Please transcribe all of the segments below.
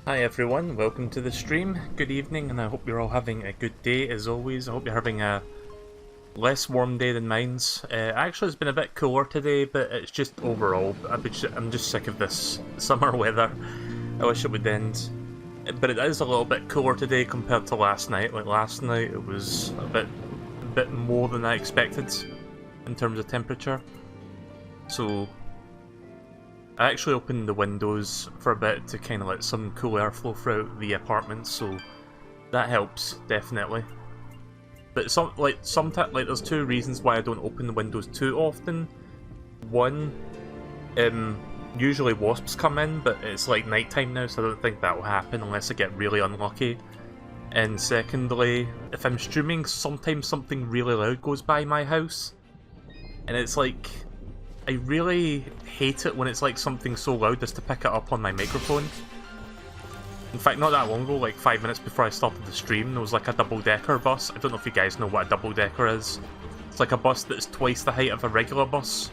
Hi everyone, welcome to the stream. Good evening, and I hope you're all having a good day as always. I hope you're having a less warm day than mine's. Actually, it's been a bit cooler today, but it's just overall, I'm just sick of this summer weather. I wish it would end. But it is a little bit cooler today compared to last night. Like last night, it was a bit more than I expected in terms of temperature. So I actually opened the windows for a bit to kind of let some cool airflow throughout the apartment, so that helps, definitely. But sometimes there's two reasons why I don't open the windows too often. One, usually wasps come in, but it's like nighttime now, so I don't think that will happen unless I get really unlucky. And secondly, if I'm streaming, sometimes something really loud goes by my house, and it's like, I really hate it when it's like something so loud as to pick it up on my microphone. In fact, not that long ago, like 5 minutes before I started the stream, there was like a double-decker bus. I don't know if you guys know what a double-decker is. It's like a bus that's twice the height of a regular bus,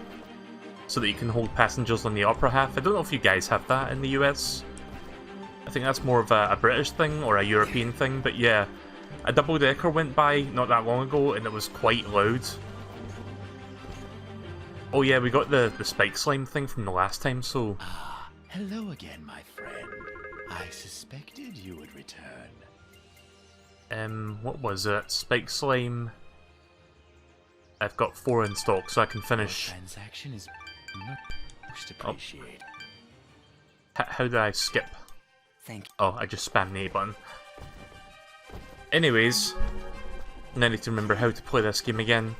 so that you can hold passengers on the upper half. I don't know if you guys have that in the US. I think that's more of a British thing or a European thing, but yeah. A double-decker went by not that long ago and it was quite loud. Oh yeah, we got the spike slime thing from the last time, so... Ah, hello again, my friend. I suspected you would return. What was it? Spike slime... I've got 4 in stock, so I can finish... Your transaction is most appreciated. How did I skip? Thank you. Oh, I just spammed the A button. Anyways, now I need to remember how to play this game again.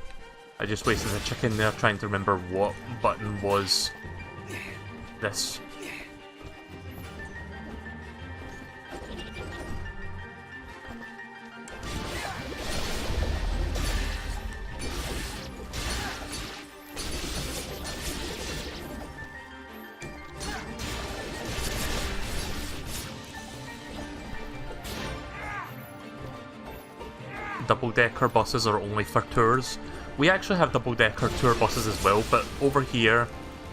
I just wasted a chicken there trying to remember what button was this. Double-decker buses are only for tours. We actually have double-decker tour buses as well, but over here,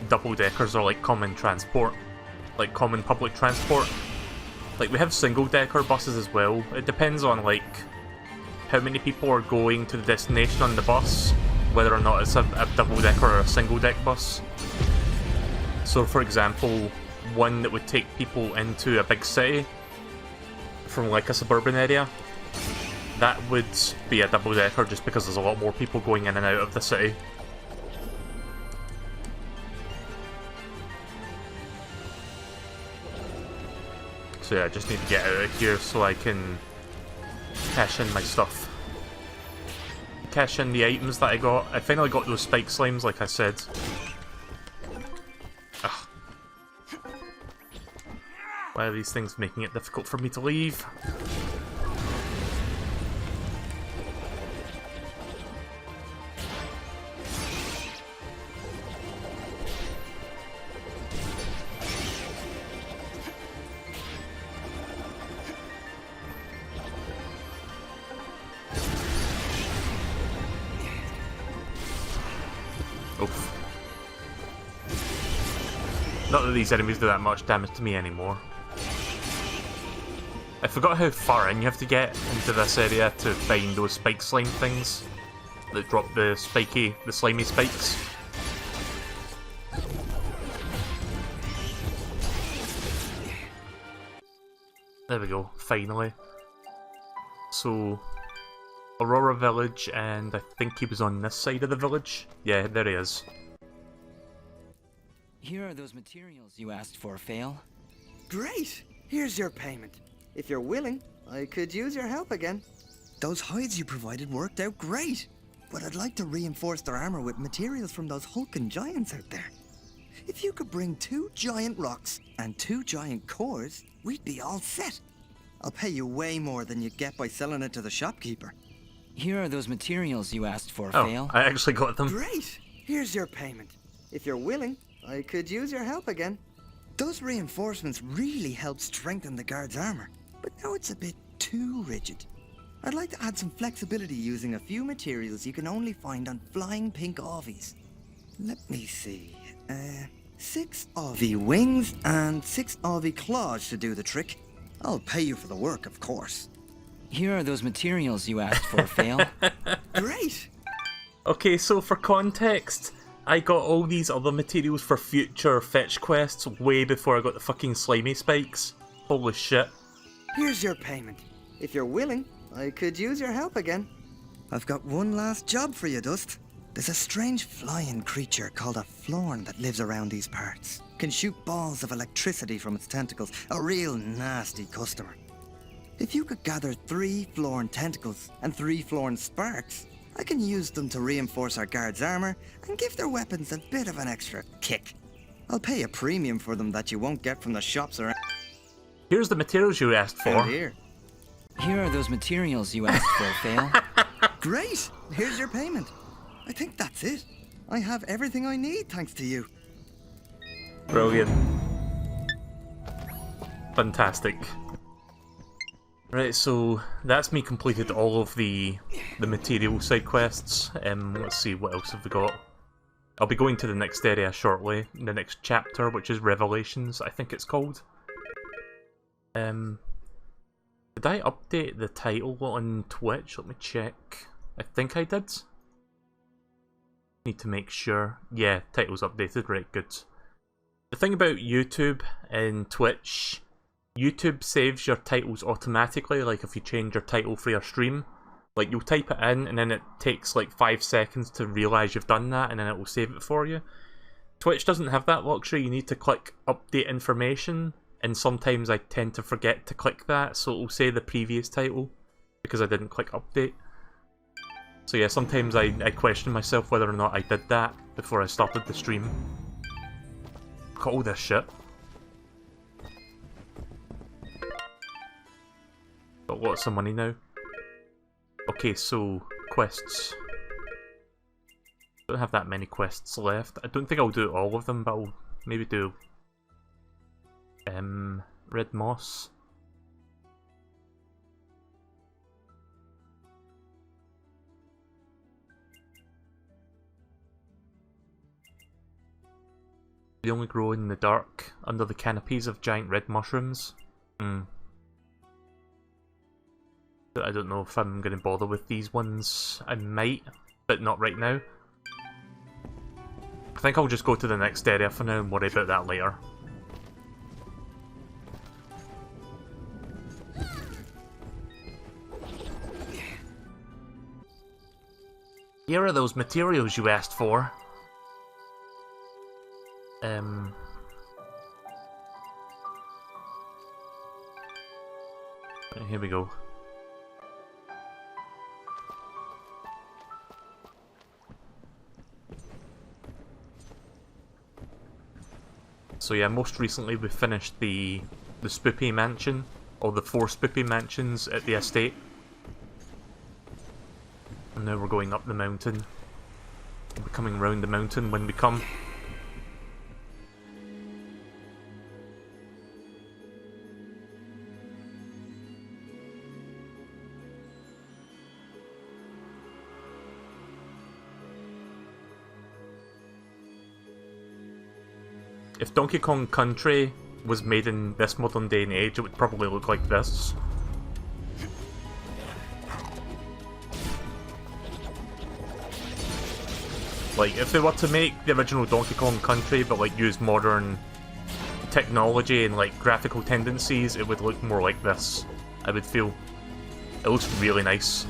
double-deckers are like common transport. Like common public transport. Like we have single-decker buses as well. It depends on like how many people are going to the destination on the bus, whether or not it's a double-decker or a single-deck bus. So for example, one that would take people into a big city from like a suburban area, that would be a double-decker just because there's a lot more people going in and out of the city. So yeah, I just need to get out of here so I can cash in my stuff. Cash in the items that I got. I finally got those spike slimes like I said. Ugh. Why are these things making it difficult for me to leave? Not that these enemies do that much damage to me anymore. I forgot how far in you have to get into this area to find those spike slime things that drop the slimy spikes. There we go, finally. So, Aurora Village, and I think he was on this side of the village. Yeah, there he is. Here are those materials you asked for, Fail. Great! Here's your payment. If you're willing, I could use your help again. Those hides you provided worked out great, but I'd like to reinforce their armor with materials from those hulking giants out there. If you could bring 2 giant rocks and 2 giant cores, we'd be all set. I'll pay you way more than you'd get by selling it to the shopkeeper. Here are those materials you asked for, Oh, Fail. I actually got them. Great! Here's your payment. If you're willing, I could use your help again. Those reinforcements really help strengthen the guard's armor, but now it's a bit too rigid. I'd like to add some flexibility using a few materials you can only find on flying pink Avies. Let me see. 6 Avie wings and 6 Avie claws should do the trick. I'll pay you for the work, of course. Here are those materials you asked for, Fail. Great! Okay, so for context, I got all these other materials for future fetch quests way before I got the fucking slimy spikes. Holy shit. Here's your payment. If you're willing, I could use your help again. I've got one last job for you, Dust. There's a strange flying creature called a Florn that lives around these parts. Can shoot balls of electricity from its tentacles. A real nasty customer. If you could gather 3 Florn tentacles and 3 Florn sparks, I can use them to reinforce our guards' armor and give their weapons a bit of an extra kick. I'll pay a premium for them that you won't get from the shops around. Here's the materials you asked for. Here. Here are those materials you asked for, Fail. Great! Here's your payment. I think that's it. I have everything I need thanks to you. Brilliant. Fantastic. Right, so that's me completed all of the material side quests. Let's see, what else have we got? I'll be going to the next area shortly, the next chapter, which is Revelations, I think it's called. Did I update the title on Twitch? Let me check. I think I did. Need to make sure. Yeah, title's updated, right, good. The thing about YouTube and Twitch, YouTube saves your titles automatically, like if you change your title for your stream. Like, you'll type it in and then it takes like 5 seconds to realise you've done that and then it will save it for you. Twitch doesn't have that luxury, you need to click update information, and sometimes I tend to forget to click that, so it will say the previous title because I didn't click update. So yeah, sometimes I question myself whether or not I did that before I started the stream. Got all this shit. Got lots of money now. Okay, so quests. Don't have that many quests left. I don't think I'll do all of them, but I'll maybe do Red Moss. They only grow in the dark under the canopies of giant red mushrooms. I don't know if I'm going to bother with these ones. I might, but not right now. I think I'll just go to the next area for now and worry about that later. Here are those materials you asked for. Here we go. So yeah, most recently we finished the Spoopy Mansion, or the 4 Spoopy Mansions at the estate. And now we're going up the mountain. We're coming round the mountain when we come. If Donkey Kong Country was made in this modern day and age, it would probably look like this. Like, if they were to make the original Donkey Kong Country, but like use modern technology and like graphical tendencies, it would look more like this, I would feel. It looks really nice.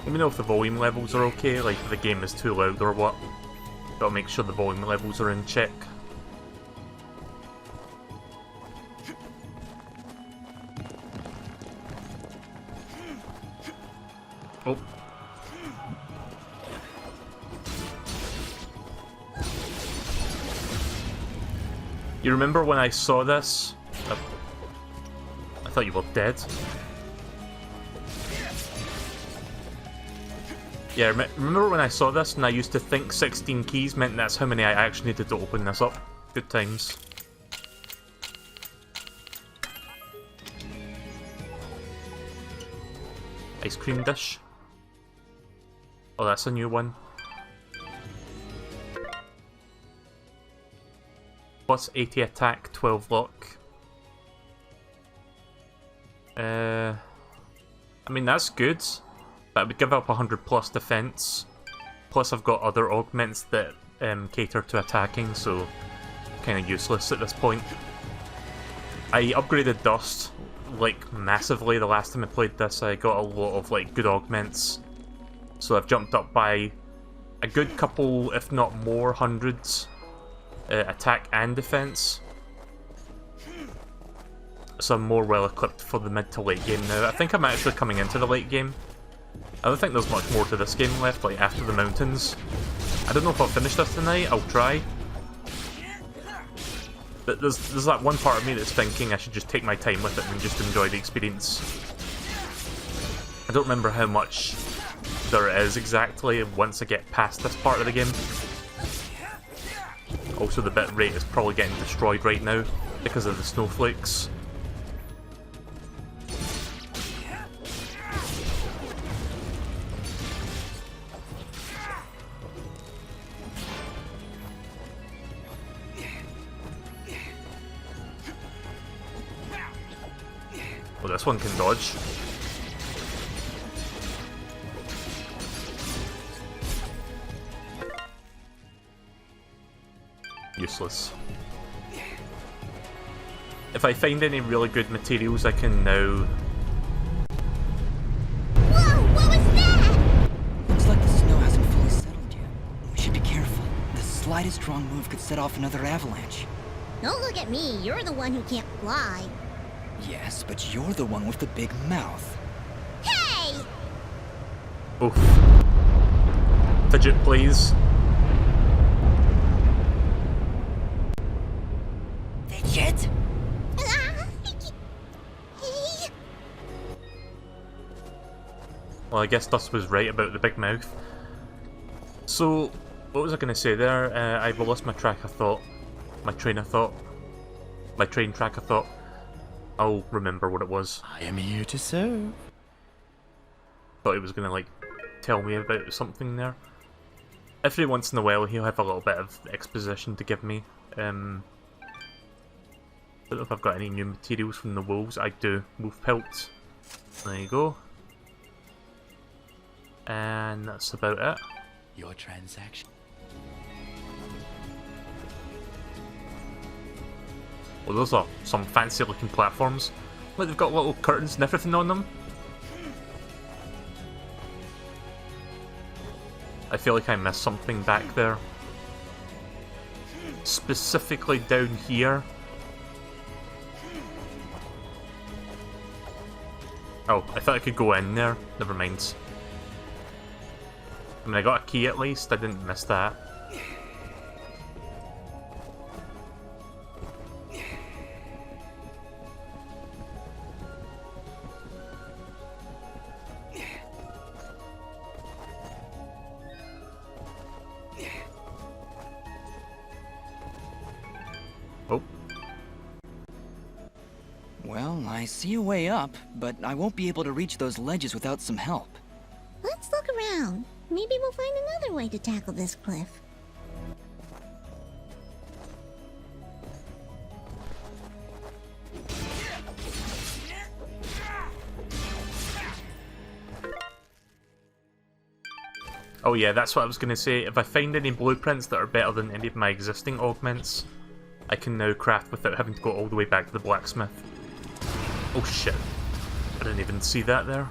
Let me know if the volume levels are okay, like if the game is too loud or what. Gotta make sure the volume levels are in check. Oh. You remember when I saw this? I thought you were dead. Yeah, remember when I saw this and I used to think 16 keys meant that's how many I actually needed to open this up? Good times. Ice cream dish. Oh, that's a new one. Plus 80 attack, 12 luck. I mean, that's good. But I would give up 100 plus defense. Plus I've got other augments that cater to attacking, so kind of useless at this point. I upgraded Dust like massively the last time I played this. I got a lot of like good augments, so I've jumped up by a good couple, if not more, hundreds attack and defense. So I'm more well equipped for the mid to late game now. I think I'm actually coming into the late game. I don't think there's much more to this game left, like after the mountains. I don't know if I'll finish this tonight, I'll try. But there's that one part of me that's thinking I should just take my time with it and just enjoy the experience. I don't remember how much there is exactly once I get past this part of the game. Also the bit rate is probably getting destroyed right now because of the snowflakes. Well, this one can dodge. Useless. If I find any really good materials, I can now... Whoa! What was that? Looks like the snow hasn't fully settled yet. We should be careful. The slightest wrong move could set off another avalanche. Don't look at me. You're the one who can't fly. Yes, but you're the one with the big mouth. Hey! Oof. Fidget, please. Fidget? Well, I guess Dust was right about the big mouth. So, what was I going to say there? I've lost my track of thought. My train of thought. My train track of thought. I'll remember what it was. I am here to serve. Thought he was going to, like, tell me about something there. Every once in a while, he'll have a little bit of exposition to give me. Don't know if I've got any new materials from the wolves. I do. Wolf pelt. There you go. And that's about it. Your transaction. Well, those are some fancy looking platforms. Look, they've got little curtains and everything on them. I feel like I missed something back there. Specifically down here. Oh, I thought I could go in there. Never mind. I mean, I got a key at least. I didn't miss that. Oh. Well, I see a way up, but I won't be able to reach those ledges without some help. Let's look around. Maybe we'll find another way to tackle this cliff. Oh yeah, that's what I was going to say. If I find any blueprints that are better than any of my existing augments, I can now craft without having to go all the way back to the blacksmith. Oh shit. I didn't even see that there.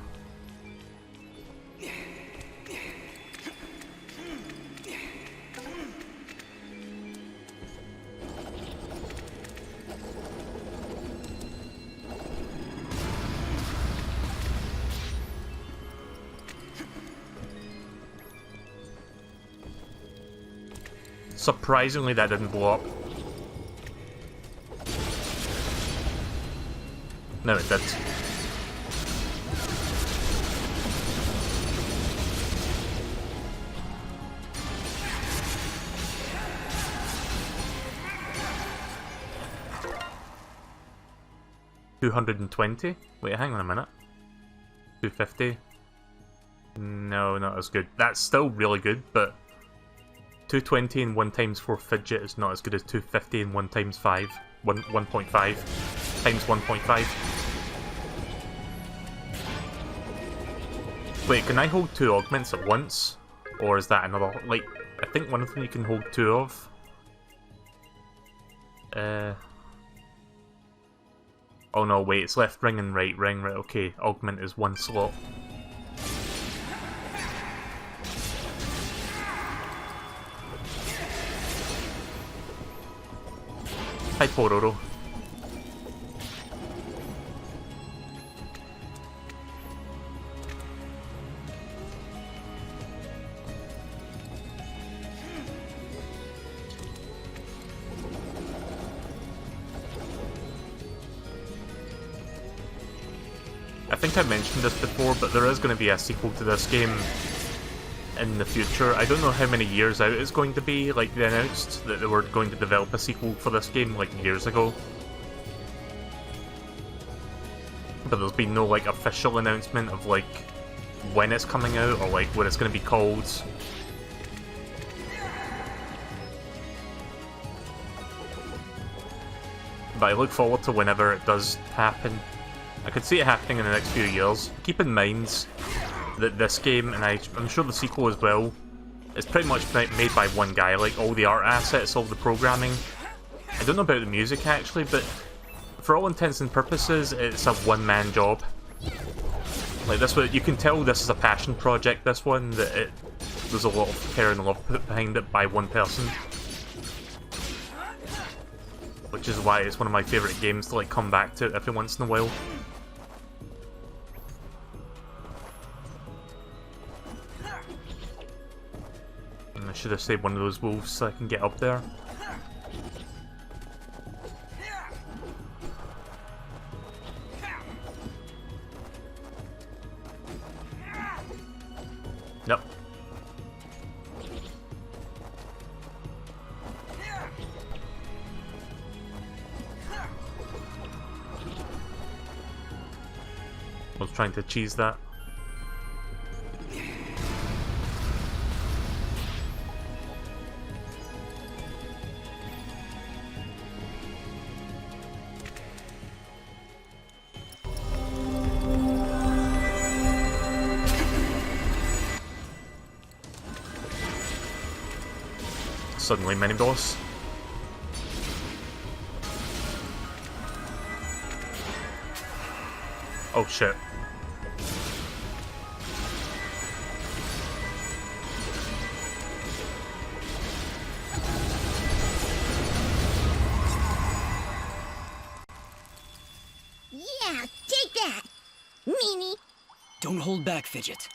Surprisingly, that didn't blow up. No, it did. 220. Wait, hang on a minute. 250. No, not as good. That's still really good, but 220 and 1 times 4 fidget is not as good as 250 and 1 times 5. 1.5 times 1.5. Wait, can I hold 2 augments at once? Or is that another... Like, I think one of them you can hold 2 of. Oh no, wait, it's left ring and right ring. Right, okay, augment is 1 slot. Hi, Pororo. I think I mentioned this before, but there is going to be a sequel to this game in the future. I don't know how many years out it's going to be. Like, they announced that they were going to develop a sequel for this game like years ago, but there's been no like official announcement of like when it's coming out or like what it's going to be called. But I look forward to whenever it does happen. I could see it happening in the next few years. Keep in mind that this game, and I'm sure the sequel as well, is pretty much made by one guy. Like, all the art assets, all the programming. I don't know about the music actually, but for all intents and purposes, it's a one-man job. Like, this one, you can tell this is a passion project, this one, that there's a lot of care and love put behind it by one person. Which is why it's one of my favourite games to like come back to every once in a while. And I should have saved one of those wolves so I can get up there. Nope. I was trying to cheese that. Suddenly mini boss. Oh shit. Yeah, take that, meanie. Don't hold back, Fidget.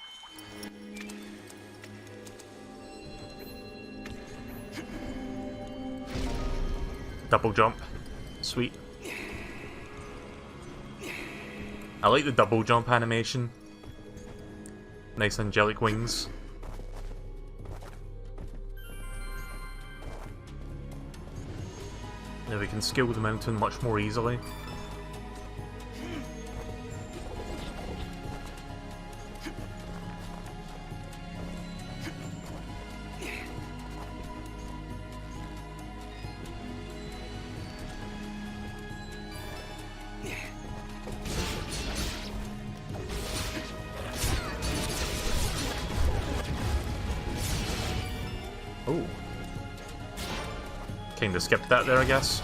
Double jump. Sweet. I like the double jump animation. Nice angelic wings. Now we can scale the mountain much more easily. Oh. Kinda skipped that there, I guess.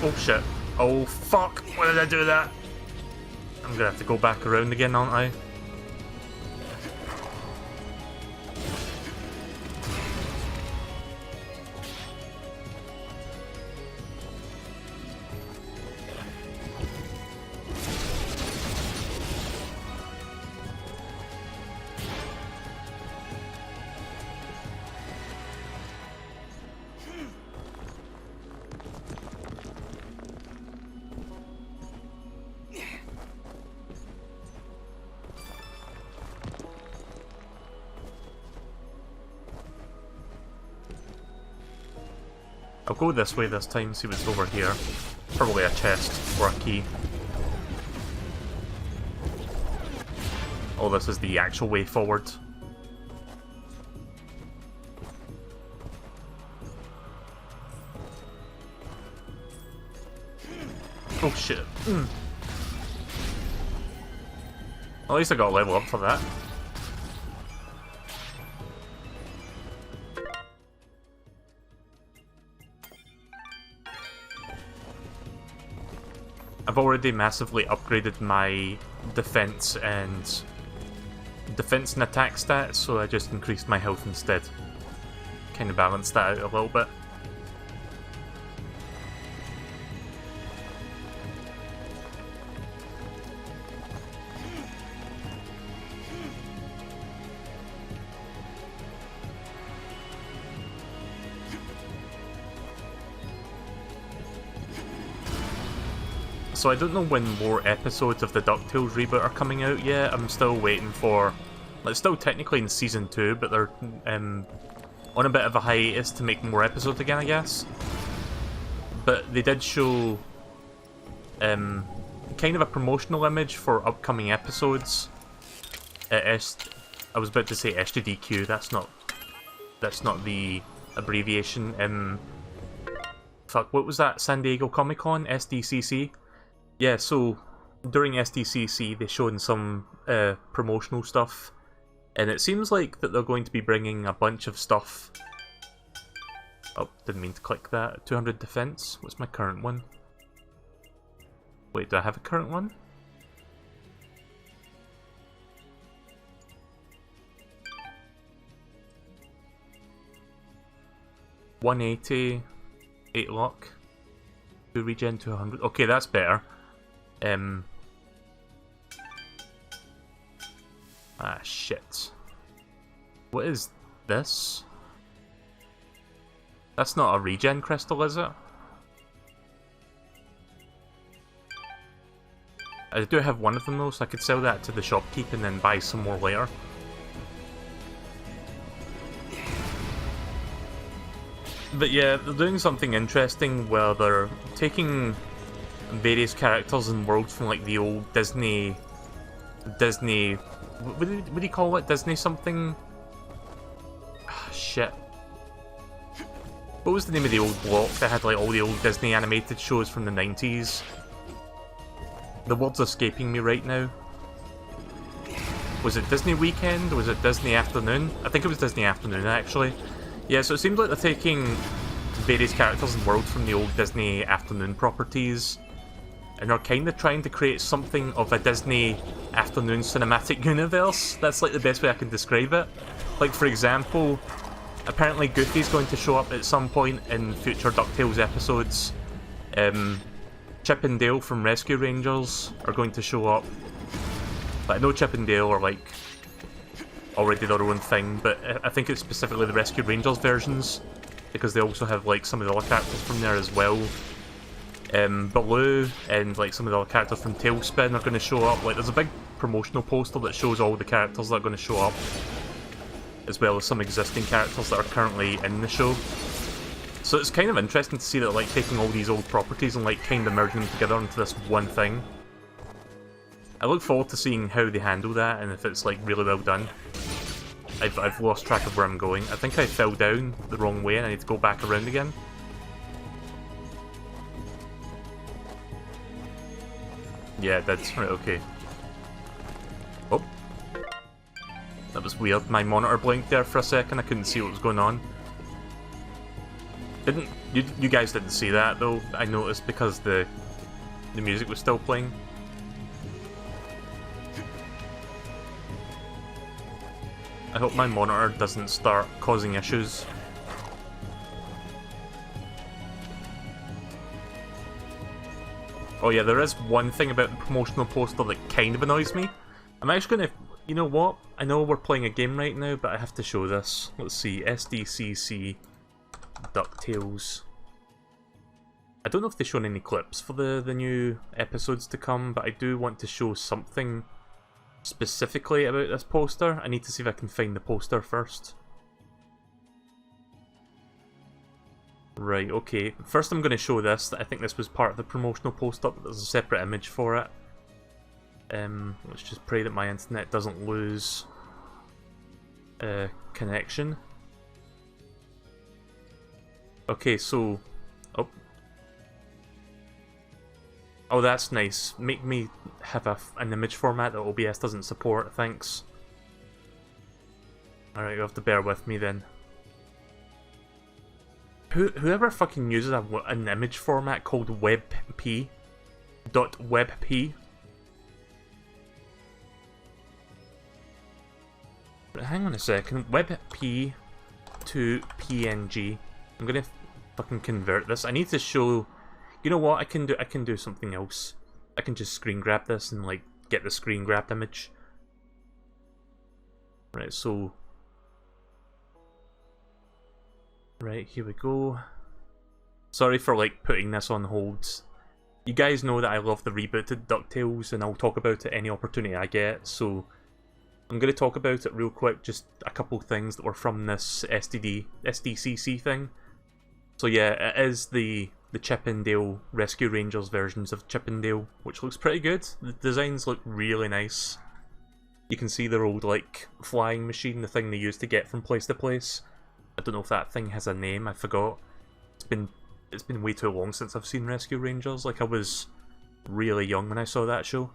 Oh shit. Oh fuck, why did I do that? I'm gonna have to go back around again, aren't I? I'll go this way this time, see what's over here. Probably a chest or a key. Oh, this is the actual way forward. Oh shit. At least I got a level up for that. I've already massively upgraded my defense and attack stats, so I just increased my health instead. Kind of balanced that out a little bit. So I don't know when more episodes of the DuckTales reboot are coming out yet. I'm still waiting for... It's still technically in Season 2, but they're on a bit of a hiatus to make more episodes again, I guess. But they did show kind of a promotional image for upcoming episodes. I was about to say SGDQ, that's not the abbreviation. Fuck, what was that? San Diego Comic-Con? SDCC? Yeah, so during SDCC they showed some promotional stuff, and it seems like that they're going to be bringing a bunch of stuff. Oh, didn't mean to click that. 200 defense. What's my current one? Wait, do I have a current one? $180, 8 luck, 2 regen, 200. Okay, that's better. Ah, shit. What is this? That's not a regen crystal, is it? I do have one of them though, so I could sell that to the shopkeep and then buy some more later. But yeah, they're doing something interesting where they're taking various characters and worlds from like the old Disney, what do you call it? Disney something? Ah, shit. What was the name of the old block that had like all the old Disney animated shows from the 90s? The word's escaping me right now. Was it Disney Weekend? Was it Disney Afternoon? I think it was Disney Afternoon actually. Yeah, so it seems like they're taking various characters and worlds from the old Disney Afternoon properties, and they're kind of trying to create something of a Disney Afternoon cinematic universe. That's like the best way I can describe it. Like, for example, apparently Goofy's going to show up at some point in future DuckTales episodes. Chip and Dale from Rescue Rangers are going to show up. But I know Chip and Dale are like already their own thing, but I think it's specifically the Rescue Rangers versions, because they also have like some of the other characters from there as well. Baloo and like some of the other characters from Tailspin are going to show up. Like, there's a big promotional poster that shows all the characters that are going to show up, as well as some existing characters that are currently in the show. So it's kind of interesting to see that, like, taking all these old properties and like kind of merging them together into this one thing. I look forward to seeing how they handle that and if it's like really well done. I've lost track of where I'm going. I think I fell down the wrong way and I need to go back around again. Yeah, that's right, okay. Oh. That was weird. My monitor blinked there for a second. I couldn't see what was going on. You guys didn't see that though, I noticed, because the music was still playing. I hope my monitor doesn't start causing issues. Oh yeah, there is one thing about the promotional poster that kind of annoys me. I'm actually gonna... You know what? I know we're playing a game right now, but I have to show this. Let's see, SDCC DuckTales. I don't know if they've shown any clips for the new episodes to come, but I do want to show something specifically about this poster. I need to see if I can find the poster first. Right, okay. First I'm going to show this. I think this was part of the promotional poster, but there's a separate image for it. Let's just pray that my internet doesn't lose connection. Okay, so... Oh, that's nice. Make me have an image format that OBS doesn't support, thanks. Alright, you have to bear with me then. Whoever fucking uses an image format called WebP, .webp. Hang on a second, WebP to PNG. I'm gonna fucking convert this. I need to show... You know what I can do? I can do something else. I can just screen grab this and like get the screen grabbed image. Right, so... Right, here we go. Sorry for like putting this on hold. You guys know that I love the rebooted DuckTales and I'll talk about it any opportunity I get, so I'm going to talk about it real quick, just a couple things that were from this SDCC thing. So yeah, it is the Chip 'n Dale Rescue Rangers versions of Chip 'n Dale, which looks pretty good. The designs look really nice. You can see their old like flying machine, the thing they used to get from place to place. I don't know if that thing has a name, I forgot. It's been way too long since I've seen Rescue Rangers, like I was really young when I saw that show.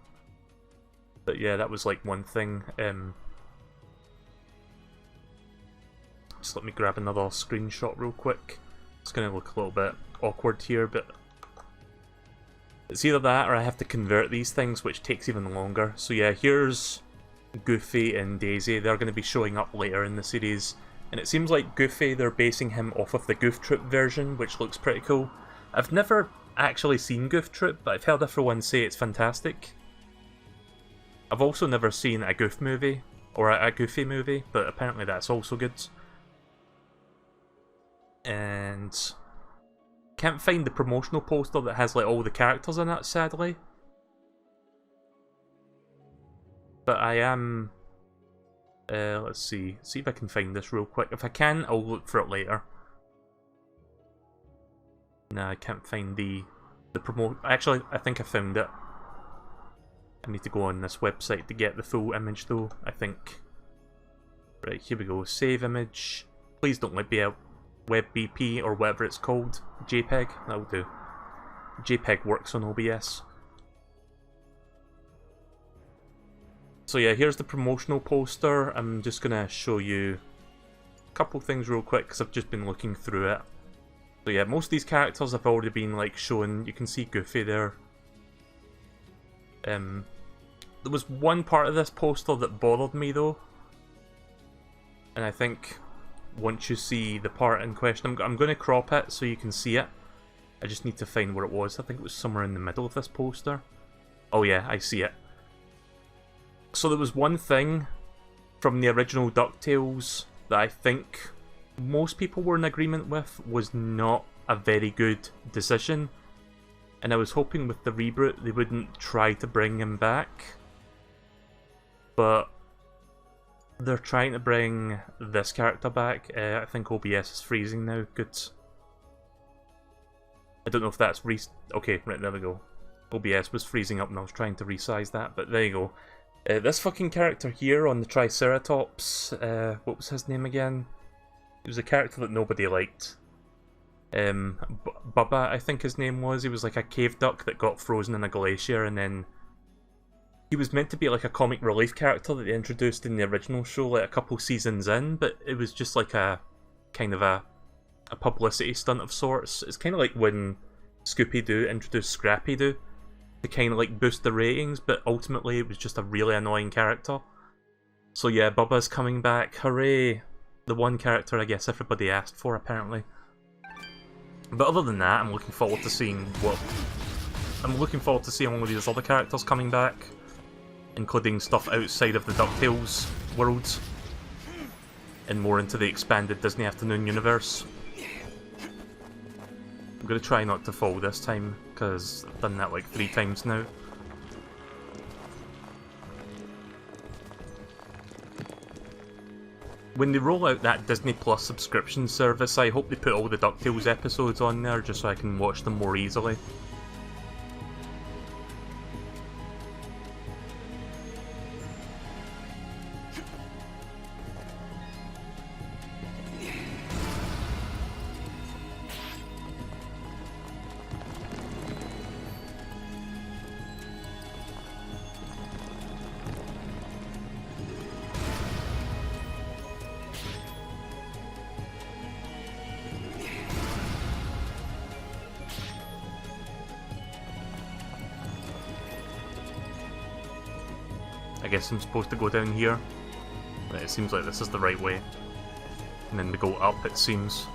But yeah, that was like one thing. Just let me grab another screenshot real quick. It's going to look a little bit awkward here, but it's either that or I have to convert these things, which takes even longer. So yeah, here's Goofy and Daisy. They're going to be showing up later in the series. And it seems like Goofy, they're basing him off of the Goof Troop version, which looks pretty cool. I've never actually seen Goof Troop, but I've heard everyone say it's fantastic. I've also never seen a Goof movie, or a Goofy movie, but apparently that's also good. And can't find the promotional poster that has like all the characters in it, sadly. But I am... let's see if I can find this real quick. If I can, I'll look for it later. Nah, I can't find the promo... Actually, I think I found it. I need to go on this website to get the full image though, I think. Right, here we go. Save image. Please don't let me out. WebBP or whatever it's called. JPEG, that'll do. JPEG works on OBS. So yeah, here's the promotional poster. I'm just gonna show you a couple things real quick because I've just been looking through it. So yeah, most of these characters have already been like shown. You can see Goofy there. There was one part of this poster that bothered me though. And I think once you see the part in question, I'm going to crop it so you can see it. I just need to find where it was. I think it was somewhere in the middle of this poster. Oh yeah, I see it. So there was one thing from the original DuckTales that I think most people were in agreement with was not a very good decision. And I was hoping with the reboot they wouldn't try to bring him back. But they're trying to bring this character back. I think OBS is freezing now. Good. I don't know if that's okay, right, there we go. OBS was freezing up and I was trying to resize that, but there you go. This fucking character here on the Triceratops, what was his name again? It was a character that nobody liked. Bubba, I think his name was. He was like a cave duck that got frozen in a glacier, and then he was meant to be like a comic relief character that they introduced in the original show like a couple seasons in, but it was just like a kind of a a publicity stunt of sorts. It's kind of like when Scooby-Doo introduced Scrappy-Doo to kind of like boost the ratings, but ultimately it was just a really annoying character. So yeah, Bubba's coming back, hooray! The one character I guess everybody asked for, apparently. But other than that, I'm looking forward to seeing all of these other characters coming back, including stuff outside of the DuckTales worlds, and more into the expanded Disney Afternoon universe. I'm gonna try not to fall this time, because I've done that like 3 times now. When they roll out that Disney Plus subscription service, I hope they put all the DuckTales episodes on there just so I can watch them more easily. I guess I'm supposed to go down here. But it seems like this is the right way. And then we go up, it seems.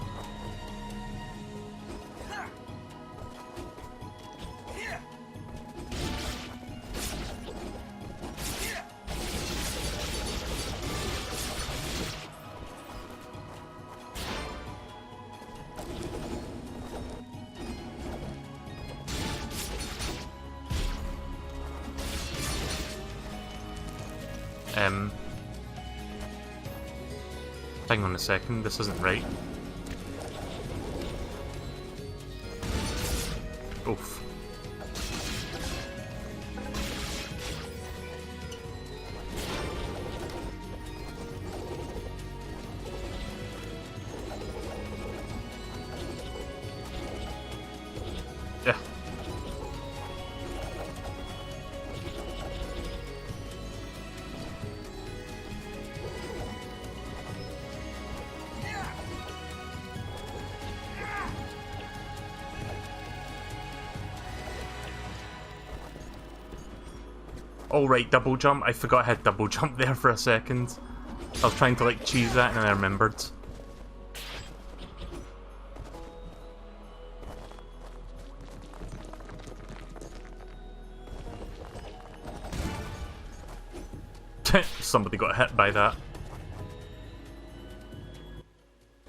Hang on a second, this isn't right. Oof. Yeah. Oh right, double jump. I forgot I had double jump there for a second. I was trying to like cheese that and then I remembered. Somebody got hit by that.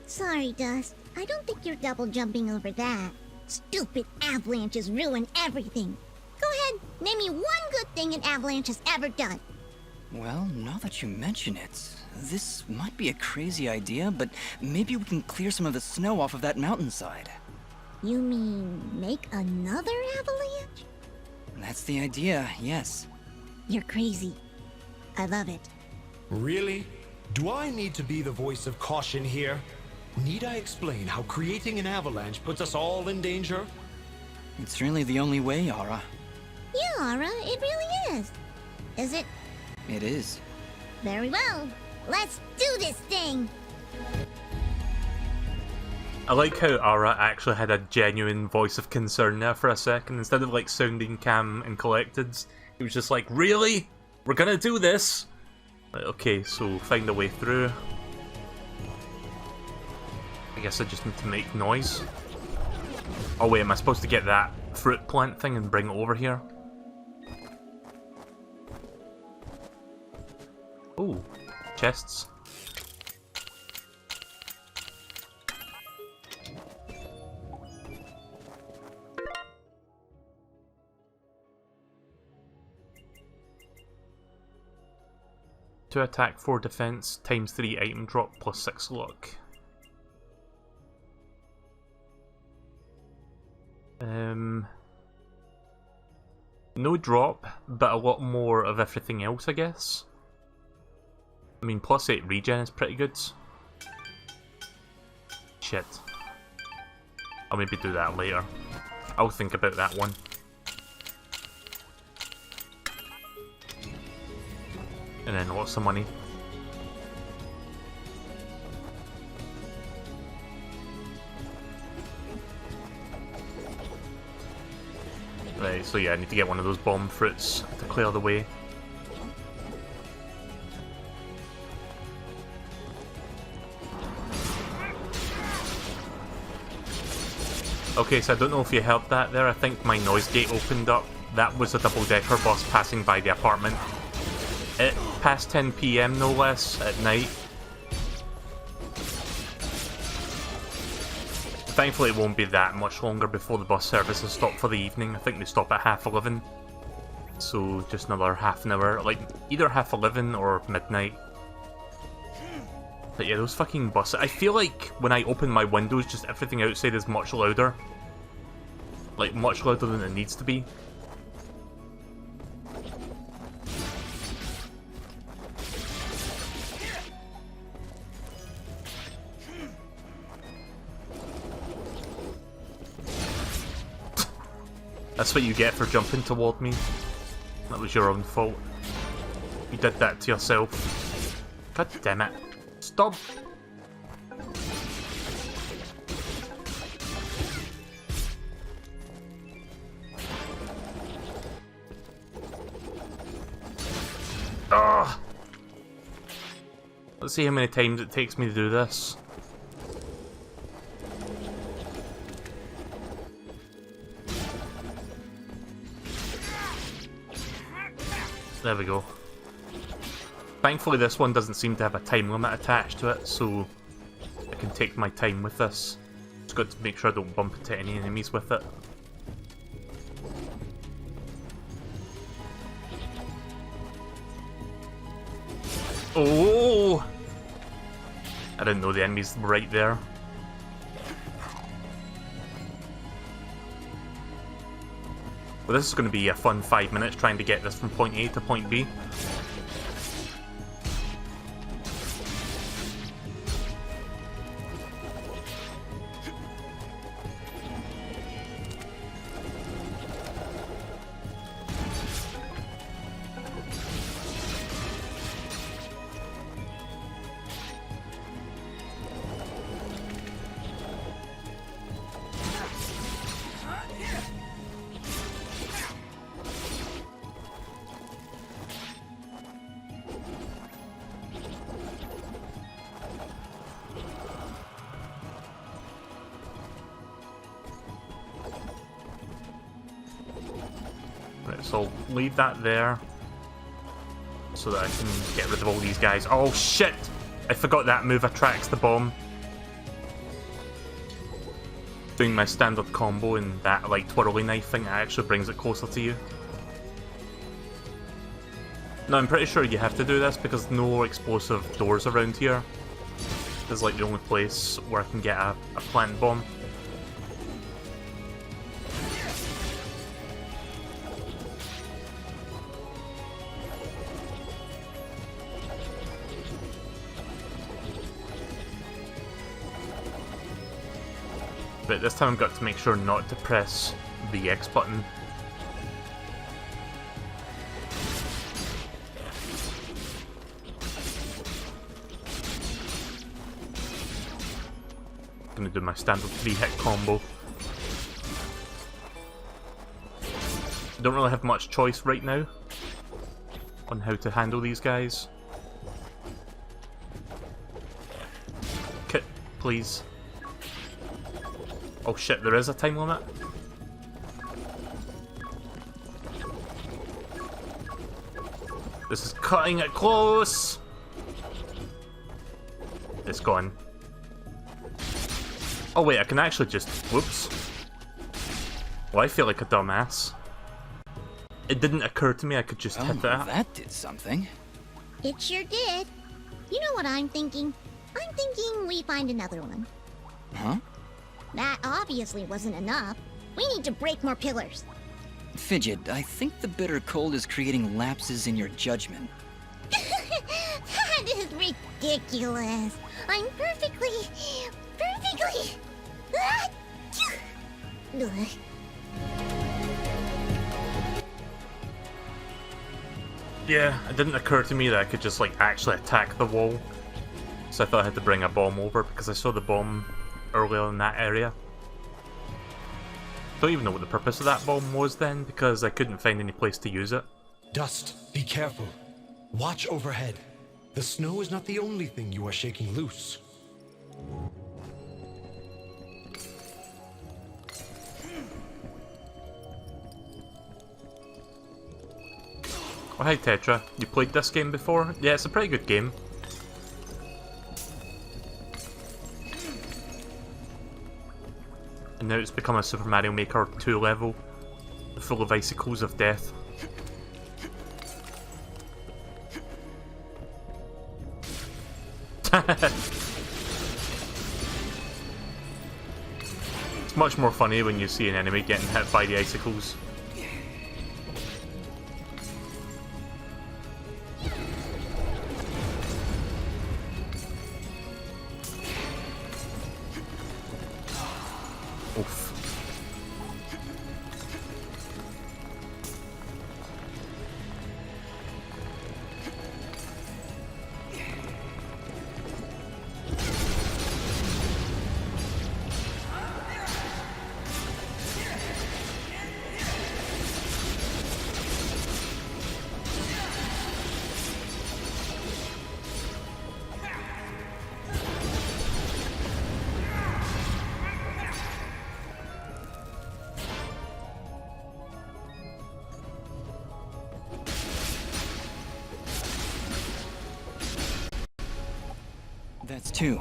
Sorry, Dust. I don't think you're double jumping over that. Stupid avalanches ruin everything. Go ahead, name me one good thing an avalanche has ever done. Well, now that you mention it, this might be a crazy idea, but maybe we can clear some of the snow off of that mountainside. You mean make another avalanche? That's the idea, yes. You're crazy. I love it. Really? Do I need to be the voice of caution here? Need I explain how creating an avalanche puts us all in danger? It's really the only way, Aura. Yeah, Aura, it really is. Is it? It is. Very well. Let's do this thing! I like how Ara actually had a genuine voice of concern there for a second. Instead of like sounding calm and collected, he was just like, really? We're gonna do this? Like, okay, so find a way through. I guess I just need to make noise. Oh wait, am I supposed to get that fruit plant thing and bring it over here? Ooh, chests. To attack 4 defense, times 3 item drop, plus 6 luck. No drop, but a lot more of everything else, I guess. I mean, plus 8 regen is pretty good. Shit. I'll maybe do that later. I'll think about that one. And then lots of money. Right, so yeah, I need to get one of those bomb fruits to clear the way. Okay, so I don't know if you heard that there. I think my noise gate opened up. That was a double-decker bus passing by the apartment. At past 10 PM, no less, at night. Thankfully, it won't be that much longer before the bus services stop for the evening. I think they stop at 11:30. So, just another half an hour. Like, either 11:30 or midnight. But yeah, those fucking buses. I feel like when I open my windows, just everything outside is much louder. Like, much louder than it needs to be. That's what you get for jumping toward me. That was your own fault. You did that to yourself. God damn it. Stop! Ugh! Let's see how many times it takes me to do this. There we go. Thankfully this one doesn't seem to have a time limit attached to it, so I can take my time with this. Just got to make sure I don't bump into any enemies with it. Oh! I didn't know the enemies were right there. Well, this is going to be a fun 5 minutes trying to get this from point A to point B. So I'll leave that there so that I can get rid of all these guys. Oh shit! I forgot that move attracts the bomb. Doing my standard combo and that like twirly knife thing actually brings it closer to you. No, I'm pretty sure you have to do this because no explosive doors around here. This is like the only place where I can get a plant bomb. But this time I've got to make sure not to press the X button. I'm gonna do my standard 3-hit combo. I don't really have much choice right now on how to handle these guys. Kit, please. Oh shit, there is a time limit? This is cutting it close! It's gone. Oh wait, I can actually just... Whoops. Well, I feel like a dumbass. It didn't occur to me I could just hit that. That did something. It sure did. You know what I'm thinking? I'm thinking we find another one. Huh? That obviously wasn't enough. We need to break more pillars. Fidget, I think the bitter cold is creating lapses in your judgment. That is ridiculous. I'm perfectly... Ugh. Yeah, it didn't occur to me that I could just like actually attack the wall. So I thought I had to bring a bomb over because I saw the bomb earlier in that area. Don't even know what the purpose of that bomb was then, because I couldn't find any place to use it. Dust, be careful. Watch overhead. The snow is not the only thing you are shaking loose. Oh, hi Tetra. You played this game before? Yeah, it's a pretty good game. And now it's become a Super Mario Maker 2 level, full of icicles of death. It's much more funny when you see an enemy getting hit by the icicles. Oof. That's two.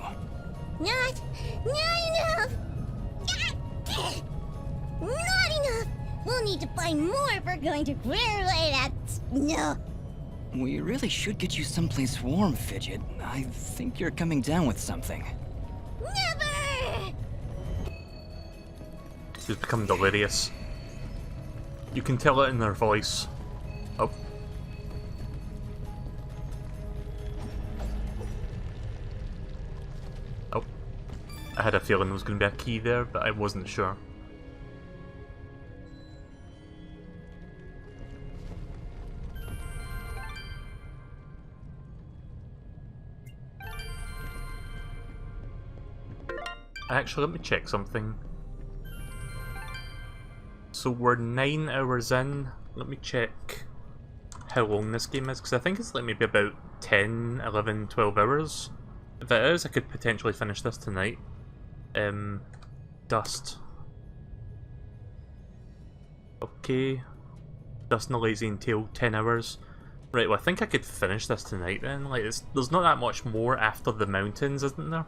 Not enough! Not enough! We'll need to find more if we're going to clear away that snow. We really should get you someplace warm, Fidget. I think you're coming down with something. Never! She's become delirious. You can tell it in her voice. Oh. Oh. I had a feeling there was going to be a key there, but I wasn't sure. Actually, let me check something. So we're 9 hours in. Let me check how long this game is, because I think it's like maybe about 10, 11, 12 hours. If it is, I could potentially finish this tonight. Dust. Okay. Dust and Elysian Tail, 10 hours. Right, well I think I could finish this tonight then. Like, there's not that much more after the mountains, isn't there?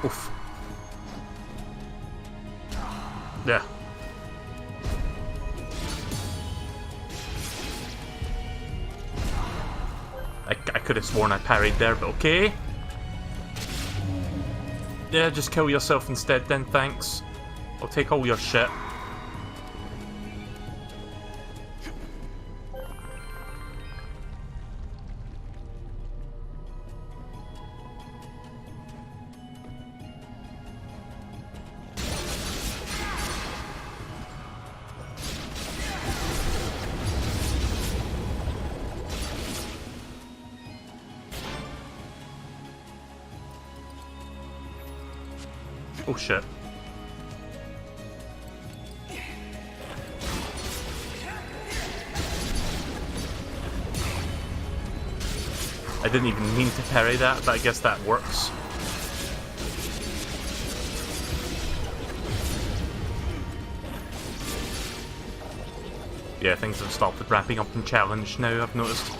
Oof. Yeah. I could have sworn I parried there, but okay. Yeah, just kill yourself instead then, thanks. I'll take all your shit. Oh shit. I didn't even mean to parry that, but I guess that works. Yeah, things have started wrapping up in challenge now, I've noticed.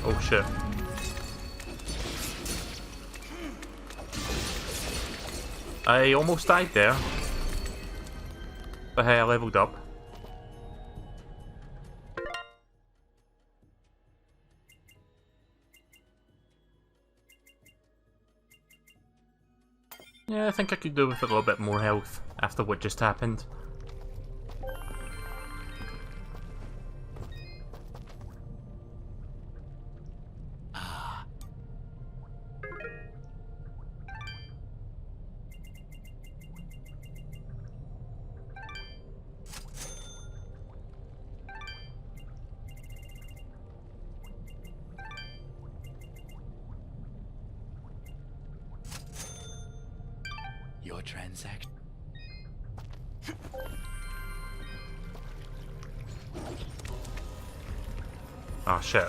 Oh shit. I almost died there. But hey, I leveled up. Yeah, I think I could do with a little bit more health after what just happened. Your transaction. Oh shit.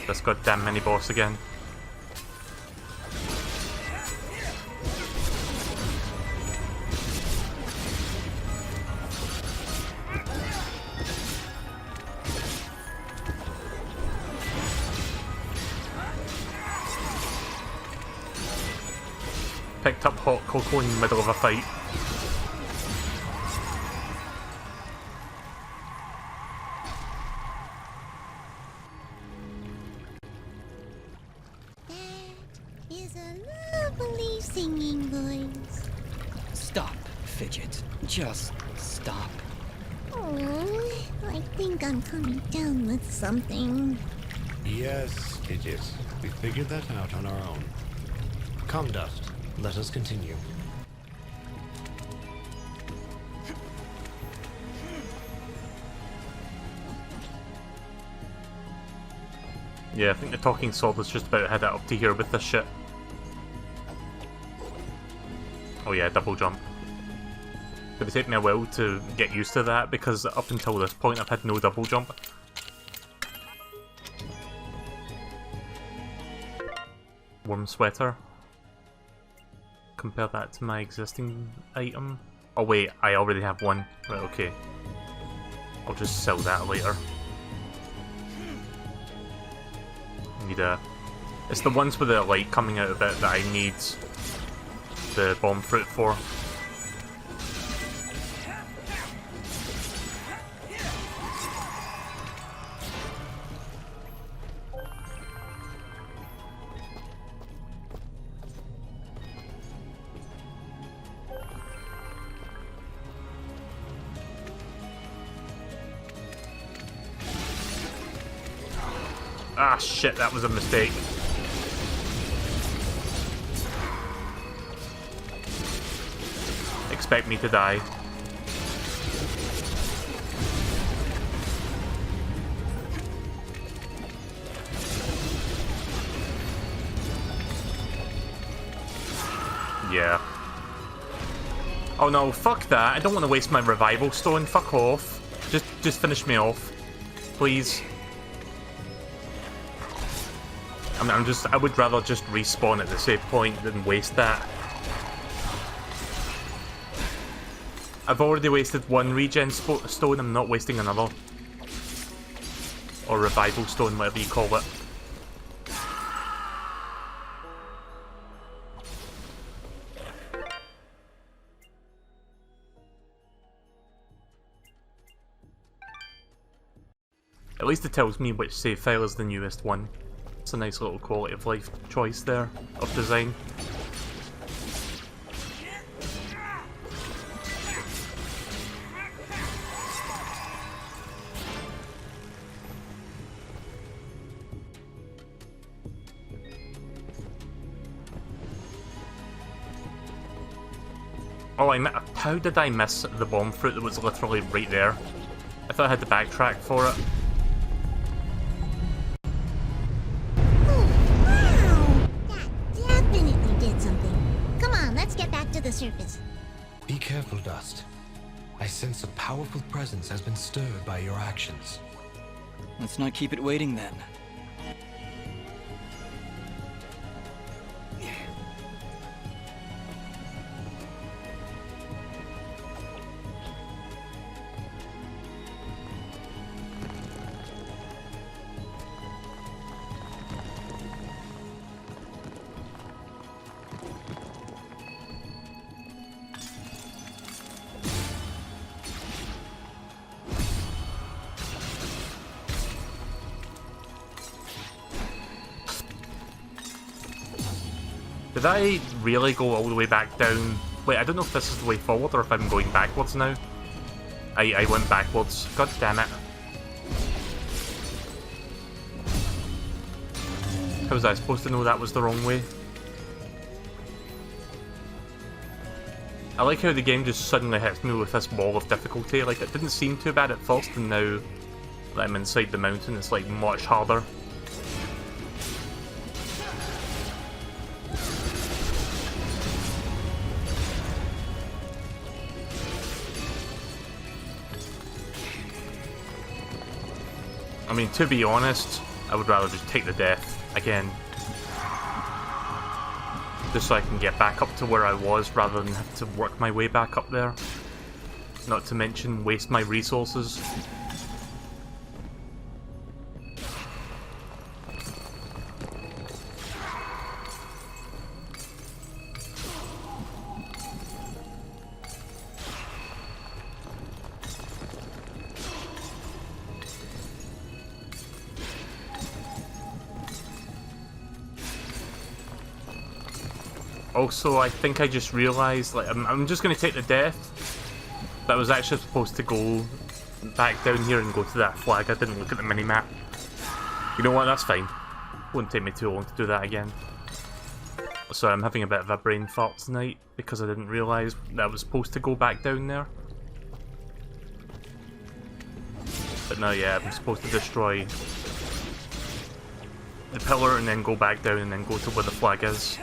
This goddamn mini boss again. Picked up hot cocoa in the middle of a fight. That is a lovely singing voice. Stop, Fidget. Just stop. Oh, I think I'm coming down with something. Yes, Guadius. We figured that out on our own. Come, Dust. Let us continue. Yeah, I think the talking sword was just about head it up to here with this shit. Oh yeah, double jump. It'll take me a while to get used to that because up until this point I've had no double jump. Warm sweater. Compare that to my existing item. Oh wait, I already have one. Right, okay. I'll just sell that later. Need a... It's the ones with the light coming out of it that I need the bomb fruit for. Ah shit, that was a mistake. Expect me to die. Yeah. Oh no, fuck that. I don't want to waste my revival stone. Fuck off. Just finish me off. Please. I would rather just respawn at the save point than waste that. I've already wasted one regen stone, I'm not wasting another. Or revival stone, whatever you call it. At least it tells me which save file is the newest one. It's a nice little quality of life choice there, of design. Oh, how did I miss the bomb fruit that was literally right there? I thought I had to backtrack for it. The surface. Be careful, Dust. I sense a powerful presence has been stirred by your actions. Let's not keep it waiting then. Did I really go all the way back down? Wait, I don't know if this is the way forward or if I'm going backwards now. I went backwards. God damn it. How was I supposed to know that was the wrong way? I like how the game just suddenly hits me with this wall of difficulty. Like, it didn't seem too bad at first, and now that I'm inside the mountain, it's like much harder. I mean, to be honest, I would rather just take the death again. Just so I can get back up to where I was rather than have to work my way back up there. Not to mention waste my resources. Also, I think I just realised, like, I'm just going to take the death, but I was actually supposed to go back down here and go to that flag. I didn't look at the mini-map. You know what, that's fine. Won't take me too long to do that again. Sorry, I'm having a bit of a brain fart tonight, because I didn't realise that I was supposed to go back down there. But no, yeah, I'm supposed to destroy the pillar and then go back down and then go to where the flag is.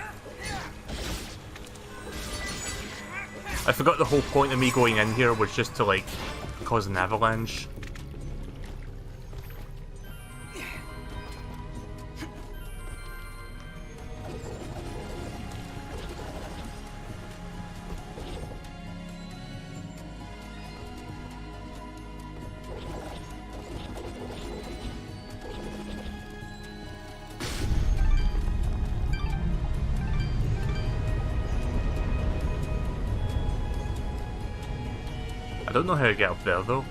I forgot the whole point of me going in here was just to, like, cause an avalanche. I don't know how to get up there though.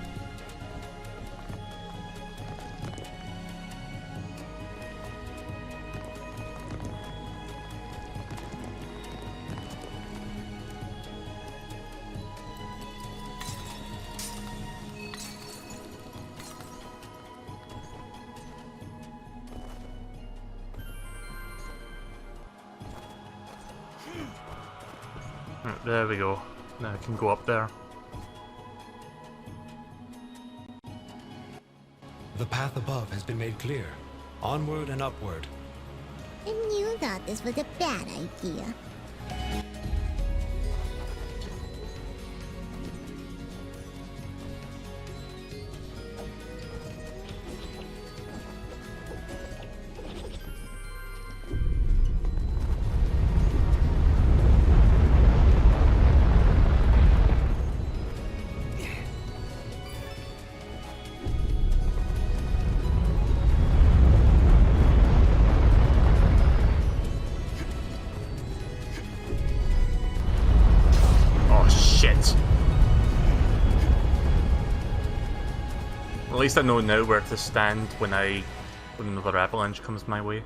Right, there we go. Now I can go up there. The path above has been made clear. Onward and upward. And you thought this was a bad idea. At least I know now where to stand when another avalanche comes my way.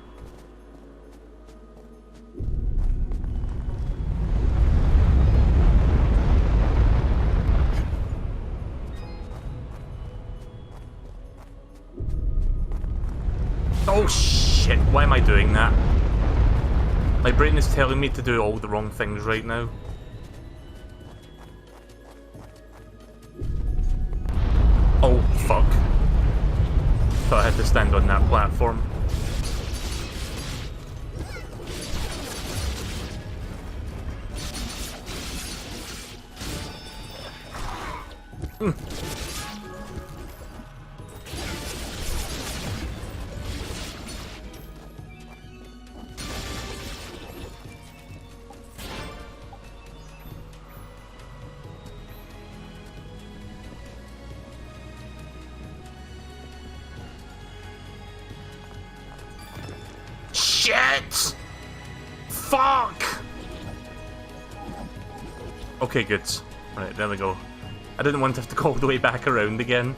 Oh shit, why am I doing that? My brain is telling me to do all the wrong things right now. Oh, fuck. Thought I had to stand on that platform. Shit! Fuck! Okay, good. Right, there we go. I didn't want to have to go all the way back around again.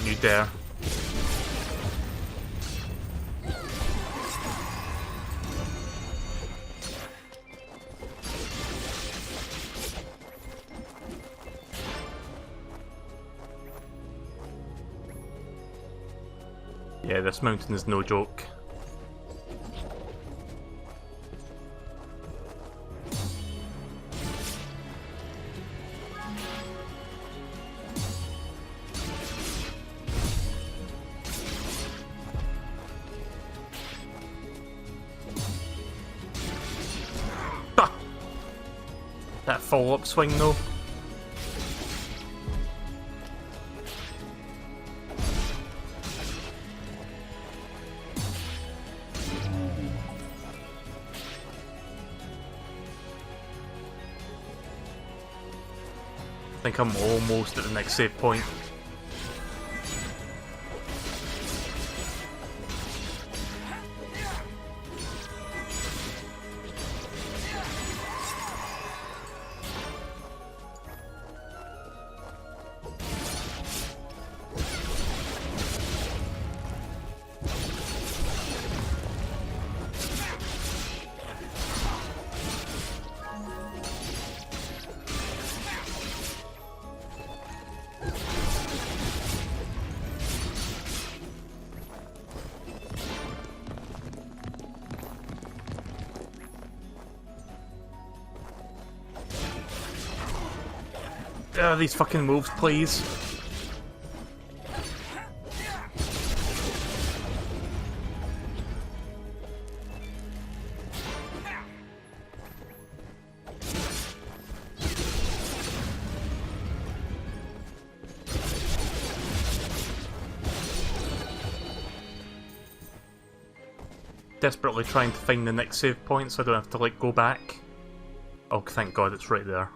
you dare. Yeah, this mountain is no joke. Ah! That follow-up swing though. I think I'm almost at the next save point. These fucking moves, please. Desperately trying to find the next save point so I don't have to, like, go back. Oh, thank God it's right there.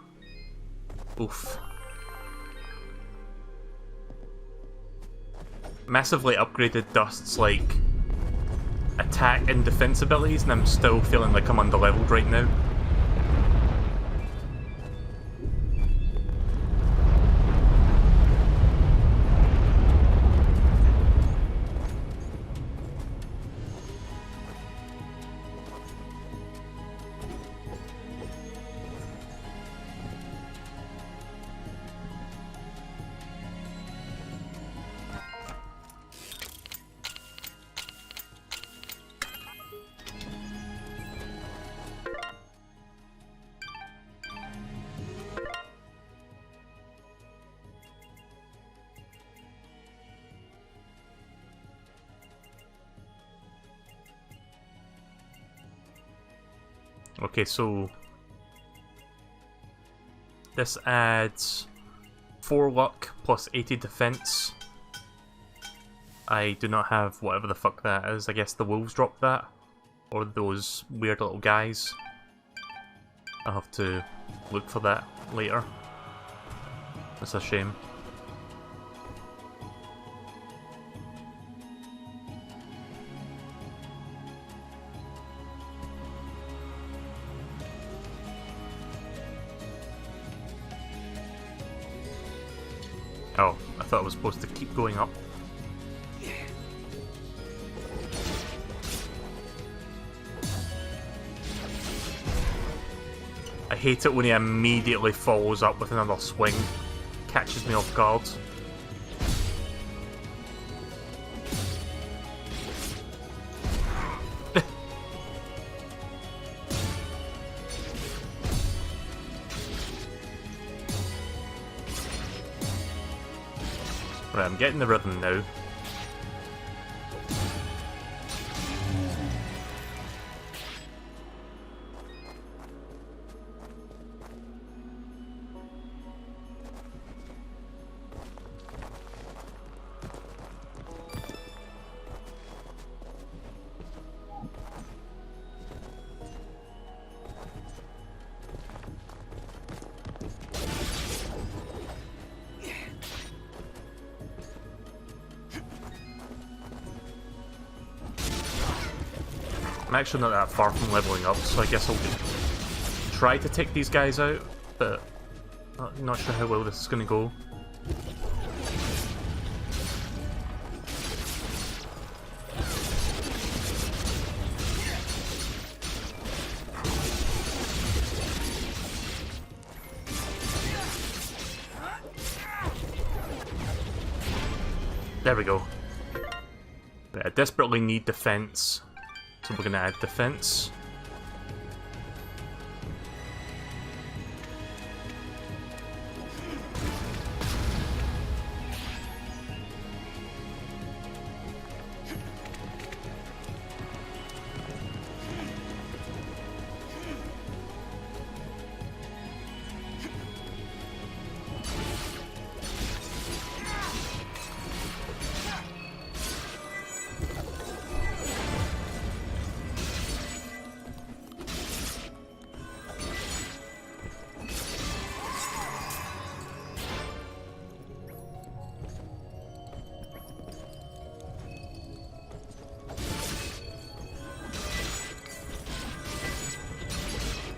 Oof. Massively upgraded Dust's, like, attack and defense abilities, and I'm still feeling like I'm underleveled right now. Okay, so this adds 4 luck plus 80 defense. I do not have whatever the fuck that is. I guess the wolves dropped that. Or those weird little guys. I'll have to look for that later. That's a shame. Oh, I thought I was supposed to keep going up. I hate it when he immediately follows up with another swing. Catches me off guard. Right, I'm getting the rhythm now. I'm actually not that far from leveling up, so I guess I'll try to take these guys out, but I'm not sure how well this is going to go. There we go. Right, I desperately need defense, so we're gonna add defense.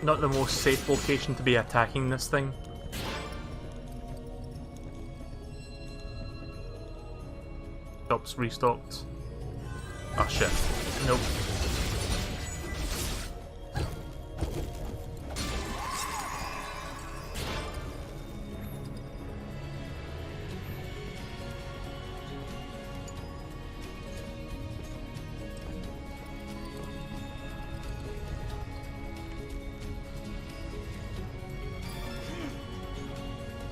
Not the most safe location to be attacking this thing. Shops restocked. Oh shit. Nope.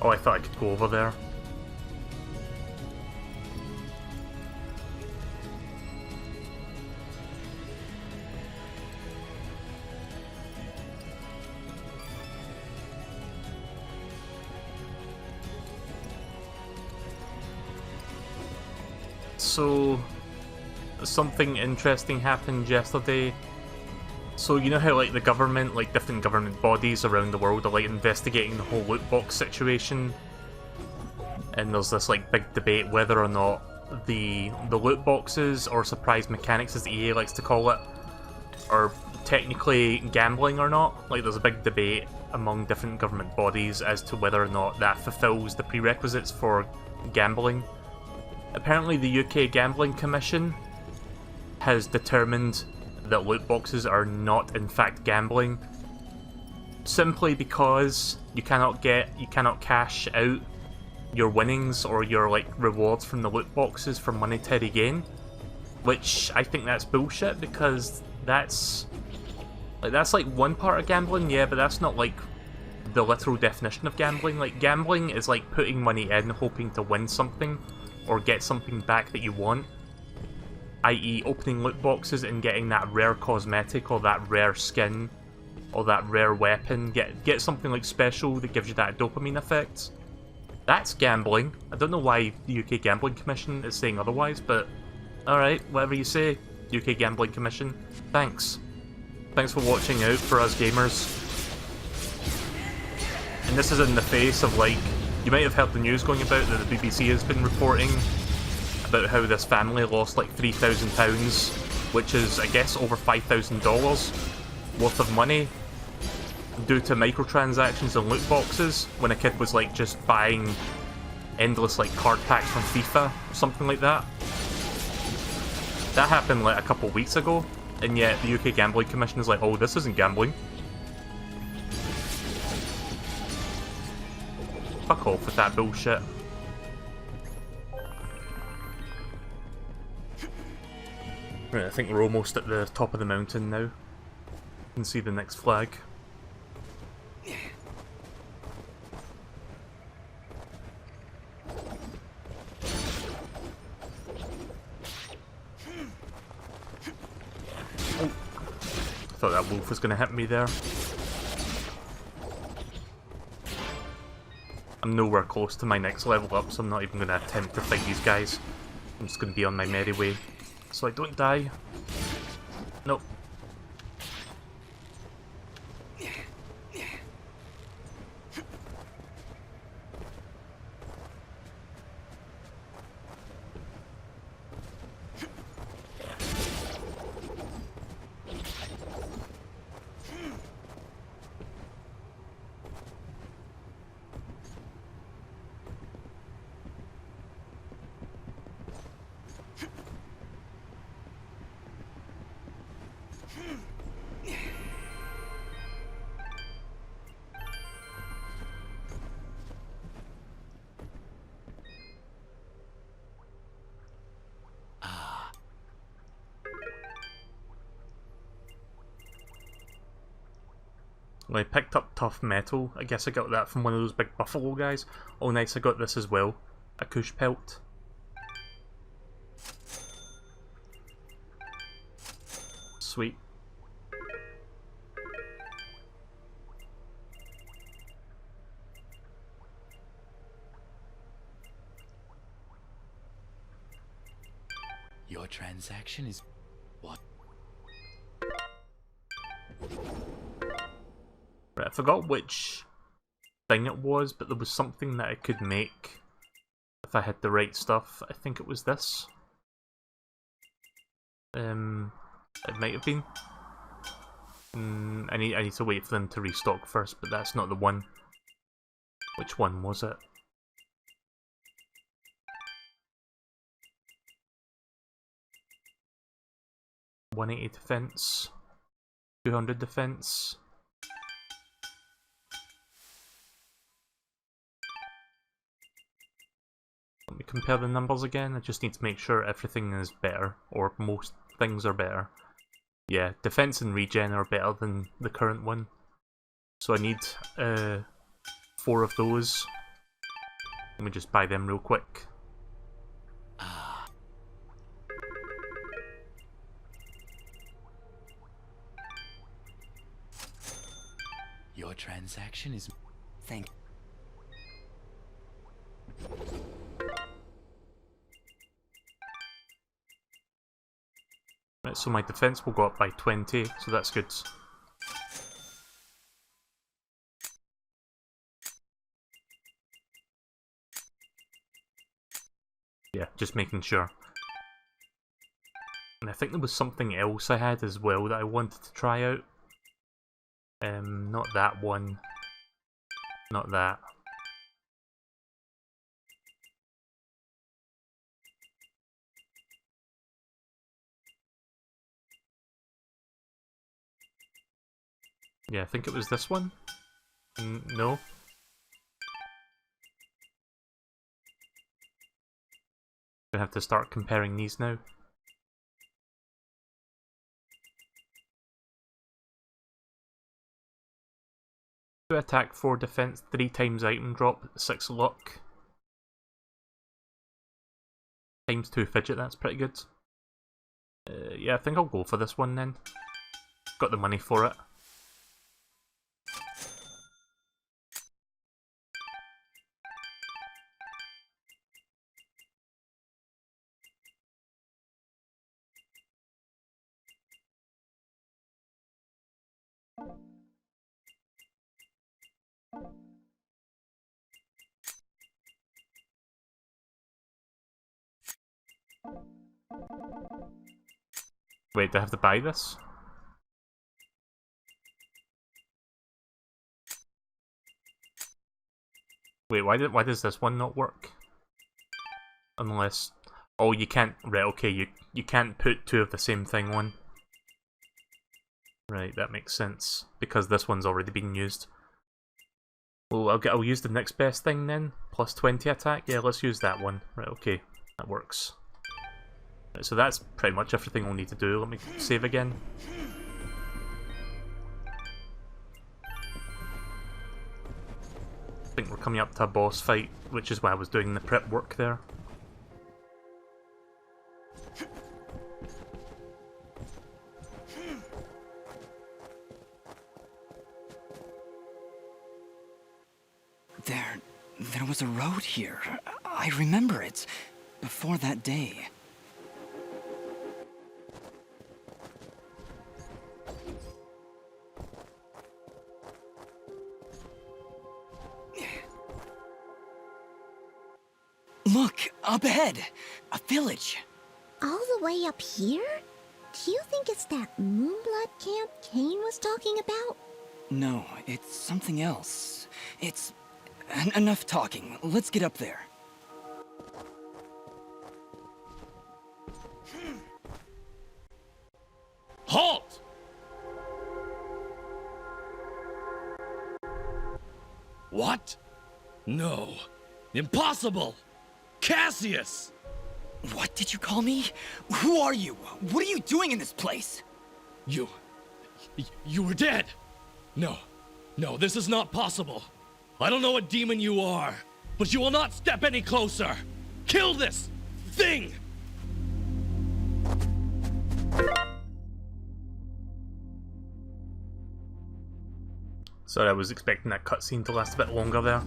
Oh, I thought I could go over there. So, something interesting happened yesterday. So you know how like the government, like different government bodies around the world are like investigating the whole loot box situation, and there's this like big debate whether or not the loot boxes, or surprise mechanics as EA likes to call it, are technically gambling or not. Like there's a big debate among different government bodies as to whether or not that fulfills the prerequisites for gambling. Apparently the UK Gambling Commission has determined that loot boxes are not in fact gambling, simply because you cannot cash out your winnings or your like rewards from the loot boxes for monetary gain, which I think that's bullshit, because that's like one part of gambling, yeah, but that's not like the literal definition of gambling. Like gambling is like putting money in hoping to win something or get something back that you want, i.e. opening loot boxes and getting that rare cosmetic or that rare skin or that rare weapon, get something like special that gives you that dopamine effect. That's gambling. I don't know why the UK Gambling Commission is saying otherwise, but alright, whatever you say, UK Gambling Commission. Thanks. Thanks for watching out for us gamers. And this is in the face of, like, you might have heard the news going about that the BBC has been reporting about how this family lost like £3,000, which is, I guess, over $5,000 worth of money due to microtransactions and loot boxes when a kid was like just buying endless like card packs from FIFA or something like that. That happened like a couple weeks ago, and yet the UK Gambling Commission is like, oh, this isn't gambling. Fuck off with that bullshit. Right, I think we're almost at the top of the mountain now. You can see the next flag. Oh. I thought that wolf was going to hit me there. I'm nowhere close to my next level up, so I'm not even going to attempt to fight these guys. I'm just going to be on my merry way, so I don't die. Nope. Well, I picked up tough metal. I guess I got that from one of those big buffalo guys. Oh nice, I got this as well. A kush pelt. Sweet. Your transaction is what? Right, I forgot which thing it was, but there was something that I could make if I had the right stuff. I think it was this. It might have been. I need to wait for them to restock first, but that's not the one. Which one was it? $180 defense, 200 defense. Let me compare the numbers again. I just need to make sure everything is better, or most things are better. Yeah, defense and regen are better than the current one. So I need 4 of those. Let me just buy them real quick. Your transaction is... Thank. Right, so my defense will go up by 20, so that's good. Yeah, just making sure. And I think there was something else I had as well that I wanted to try out. Not that one. Not that. Yeah, I think it was this one. No. Gonna have to start comparing these now. Attack, 4 defense, 3 times item drop, 6 luck. Times 2 fidget, that's pretty good. Yeah, I think I'll go for this one then. Got the money for it. Wait, do I have to buy this? Wait, why does this one not work? Unless... Oh, you can't... Right, okay, you can't put 2 of the same thing on. Right, that makes sense. Because this one's already been used. Well, I'll use the next best thing then. Plus 20 attack? Yeah, let's use that one. Right, okay. That works. Right, so that's pretty much everything we'll need to do. Let me save again. I think we're coming up to a boss fight, which is why I was doing the prep work there. There was a road here. I remember it. Before that day. Look, up ahead! A village! All the way up here? Do you think it's that Moonblood camp Kane was talking about? No, it's something else. It's... enough talking. Let's get up there. Halt! What? No. Impossible! Cassius! What did you call me? Who are you? What are you doing in this place? You were dead! No, No, this is not possible. I don't know what demon you are, but you will not step any closer. Kill this thing! Sorry, I was expecting that cutscene to last a bit longer there.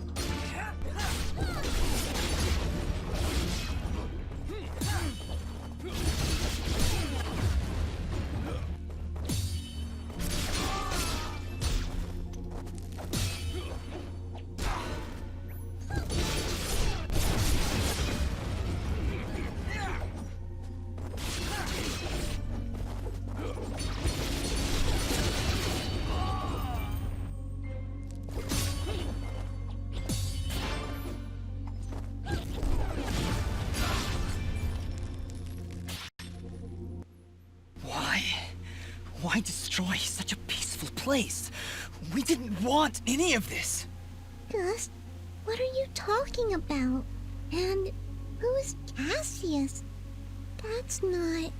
Why destroy such a peaceful place? We didn't want any of this. Dust, what are you talking about? And who is Cassius? That's not...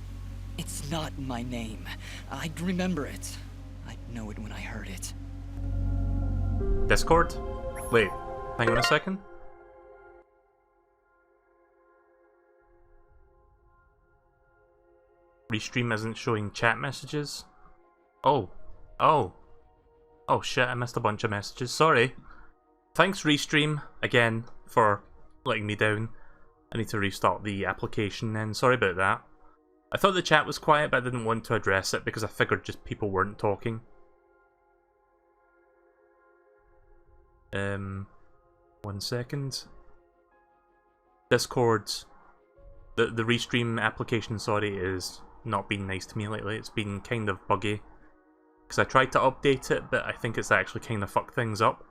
It's not my name. I'd remember it. I'd know it when I heard it. Discord? Wait, hang on a second. Restream isn't showing chat messages. Oh shit, I missed a bunch of messages, sorry. Thanks Restream, again, for letting me down. I need to restart the application then, sorry about that. I thought the chat was quiet, but I didn't want to address it because I figured just people weren't talking. 1 second. Discord, the Restream application, sorry, is not been nice to me lately. It's been kind of buggy. Because I tried to update it, but I think it's actually kind of fucked things up.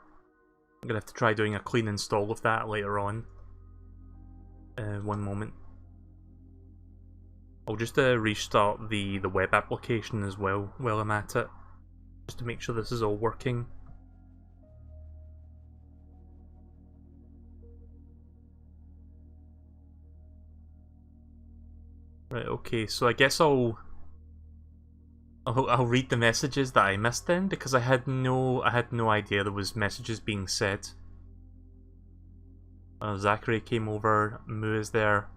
I'm going to have to try doing a clean install of that later on. 1 moment. I'll just restart the web application as well while I'm at it. Just to make sure this is all working. Right, okay, so I guess I'll read the messages that I missed then, because I had no idea there was messages being said. Zachary came over, Moo is there,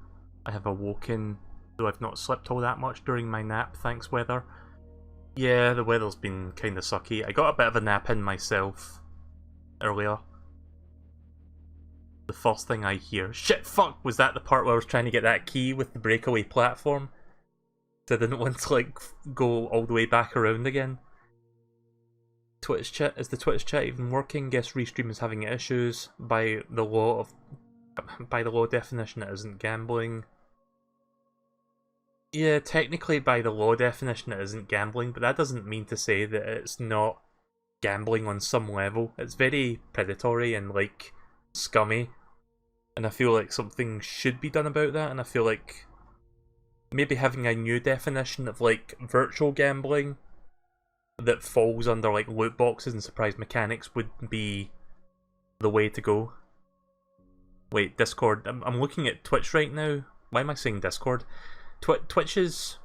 I have awoken, though I've not slept all that much during my nap, thanks weather. Yeah, the weather's been kinda sucky. I got a bit of a nap in myself earlier. The first thing I hear, shit fuck, was that the part where I was trying to get that key with the breakaway platform? So I didn't want to like go all the way back around again. Twitch chat, is the Twitch chat even working? Guess Restream is having issues. By the law definition it isn't gambling. Yeah, technically by the law definition it isn't gambling, but that doesn't mean to say that it's not gambling on some level. It's very predatory and like scummy. And I feel like something should be done about that, and I feel like maybe having a new definition of like virtual gambling that falls under like loot boxes and surprise mechanics would be the way to go. Wait, Discord. I'm looking at Twitch right now. Why am I saying Discord? Twitch's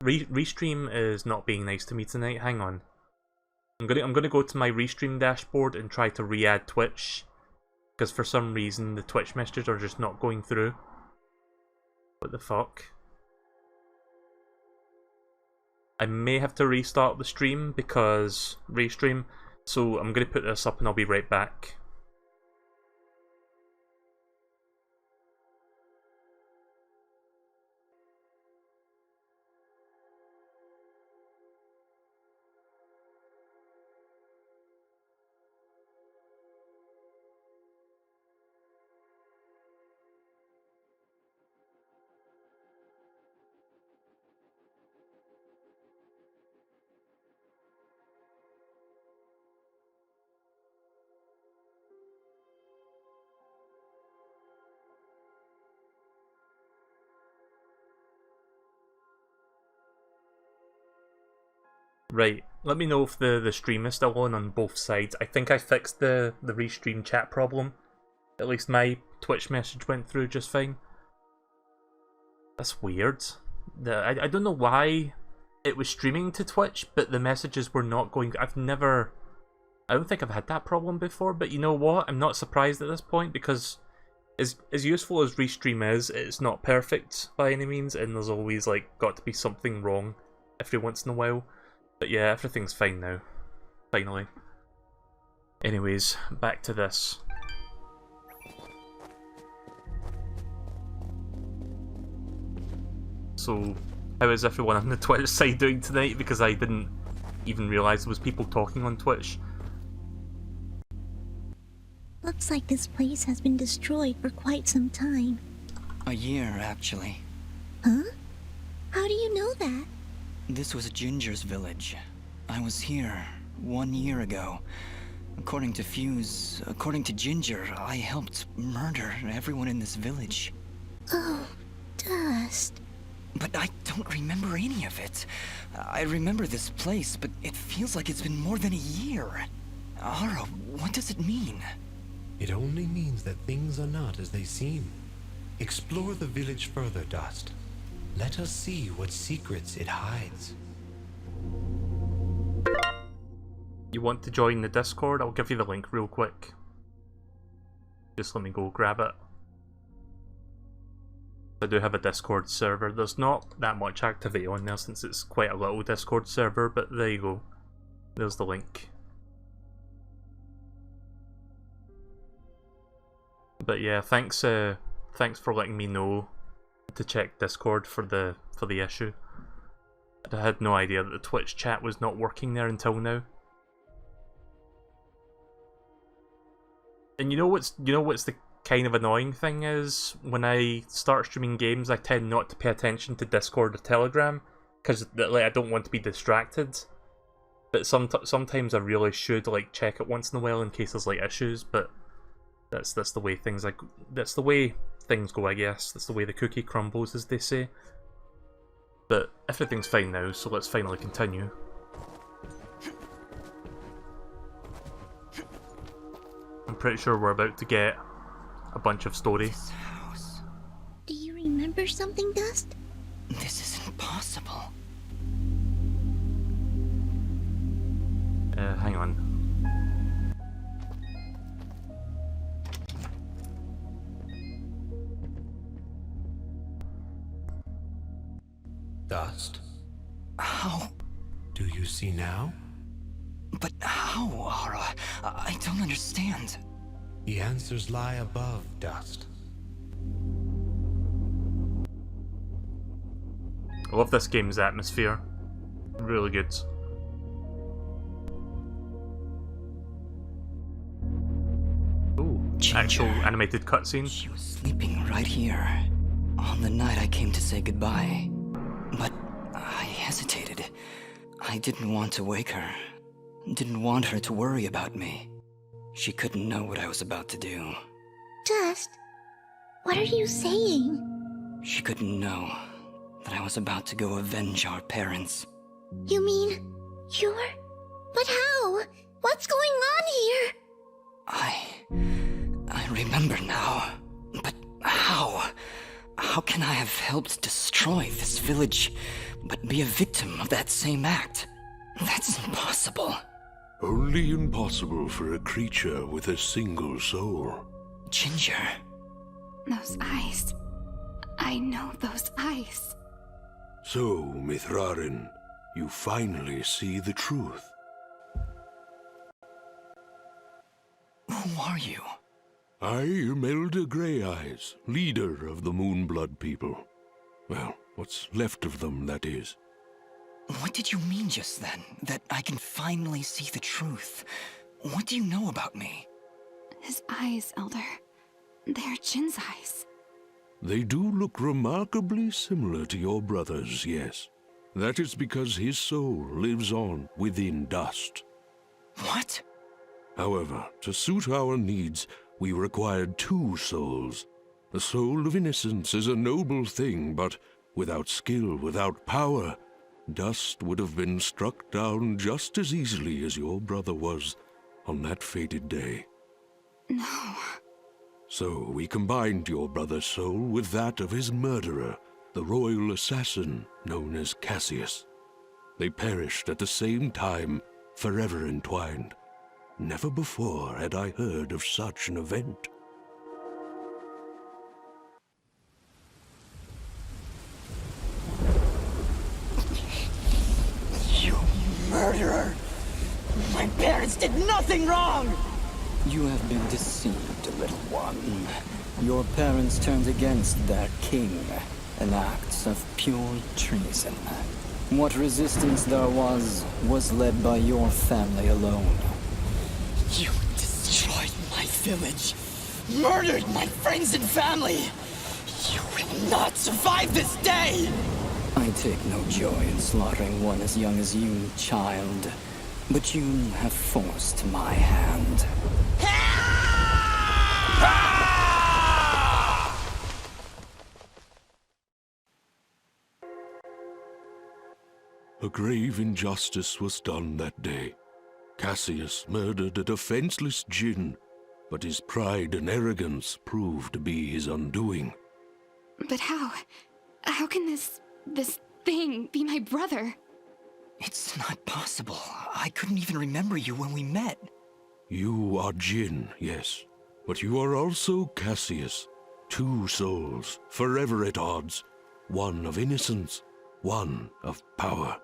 Restream is not being nice to me tonight. Hang on. I'm gonna go to my Restream dashboard and try to re-add Twitch, because for some reason the Twitch messages are just not going through. What the fuck? I may have to restart the stream because Restream, so I'm going to put this up and I'll be right back. Right, let me know if the stream is still on both sides. I think I fixed the Restream chat problem. At least my Twitch message went through just fine. That's weird. I don't know why it was streaming to Twitch, but the messages were not going... I've never I don't think I've had that problem before, but you know what? I'm not surprised at this point, because as useful as Restream is, it's not perfect by any means, and there's always like got to be something wrong every once in a while. But yeah, everything's fine now. Finally. Anyways, back to this. So, how is everyone on the Twitch side doing tonight? Because I didn't even realise there was people talking on Twitch. Looks like this place has been destroyed for quite some time. A year, actually. Huh? How do you know that? This was Ginger's village. I was here 1 year ago. According to Fuse, according to Ginger, I helped murder everyone in this village. Oh, Dust. But I don't remember any of it. I remember this place, but it feels like it's been more than a year. Ara, what does it mean? It only means that things are not as they seem. Explore the village further, Dust. Let us see what secrets it hides. You want to join the Discord? I'll give you the link real quick. Just let me go grab it. I do have a Discord server. There's not that much activity on there since it's quite a little Discord server, but there you go. There's the link. But yeah, thanks for letting me know to check Discord for the issue. I had no idea that the Twitch chat was not working there until now. And you know what's the kind of annoying thing is, when I start streaming games, I tend not to pay attention to Discord or Telegram because like, I don't want to be distracted. But sometimes I really should like check it once in a while in case there's like issues. But that's the way things go, I guess. That's the way the cookie crumbles, as they say. But everything's fine now, so let's finally continue. I'm pretty sure we're about to get a bunch of story. This house. Do you remember something, Dust? This isn't possible. Hang on. Dust, How? do you see now? But how, Ara? I don't understand. The answers lie above, Dust. I love this game's atmosphere. Really good. Ooh, actual animated cutscene. She was sleeping right here on the night I came to say goodbye. But I hesitated. I didn't want to wake her. Didn't want her to worry about me. She couldn't know what I was about to do. Dust, what are you saying? She couldn't know that I was about to go avenge our parents. You mean you're... But how? What's going on here? I remember now. But how? How can I have helped destroy this village, but be a victim of that same act? That's impossible. Only impossible for a creature with a single soul. Ginger. Those eyes. I know those eyes. So, Mithrarin, you finally see the truth. Who are you? I am Elder Grey-Eyes, leader of the Moonblood people. Well, what's left of them, that is. What did you mean just then? That I can finally see the truth? What do you know about me? His eyes, Elder. They're Jin's eyes. They do look remarkably similar to your brother's, yes. That is because his soul lives on within Dust. What? However, to suit our needs, we required 2 souls. The soul of innocence is a noble thing, but without skill, without power, Dust would have been struck down just as easily as your brother was on that fated day. No. So we combined your brother's soul with that of his murderer, the royal assassin known as Cassius. They perished at the same time, forever entwined. Never before had I heard of such an event. You murderer! My parents did nothing wrong! You have been deceived, little one. Your parents turned against their king, an act of pure treason. What resistance there was led by your family alone. You destroyed my village, murdered my friends and family. You will not survive this day! I take no joy in slaughtering one as young as you, child. But you have forced my hand. A grave injustice was done that day. Cassius murdered a defenseless djinn, but his pride and arrogance proved to be his undoing. But how? How can this thing be my brother? It's not possible. I couldn't even remember you when we met. You are Jinn, yes, but you are also Cassius. Two souls, forever at odds. One of innocence, one of power.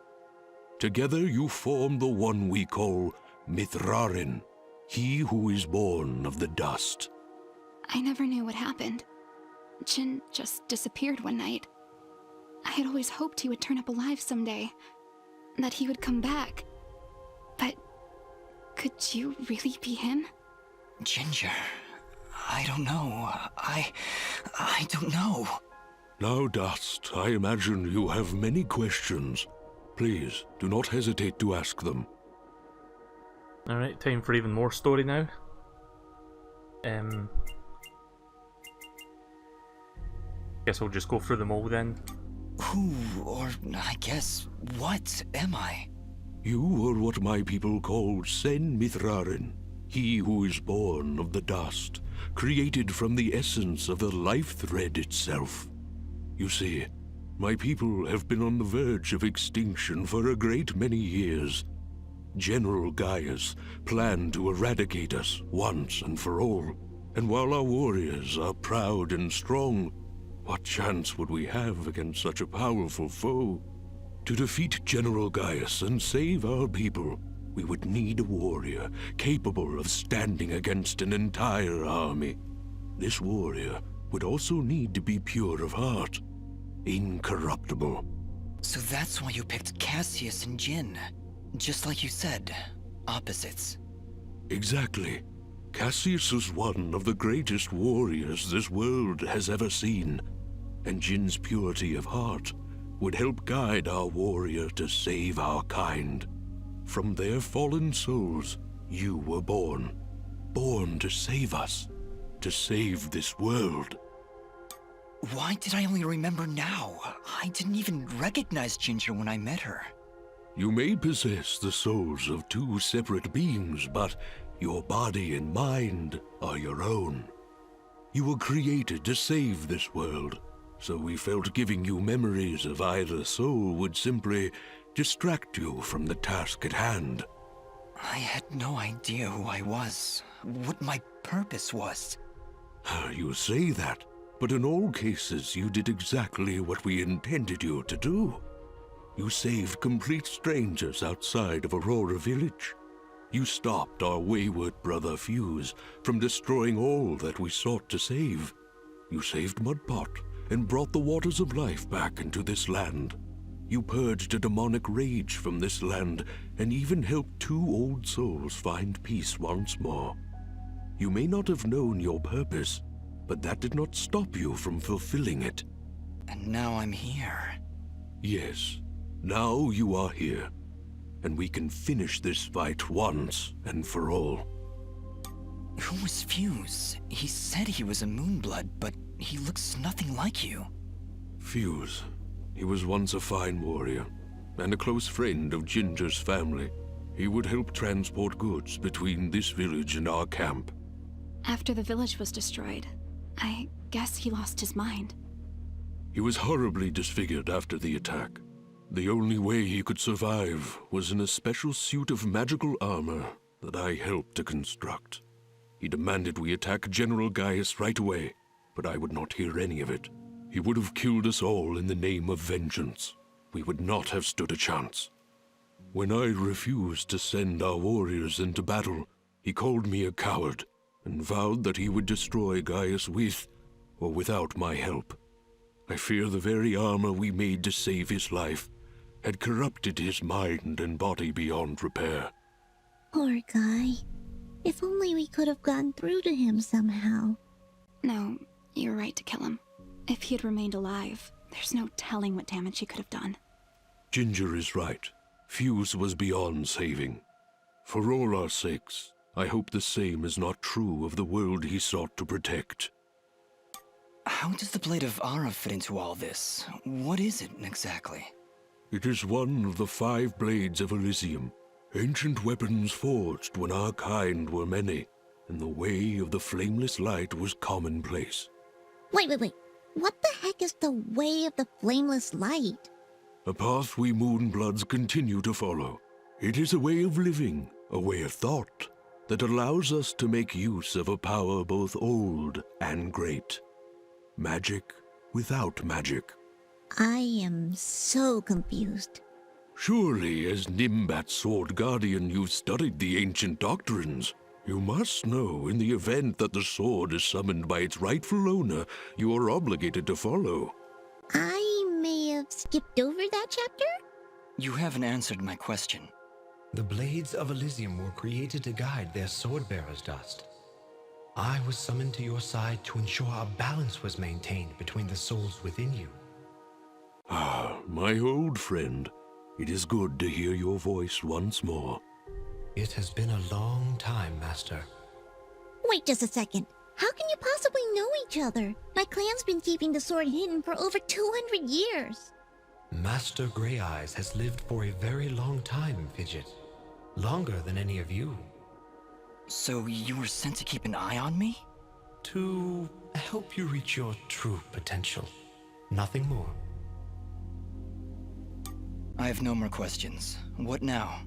Together you form the one we call Mithrarin, he who is born of the dust. I never knew what happened. Jin just disappeared one night. I had always hoped he would turn up alive someday. That he would come back. But could you really be him? Ginger, I don't know. I don't know. Now, Dust, I imagine you have many questions. Please, do not hesitate to ask them. Alright, time for even more story now. Guess we'll just go through them all then. Who, or I guess, what am I? You are what my people call Sen Mithrarin, he who is born of the dust, created from the essence of the life thread itself. You see, my people have been on the verge of extinction for a great many years. General Guadius planned to eradicate us once and for all, and while our warriors are proud and strong, what chance would we have against such a powerful foe? To defeat General Guadius and save our people, we would need a warrior capable of standing against an entire army. This warrior would also need to be pure of heart, incorruptible. So that's why you picked Cassius and Jin. Just like you said, opposites. Exactly. Cassius is one of the greatest warriors this world has ever seen, and Jin's purity of heart would help guide our warrior to save our kind. From their fallen souls, you were born. Born to save us. To save this world. Why did I only remember now? I didn't even recognize Ginger when I met her. You may possess the souls of two separate beings, but your body and mind are your own. You were created to save this world, so we felt giving you memories of either soul would simply distract you from the task at hand. I had no idea who I was, what my purpose was. You say that, but in all cases you did exactly what we intended you to do. You saved complete strangers outside of Aurora Village. You stopped our wayward brother Fuse from destroying all that we sought to save. You saved Mudpot and brought the waters of life back into this land. You purged a demonic rage from this land and even helped two old souls find peace once more. You may not have known your purpose, but that did not stop you from fulfilling it. And now I'm here. Yes, now you are here, and we can finish this fight once and for all. Who was Fuse? He said he was a Moonblood, but he looks nothing like you. Fuse. He was once a fine warrior, and a close friend of Ginger's family. He would help transport goods between this village and our camp. After the village was destroyed, I guess he lost his mind. He was horribly disfigured after the attack. The only way he could survive was in a special suit of magical armor that I helped to construct. He demanded we attack General Guadius right away, but I would not hear any of it. He would have killed us all in the name of vengeance. We would not have stood a chance. When I refused to send our warriors into battle, he called me a coward and vowed that he would destroy Guadius with or without my help. I fear the very armor we made to save his life had corrupted his mind and body beyond repair. Poor guy. If only we could have gone through to him somehow. No, you're right to kill him. If he had remained alive, there's no telling what damage he could have done. Ginger is right. Fuse was beyond saving. For all our sakes, I hope the same is not true of the world he sought to protect. How does the Blade of Ara fit into all this? What is it exactly? It is one of the 5 blades of Elysium, ancient weapons forged when our kind were many, and the way of the flameless light was commonplace. Wait. What the heck is the way of the flameless light? A path we Moonbloods continue to follow. It is a way of living, a way of thought, that allows us to make use of a power both old and great. Magic without magic. I am so confused. Surely, as Nimbat's Sword Guardian, you've studied the ancient doctrines. You must know, in the event that the sword is summoned by its rightful owner, you are obligated to follow. I may have skipped over that chapter? You haven't answered my question. The Blades of Elysium were created to guide their sword-bearers, Dust. I was summoned to your side to ensure a balance was maintained between the souls within you. Ah, my old friend. It is good to hear your voice once more. It has been a long time, Master. Wait just a second. How can you possibly know each other? My clan's been keeping the sword hidden for over 200 years. Master Grey Eyes has lived for a very long time, Fidget. Longer than any of you. So you were sent to keep an eye on me? To help you reach your true potential. Nothing more. I have no more questions. What now?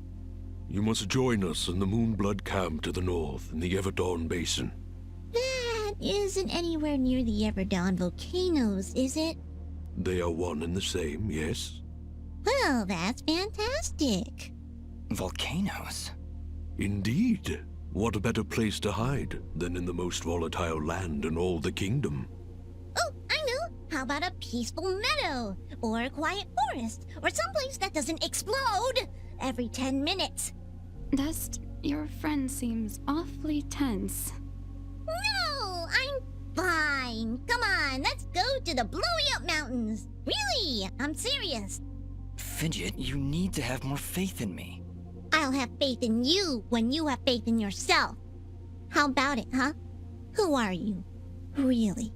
You must join us in the Moonblood camp to the north in the Everdawn Basin. That isn't anywhere near the Everdawn volcanoes, is it? They are one and the same, yes? Well, that's fantastic. Volcanoes? Indeed. What a better place to hide than in the most volatile land in all the kingdom? Oh, I know. How about a peaceful meadow? Or a quiet forest? Or someplace that doesn't explode every 10 minutes? Dust, your friend seems awfully tense. No, I'm fine. Come on, let's go to the Blowy Up Mountains. Really, I'm serious. Fidget, you need to have more faith in me. I'll have faith in you when you have faith in yourself. How about it, huh? Who are you? Really?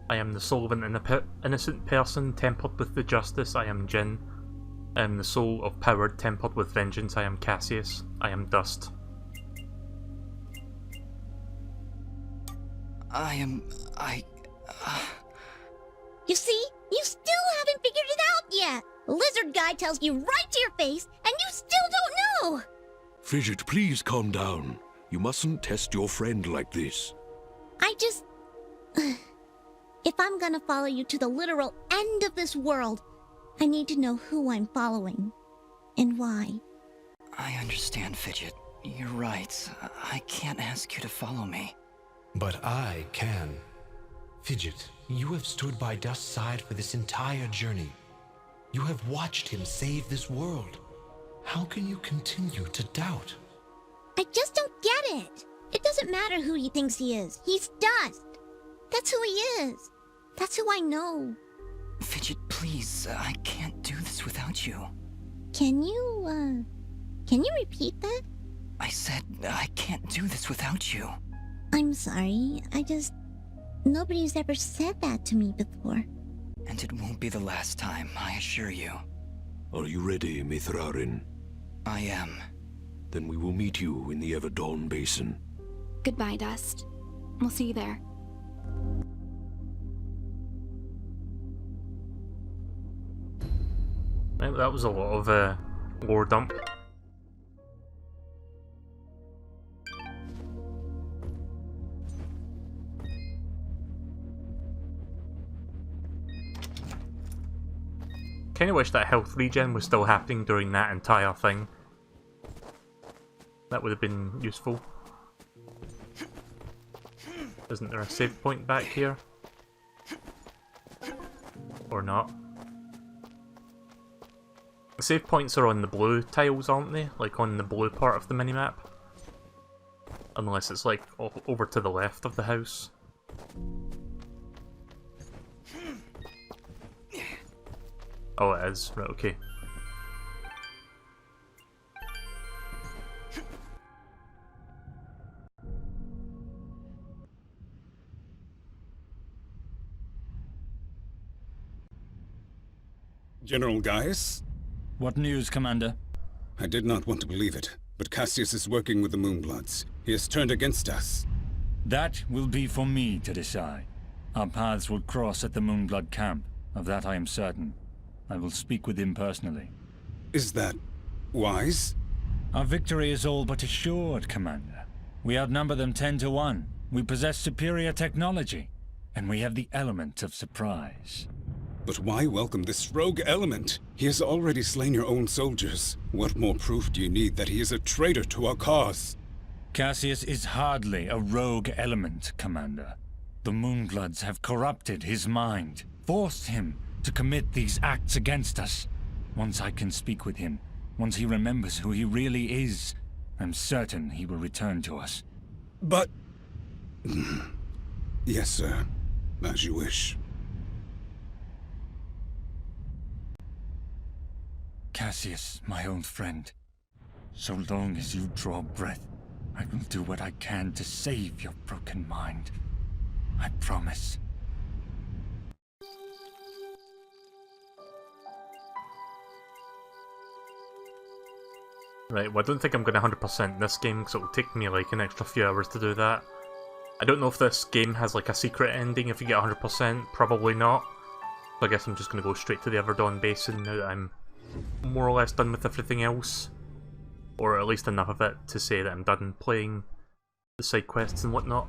I am the soul of an innocent person tempered with the justice. I am Jin. I am the soul of power tempered with vengeance. I am Cassius. I am Dust. You see? You still haven't figured it out yet! Lizard guy tells you right to your face, and you still don't know! Fidget, please calm down. You mustn't test your friend like this. I just... If I'm gonna follow you to the literal end of this world, I need to know who I'm following. And why. I understand, Fidget. You're right. I can't ask you to follow me. But I can. Fidget, you have stood by Dust's side for this entire journey. You have watched him save this world. How can you continue to doubt? I just don't get it. It doesn't matter who he thinks he is. He's Dust. That's who he is. That's who I know. Fidget, please. I can't do this without you. Can you repeat that? I said I can't do this without you. I'm sorry. Nobody's ever said that to me before. And it won't be the last time, I assure you. Are you ready, Mithrarin? I am. Then we will meet you in the Everdawn Basin. Goodbye, Dust. We'll see you there. Right, that was a lot of lore dump. kind of wish that health regen was still happening during that entire thing. That would have been useful. Isn't there a save point back here? Or not? The save points are on the blue tiles, aren't they? Like on the blue part of the minimap. Unless it's like over to the left of the house. Oh, it is. Right, okay. General Guadius? What news, Commander? I did not want to believe it, but Cassius is working with the Moonbloods. He has turned against us. That will be for me to decide. Our paths will cross at the Moonblood camp. Of that I am certain. I will speak with him personally. Is that wise? Our victory is all but assured, Commander. We outnumber them 10 to 1. We possess superior technology. And we have the element of surprise. But why welcome this rogue element? He has already slain your own soldiers. What more proof do you need that he is a traitor to our cause? Cassius is hardly a rogue element, Commander. The Moonbloods have corrupted his mind, forced him to commit these acts against us. Once I can speak with him, once he remembers who he really is, I'm certain he will return to us. But... Yes, sir. As you wish. Cassius, my own friend, so long as you draw breath, I will do what I can to save your broken mind. I promise. Right, well I don't think I'm going to 100% this game because it'll take me like an extra few hours to do that. I don't know if this game has like a secret ending if you get 100%, probably not. So I guess I'm just going to go straight to the Everdawn Basin now that I'm more or less done with everything else. Or at least enough of it to say that I'm done playing the side quests and whatnot.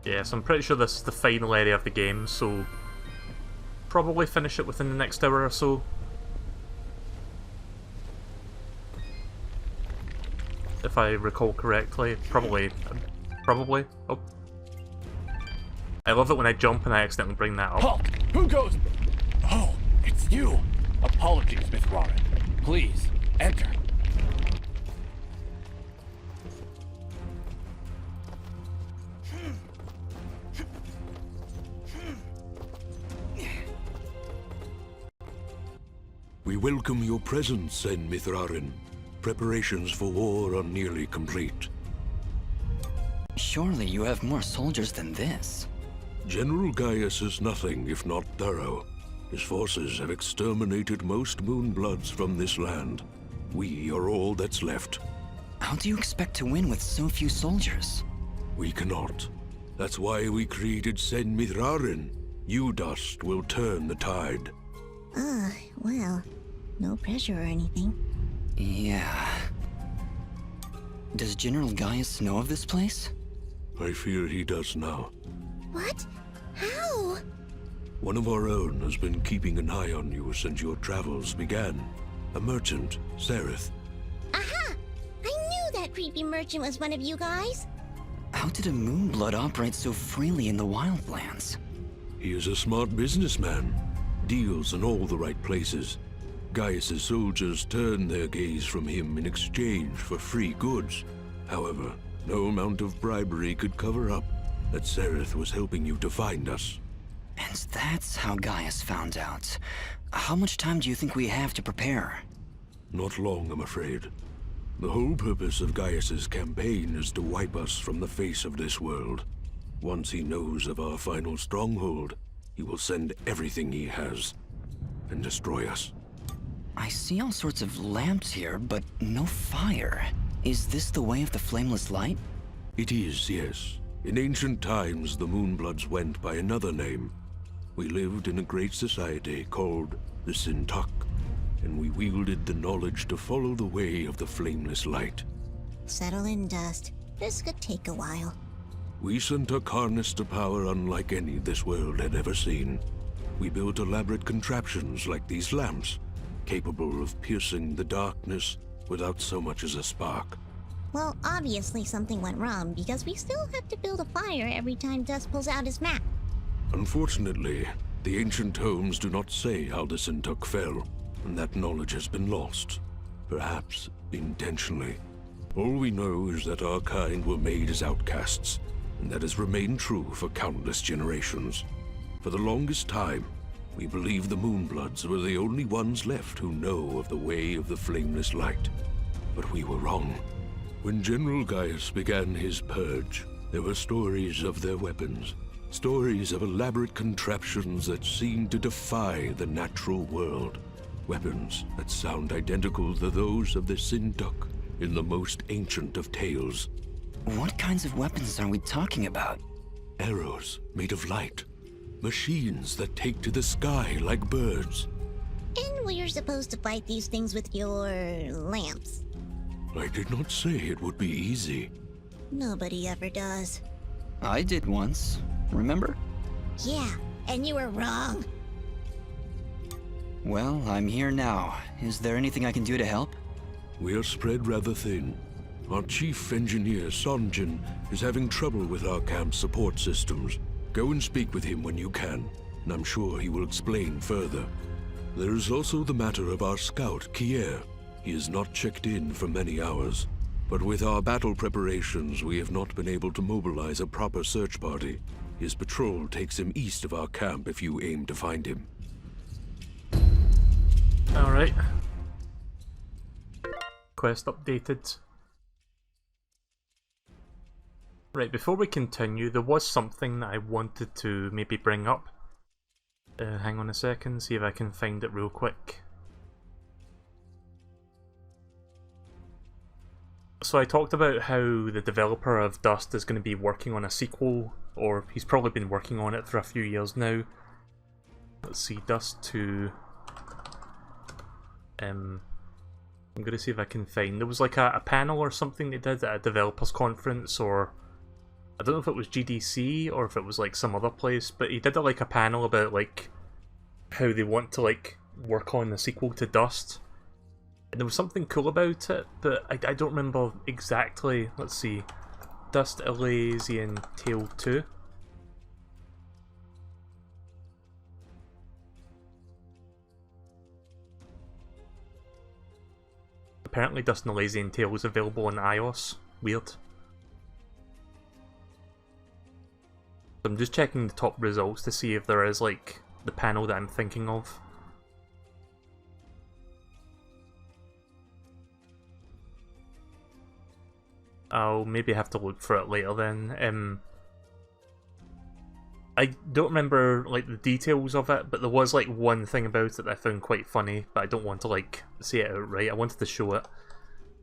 Yeah, so I'm pretty sure this is the final area of the game, so probably finish it within the next hour or so. If I recall correctly. Probably. Oh. I love it when I jump and I accidentally bring that up. Halt! Who goes? Oh, it's you! Apologies, Miss Warren. Please, enter. We welcome your presence, En Mithrarin. Preparations for war are nearly complete. Surely you have more soldiers than this. General Guadius is nothing if not thorough. His forces have exterminated most Moonbloods from this land. We are all that's left. How do you expect to win with so few soldiers? We cannot. That's why we created Sen Mithrarin. You dust will turn the tide. Well, no pressure or anything. Yeah. Does General Guadius know of this place? I fear he does now. What? How? One of our own has been keeping an eye on you since your travels began. A merchant, Sereth. Aha! I knew that creepy merchant was one of you guys. How did a Moonblood operate so freely in the Wildlands? He is a smart businessman. Deals in all the right places. Gaius' soldiers turn their gaze from him in exchange for free goods. However, no amount of bribery could cover up that Sereth was helping you to find us. And that's how Gaius found out. How much time do you think we have to prepare? Not long, I'm afraid. The whole purpose of Gaius' campaign is to wipe us from the face of this world. Once he knows of our final stronghold, he will send everything he has and destroy us. I see all sorts of lamps here, but no fire. Is this the way of the flameless light? It is, yes. In ancient times, the Moonbloods went by another name. We lived in a great society called the Sintak. and we wielded the knowledge to follow the way of the flameless light. Settle in, Dust. This could take a while. We sent a harness to power unlike any this world had ever seen. We built elaborate contraptions like these lamps, capable of piercing the darkness without so much as a spark. Well, obviously something went wrong, because we still have to build a fire every time Dust pulls out his map. Unfortunately, the ancient tomes do not say how the Sintuk fell, and that knowledge has been lost. Perhaps intentionally. All we know is that our kind were made as outcasts, and that has remained true for countless generations. For the longest time, we believed the Moonbloods were the only ones left who know of the way of the flameless light. But we were wrong. When General Guadius began his purge, there were stories of their weapons, stories of elaborate contraptions that seemed to defy the natural world. Weapons that sound identical to those of the Sintuk in the most ancient of tales. What kinds of weapons are we talking about? Arrows made of light. Machines that take to the sky like birds. And we're supposed to fight these things with your lamps. I did not say it would be easy. Nobody ever does. I did once, remember? Yeah, and you were wrong. Well, I'm here now. Is there anything I can do to help? We are spread rather thin. Our chief engineer, Sonjin, is having trouble with our camp's support systems. Go and speak with him when you can, and I'm sure he will explain further. There is also the matter of our scout, Kier. He has not checked in for many hours, but with our battle preparations, we have not been able to mobilize a proper search party. His patrol takes him east of our camp if you aim to find him. Alright. Quest updated. Right, before we continue, there was something that I wanted to maybe bring up. Hang on a second, see if I can find it real quick. So I talked about how the developer of Dust is going to be working on a sequel, or he's probably been working on it for a few years now. Let's see, Dust 2. I'm going to see if I can find... There was like a panel or something they did at a developers conference, or... I don't know if it was GDC or if it was like some other place, but he did like a panel about like how they want to like work on the sequel to Dust. And there was something cool about it, but I don't remember exactly. Let's see. Dust Elysian Tale 2. Apparently Dust and Elysian Tale is available on iOS. Weird. I'm just checking the top results to see if there is like the panel that I'm thinking of. I'll maybe have to look for it later then. I don't remember like the details of it, but there was like one thing about it that I found quite funny, but I don't want to like say it outright. I wanted to show it.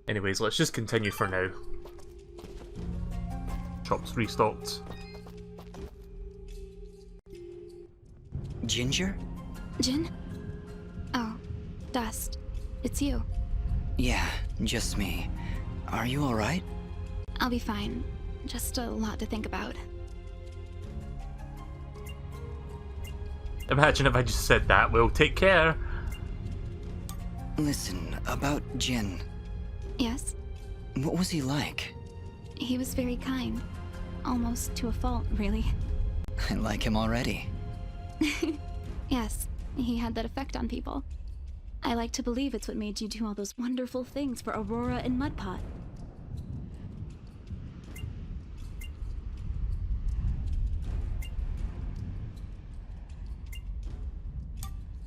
Anyways, let's just continue for now. Shop's restocked. Ginger? Jin? Oh, Dust. It's you. Yeah, just me. Are you alright? I'll be fine. Just a lot to think about. Imagine if I just said that. Well, take care. Listen, about Jin. Yes? What was he like? He was very kind. Almost to a fault, really. I like him already. Yes, he had that effect on people. I like to believe it's what made you do all those wonderful things for Aurora and Mudpot.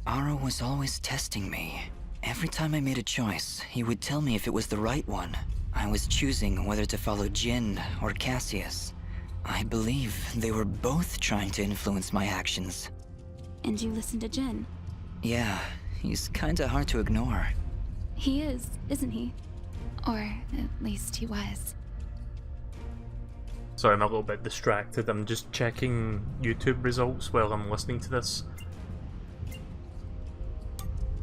Aro was always testing me. Every time I made a choice, he would tell me if it was the right one. I was choosing whether to follow Jin or Cassius. I believe they were both trying to influence my actions. And you listened to Jin? Yeah, he's kinda hard to ignore. He is, isn't he? Or at least he was. Sorry, I'm a little bit distracted. I'm just checking YouTube results while I'm listening to this.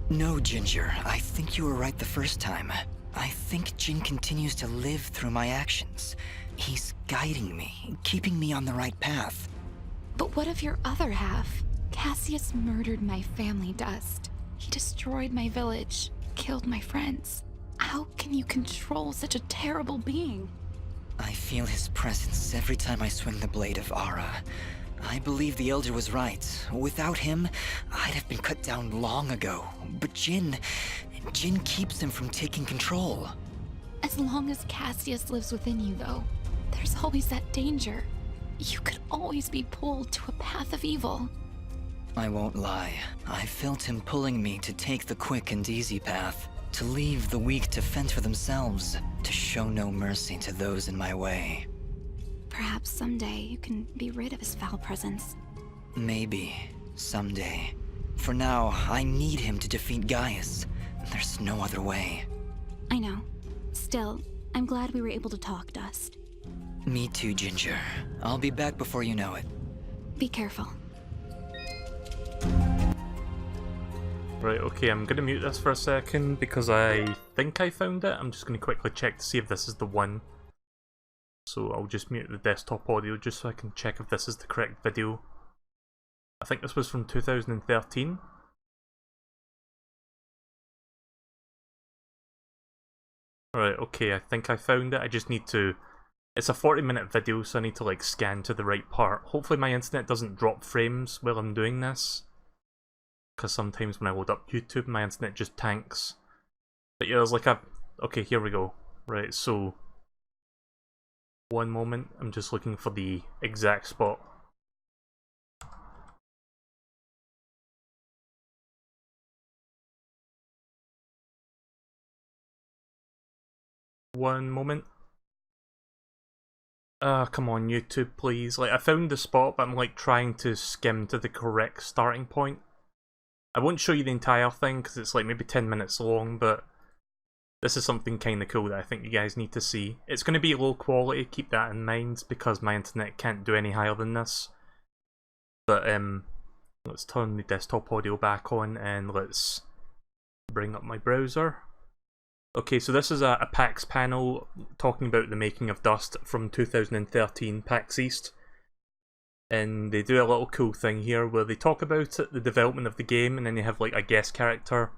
No, Ginger, I think you were right the first time. I think Jin continues to live through my actions. He's guiding me, keeping me on the right path. But what of your other half? Cassius murdered my family, Dust. He destroyed my village, killed my friends. How can you control such a terrible being? I feel his presence every time I swing the blade of Ara. I believe the Elder was right. Without him, I'd have been cut down long ago. But Jin keeps him from taking control. As long as Cassius lives within you, though, there's always that danger. You could always be pulled to a path of evil. I won't lie. I felt him pulling me to take the quick and easy path, to leave the weak to fend for themselves, to show no mercy to those in my way. Perhaps someday you can be rid of his foul presence. Maybe. Someday. For now, I need him to defeat Guadius. There's no other way. I know. Still, I'm glad we were able to talk, Dust. Me too, Ginger. I'll be back before you know it. Be careful. Right, okay, I'm gonna mute this for a second because I think I found it. I'm just gonna quickly check to see if this is the one. So I'll just mute the desktop audio just so I can check if this is the correct video. I think this was from 2013. Right, okay, I think I found it. I just need to... It's a 40-minute video, so I need to like scan to the right part. Hopefully my internet doesn't drop frames while I'm doing this, because sometimes when I load up YouTube, my internet just tanks. But yeah, there's like a... Okay, here we go. Right, so... One moment, I'm just looking for the exact spot. One moment. Come on YouTube, please. Like, I found the spot, but I'm like trying to skim to the correct starting point. I won't show you the entire thing, because it's like maybe 10 minutes long, but this is something kind of cool that I think you guys need to see. It's going to be low quality, keep that in mind, because my internet can't do any higher than this. But, let's turn the desktop audio back on, and let's bring up my browser. Okay, so this is a PAX panel talking about the making of Dust from 2013, PAX East. And they do a little cool thing here where they talk about it, the development of the game, and then they have like a guest character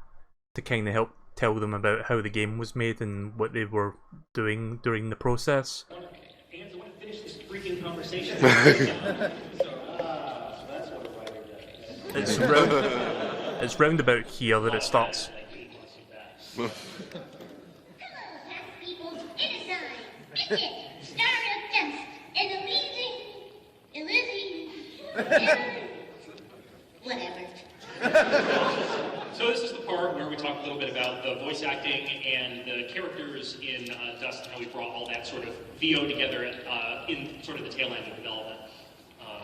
to kind of help tell them about how the game was made and what they were doing during the process. Fans, I want to finish this freaking conversation. It's round about here that it starts. Whatever. So this is the part where we talk a little bit about the voice acting and the characters in Dust and how we brought all that sort of VO together in sort of the tail end of development.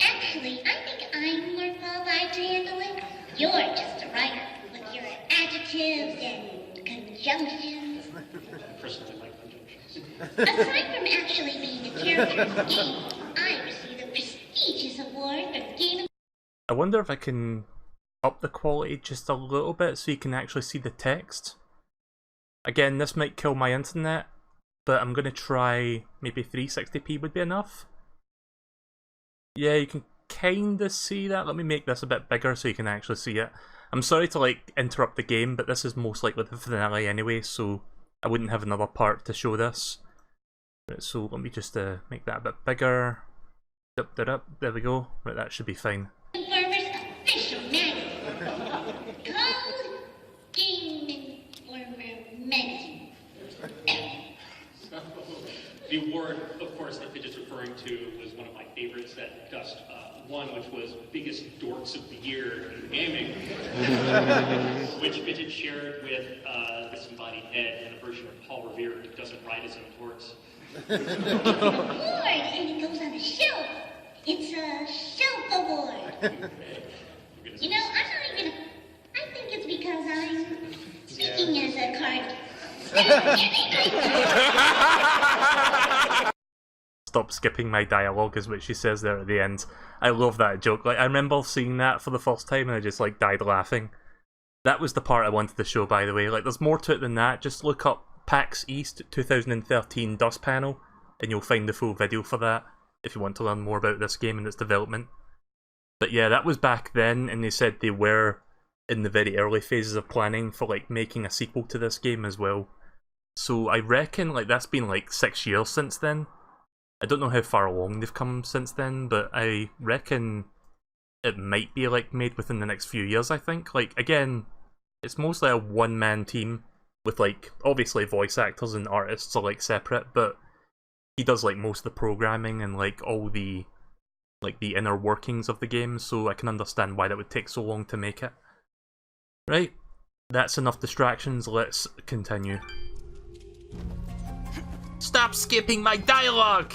Actually, I think I'm more qualified to handle it. You're just a writer with your adjectives and conjunctions. Personally, like conjunctions. Aside from actually being a character in the game, I received a prestigious award for Game of... I wonder if I can up the quality just a little bit so you can actually see the text. Again, this might kill my internet, but I'm going to try maybe 360p would be enough. Yeah, you can kind of see that. Let me make this a bit bigger so you can actually see it. I'm sorry to like interrupt the game, but this is most likely the finale anyway, so I wouldn't have another part to show this. Right, so let me just make that a bit bigger. There we go. Right, that should be fine. Informer's official magazine called Game Informer Magazine. The award, of course, that Fidget's referring to was one of my favorites that Dust won, which was Biggest Dorks of the Year in Gaming, which Fidget shared with the disembodied head and a version of Paul Revere who doesn't ride his own horse. It's an award, and it goes on a shelf. It's a shelf award. You know, I'm not even... I think it's because I'm speaking as a card. Stop skipping my dialogue is what she says there at the end. I love that joke. Like, I remember seeing that for the first time and I just like died laughing. That was the part I wanted to show, by the way. Like, there's more to it than that. Just look up PAX East 2013 Dust Panel, and you'll find the full video for that, if you want to learn more about this game and its development. But yeah, that was back then, and they said they were in the very early phases of planning for, like, making a sequel to this game as well. So I reckon, like, that's been, like, 6 years since then. I don't know how far along they've come since then, but I reckon it might be, like, made within the next few years, I think. Like, again, it's mostly a one-man team with, like, obviously voice actors and artists are, like, separate, but he does, like, most of the programming and, like, all the, like, the inner workings of the game, so I can understand why that would take so long to make it. Right, that's enough distractions, let's continue. Stop skipping my dialogue!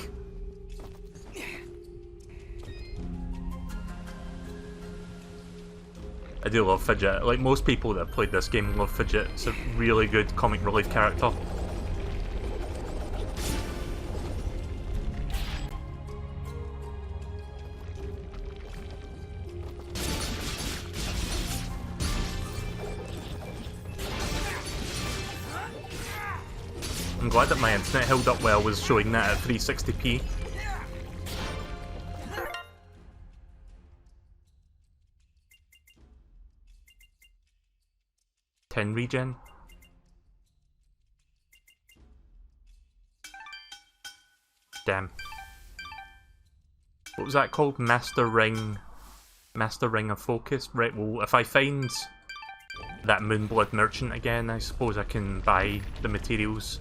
I do love Fidget. Like, most people that have played this game love Fidget. It's a really good comic relief character. I'm glad that my internet held up while I was showing that at 360p. Regen. Damn. What was that called? Master Ring of Focus? Right, well, if I find that Moonblood Merchant again, I suppose I can buy the materials.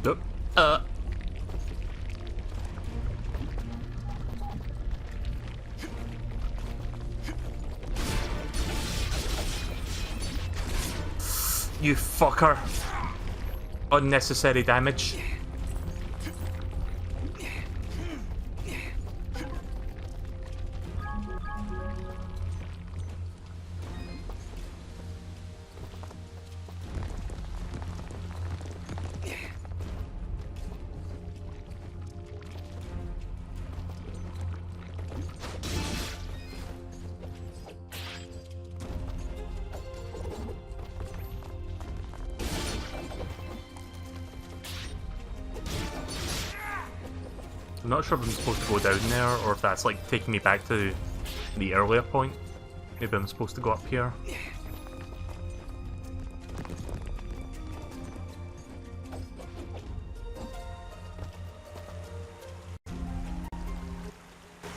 Nope. You fucker. Unnecessary damage. I'm not sure if I'm supposed to go down there, or if that's like taking me back to the earlier point. Maybe I'm supposed to go up here.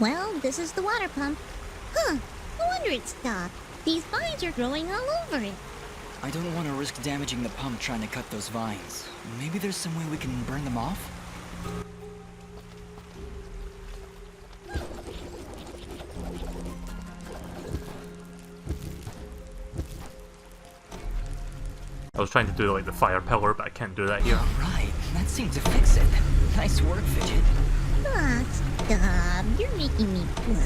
Well, this is the water pump. Huh, no wonder it stopped. These vines are growing all over it. I don't want to risk damaging the pump trying to cut those vines. Maybe there's some way we can burn them off? I was trying to do like the fire pillar, but I can't do that here. Right, that seemed to fix it. Nice work, Fidget. Ah, stop. You're making me blush.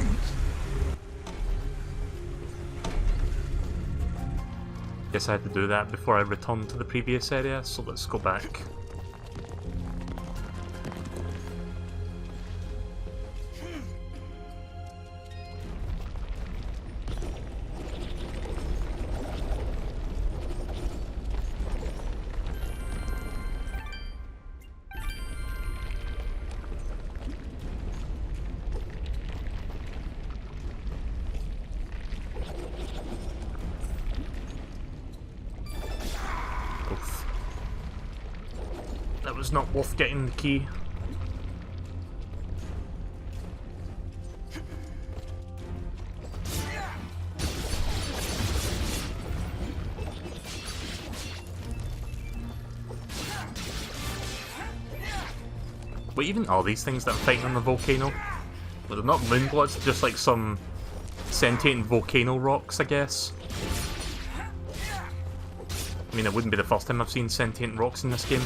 Guess I had to do that before I returned to the previous area, so let's go back. That was not worth getting the key. But even all these things that I'm fighting on the volcano, well, they're not moonbloods, they're just like some sentient volcano rocks, I guess. I mean, it wouldn't be the first time I've seen sentient rocks in this game.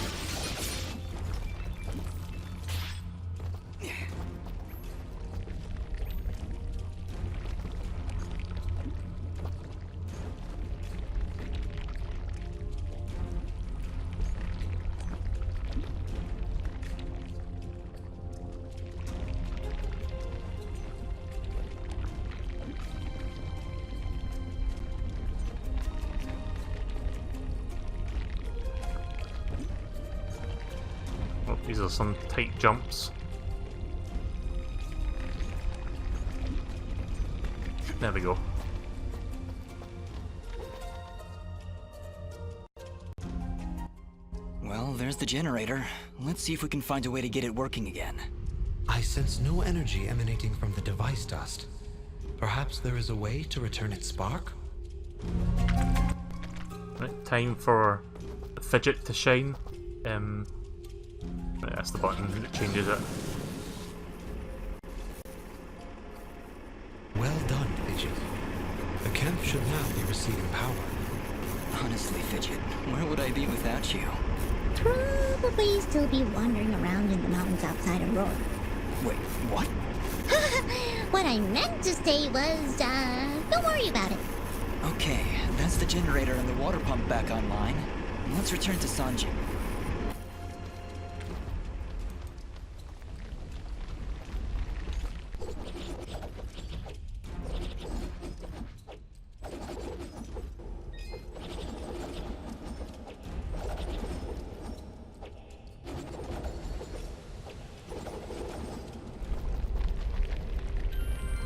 These are some tight jumps. There we go. Well, there's the generator. Let's see if we can find a way to get it working again. I sense no energy emanating from the device dust. Perhaps there is a way to return its spark? Right, time for the fidget to shine. Right, that's the button that changes it. Well done, Fidget. The camp should now be receiving power. Honestly, Fidget, where would I be without you? Probably still be wandering around in the mountains outside Aurora. Wait, what? What I meant to say was, don't worry about it. Okay, that's the generator and the water pump back online. Let's return to Sanji.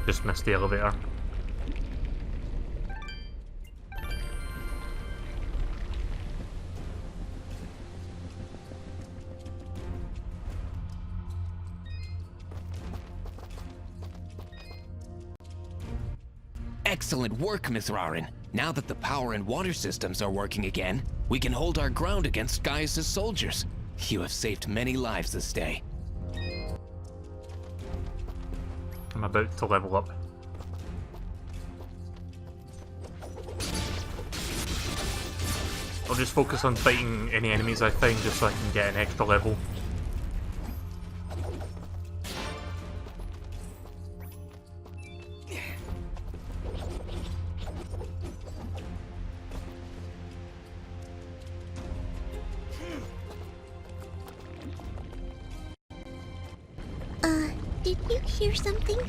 Just missed the elevator. Excellent work, Miss Rarin. Now that the power and water systems are working again, we can hold our ground against Guadius' soldiers. You have saved many lives this day. I'm about to level up. I'll just focus on fighting any enemies I find just so I can get an extra level. Did you hear something?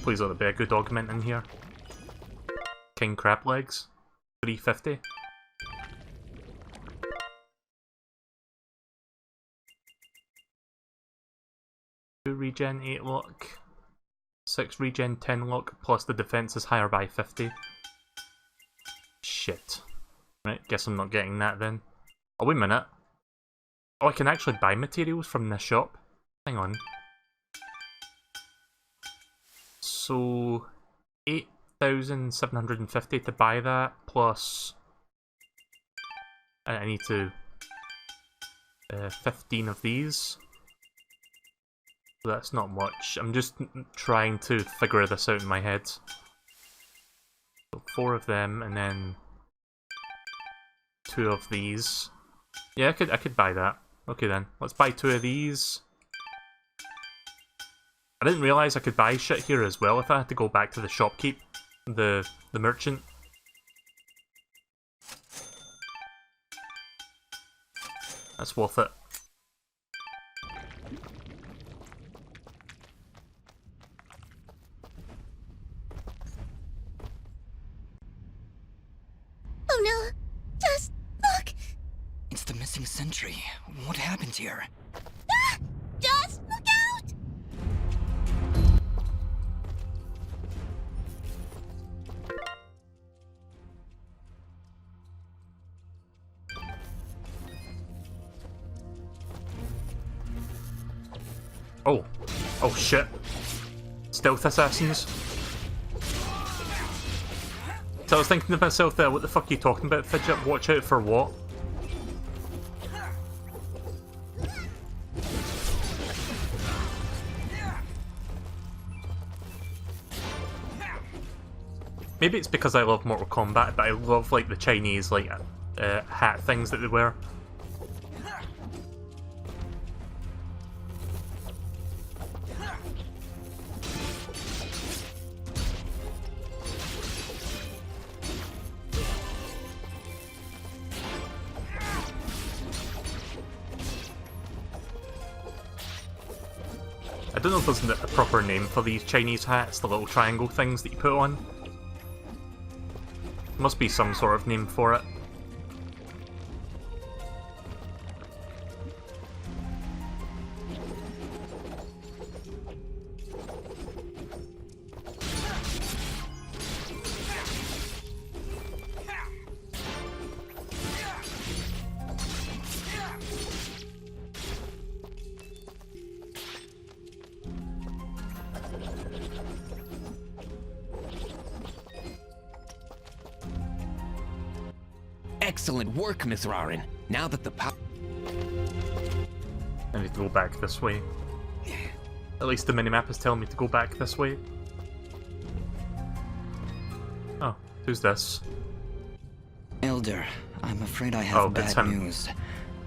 Please let there be a good augment in here. King crab legs, 350. Two regen 8 luck, 6 regen 10 luck, plus the defense is higher by 50. Shit. Right, guess I'm not getting that then. Oh, wait a minute. Oh, I can actually buy materials from this shop. Hang on. So, 8,750 to buy that, plus I need to 15 of these. So that's not much. I'm just trying to figure this out in my head. So 4 of them, and then 2 of these. Yeah, I could buy that. Okay then, let's buy 2 of these. I didn't realise I could buy shit here as well if I had to go back to the shopkeep, the merchant. That's worth it. Oh no! Just look! It's the missing sentry. What happened here? Ah! Just look out! Oh. Oh shit. Stealth assassins. So I was thinking to myself there, what the fuck are you talking about, Fidget? Watch out for what? Maybe it's because I love Mortal Kombat, but I love like the Chinese like hat things that they wear. I don't know if there's a proper name for these Chinese hats, the little triangle things that you put on. Must be some sort of name for it. Excellent work, Mithrarin. Now that the power... I need to go back this way. At least the minimap is telling me to go back this way. Oh, who's this? Elder, I'm afraid I have it's bad him. news.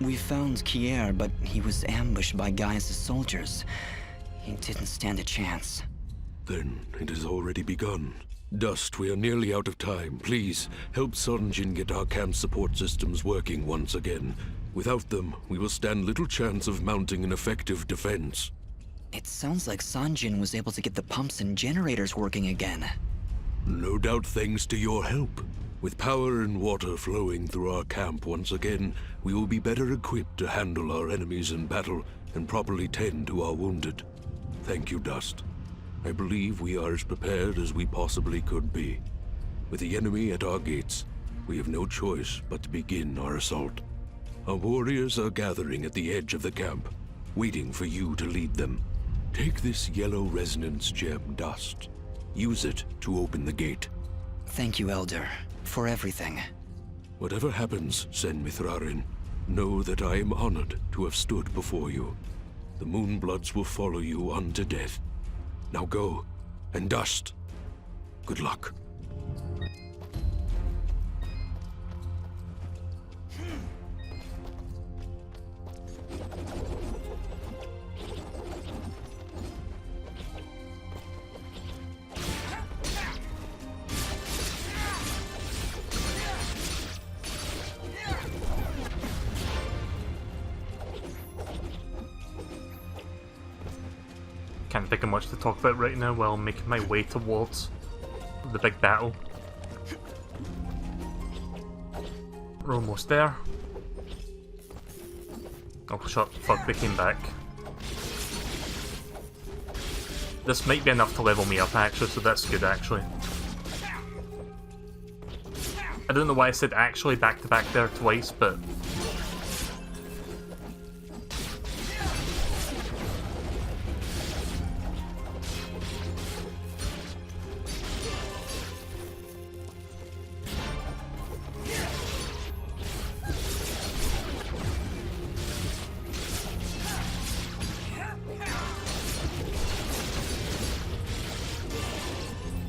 We found Kier, but he was ambushed by Guias' soldiers. He didn't stand a chance. Then it has already begun. Dust, we are nearly out of time. Please, help Sonjin get our camp support systems working once again. Without them, we will stand little chance of mounting an effective defense. It sounds like Sanjin was able to get the pumps and generators working again. No doubt thanks to your help. With power and water flowing through our camp once again, we will be better equipped to handle our enemies in battle and properly tend to our wounded. Thank you, Dust. I believe we are as prepared as we possibly could be. With the enemy at our gates, we have no choice but to begin our assault. Our warriors are gathering at the edge of the camp, waiting for you to lead them. Take this yellow resonance gem, Dust. Use it to open the gate. Thank you, Elder, for everything. Whatever happens, Sen Mithrarin, know that I am honored to have stood before you. The Moonbloods will follow you unto death. Now go, and Dust. Good luck. Can't think of much to talk about right now while I'm making my way towards the big battle. We're almost there. Oh shut the fuck, they came back. This might be enough to level me up actually, so that's good actually. I don't know why I said actually back to back there twice, but...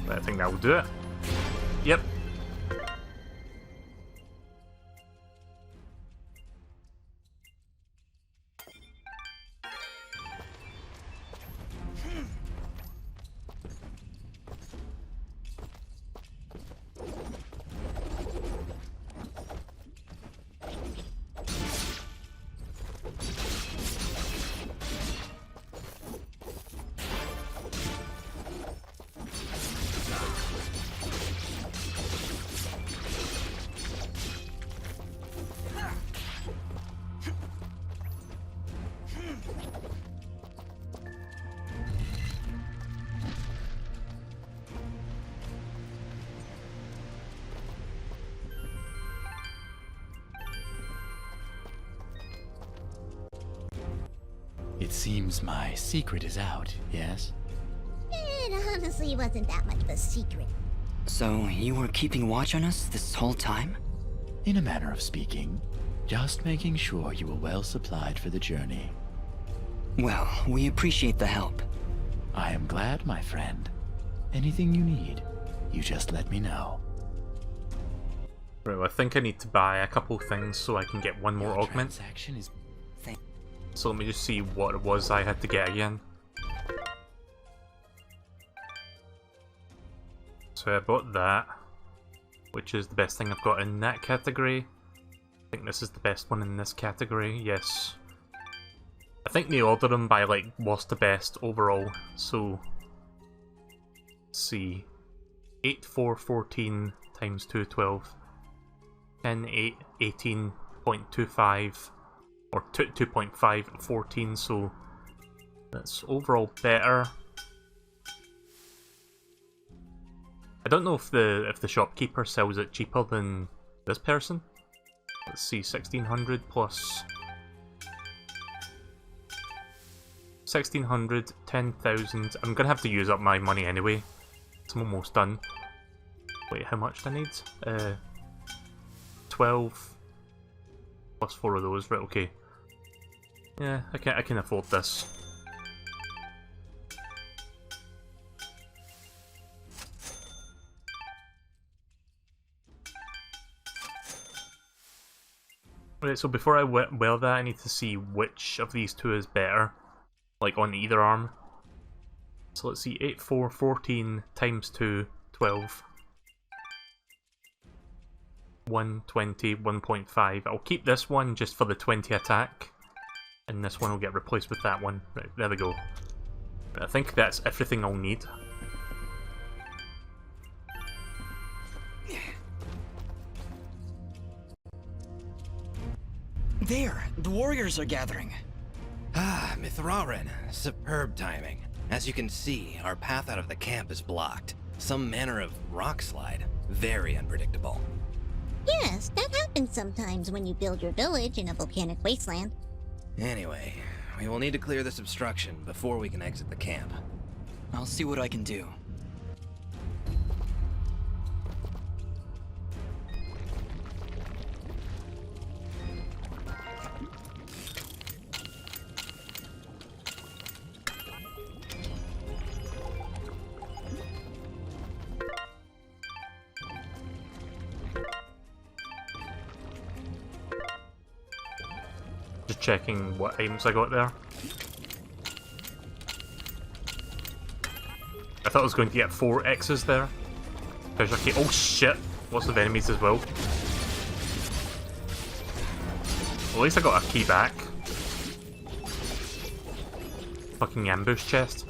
I think that will do it. Yep. It seems my secret is out, yes? It honestly wasn't that much of a secret. So, you were keeping watch on us this whole time? In a manner of speaking, just making sure you were well supplied for the journey. Well, we appreciate the help. I am glad, my friend. Anything you need, you just let me know. Right, well, I think I need to buy a couple things so I can get one more augment. Transaction is... So let me just see what it was I had to get again. So I bought that, which is the best thing I've got in that category. I think this is the best one in this category, yes. I think they order them by like worst to best overall. So let's see, 8, 4, 14 times 2, 12. 10, 8, 18.25, or 2.5, 14, so that's overall better. I don't know if the shopkeeper sells it cheaper than this person. Let's see, 1600 plus 1600, 10,000. I'm gonna have to use up my money anyway. I'm almost done. Wait, how much do I need? 12 plus 4 of those, right? Okay. Yeah, I can afford this. Right, so before I wear that, I need to see which of these two is better, like on either arm. So let's see, 8, 4, 14 times 2, 12. 120, 1.5. I'll keep this one just for the 20 attack, and this one will get replaced with that one. Right, there we go. I think that's everything I'll need. There, the warriors are gathering. Ah, Mithrarin. Superb timing. As you can see, our path out of the camp is blocked. Some manner of rock slide. Very unpredictable. Yes, that happens sometimes when you build your village in a volcanic wasteland. Anyway, we will need to clear this obstruction before we can exit the camp. I'll see what I can do. Just checking what items I got there. I thought I was going to get 4 X's there. Treasure key. Oh shit! Lots of enemies as well. At least I got a key back. Fucking ambush chest.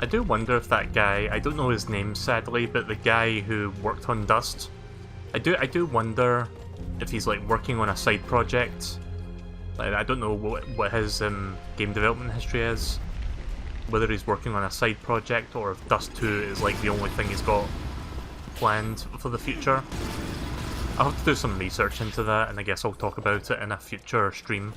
I do wonder if that guy, I don't know his name sadly, but the guy who worked on Dust, I do wonder if he's like working on a side project. Like, I don't know what his game development history is, whether he's working on a side project or if Dust 2 is like the only thing he's got planned for the future. I'll have to do some research into that, and I guess I'll talk about it in a future stream.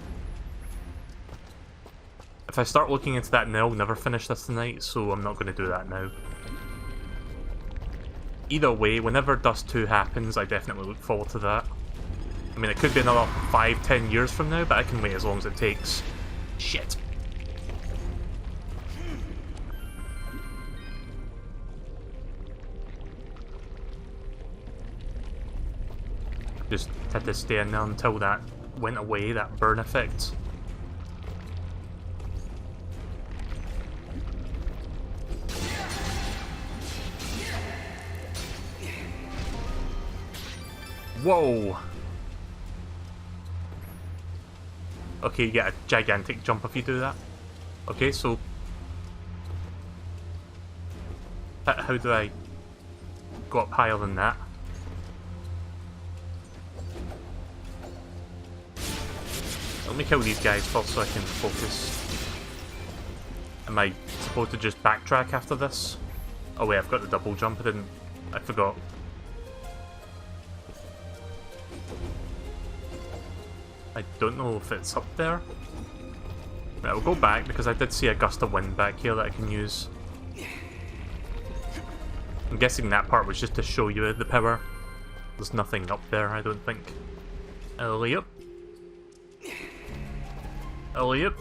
If I start looking into that now, I'll never finish this tonight, so I'm not going to do that now. Either way, whenever Dust 2 happens, I definitely look forward to that. I mean, it could be another 5-10 years from now, but I can wait as long as it takes. Shit. Just had to stay in there until that went away, that burn effect. Whoa! Okay, you get a gigantic jump if you do that. Okay, so... how do I go up higher than that? Let me kill these guys first so I can focus. Am I supposed to just backtrack after this? Oh wait, I've got the double jump, I forgot. I don't know if it's up there. Right, I'll go back because I did see a gust of wind back here that I can use. I'm guessing that part was just to show you the power. There's nothing up there, I don't think. Alley up. Alley up.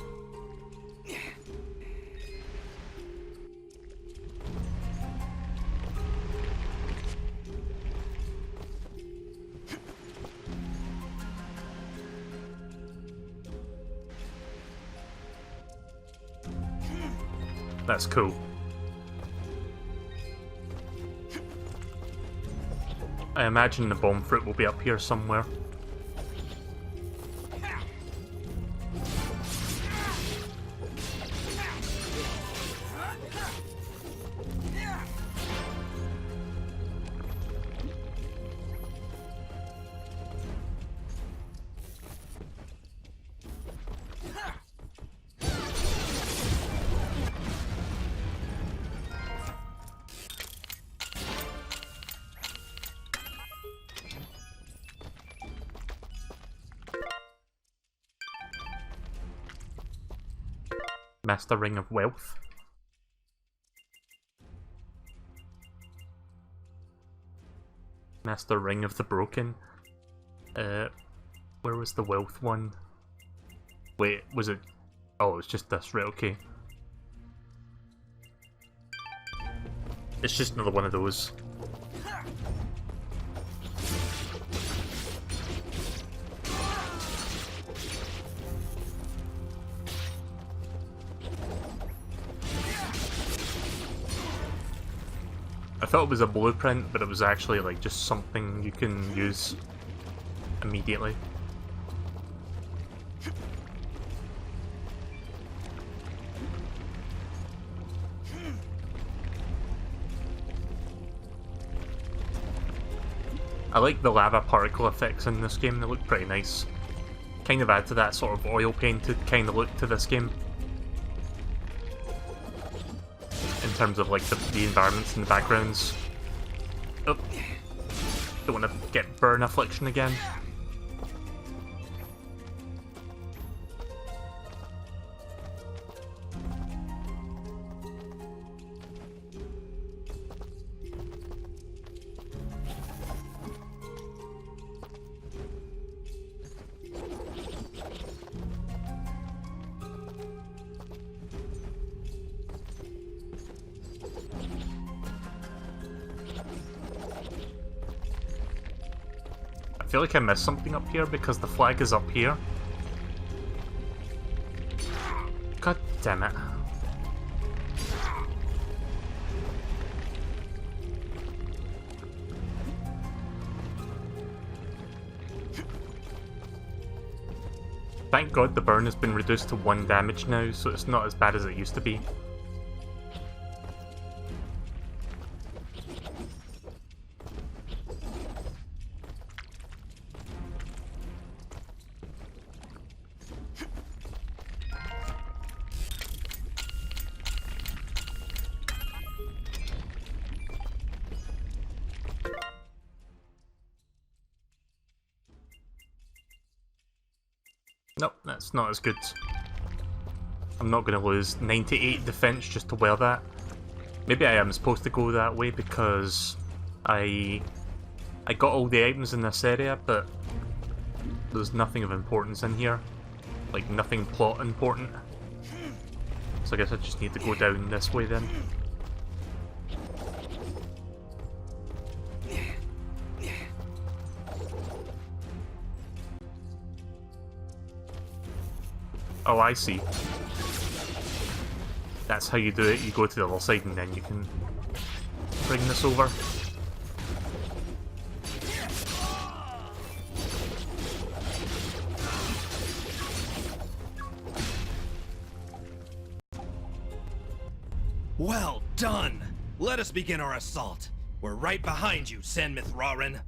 That's cool. I imagine the bomb fruit will be up here somewhere. Master Ring of Wealth. Master Ring of the Broken. Where was the wealth one? Wait, was it... Oh, it's just this, right, okay. It's just another one of those. I thought it was a blueprint, but it was actually like just something you can use immediately. I like the lava particle effects in this game, they look pretty nice. Kind of add to that sort of oil painted kind of look to this game. In terms of like the environments and the backgrounds. Oh, don't want to get burn affliction again. I feel like I missed something up here because the flag is up here. God damn it. Thank God the burn has been reduced to 1 damage now, so it's not as bad as it used to be. Nope, that's not as good. I'm not going to lose 98 defense just to wear that. Maybe I am supposed to go that way because I got all the items in this area, but there's nothing of importance in here. Like, nothing plot important. So I guess I just need to go down this way then. Oh, I see. That's how you do it. You go to the other side and then you can bring this over. Well done! Let us begin our assault. We're right behind you, San Mithrarin.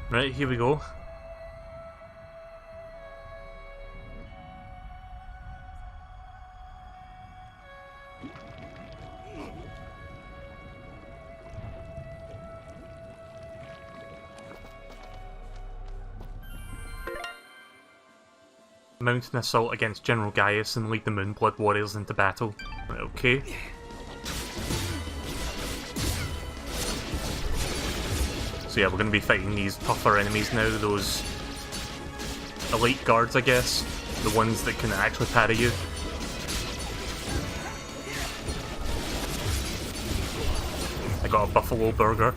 Right, here we go. Mount an assault against General Guadius and lead the Moonblood Warriors into battle. Right, okay. So yeah, we're going to be fighting these tougher enemies now, those elite guards, I guess. The ones that can actually parry you. I got a buffalo burger.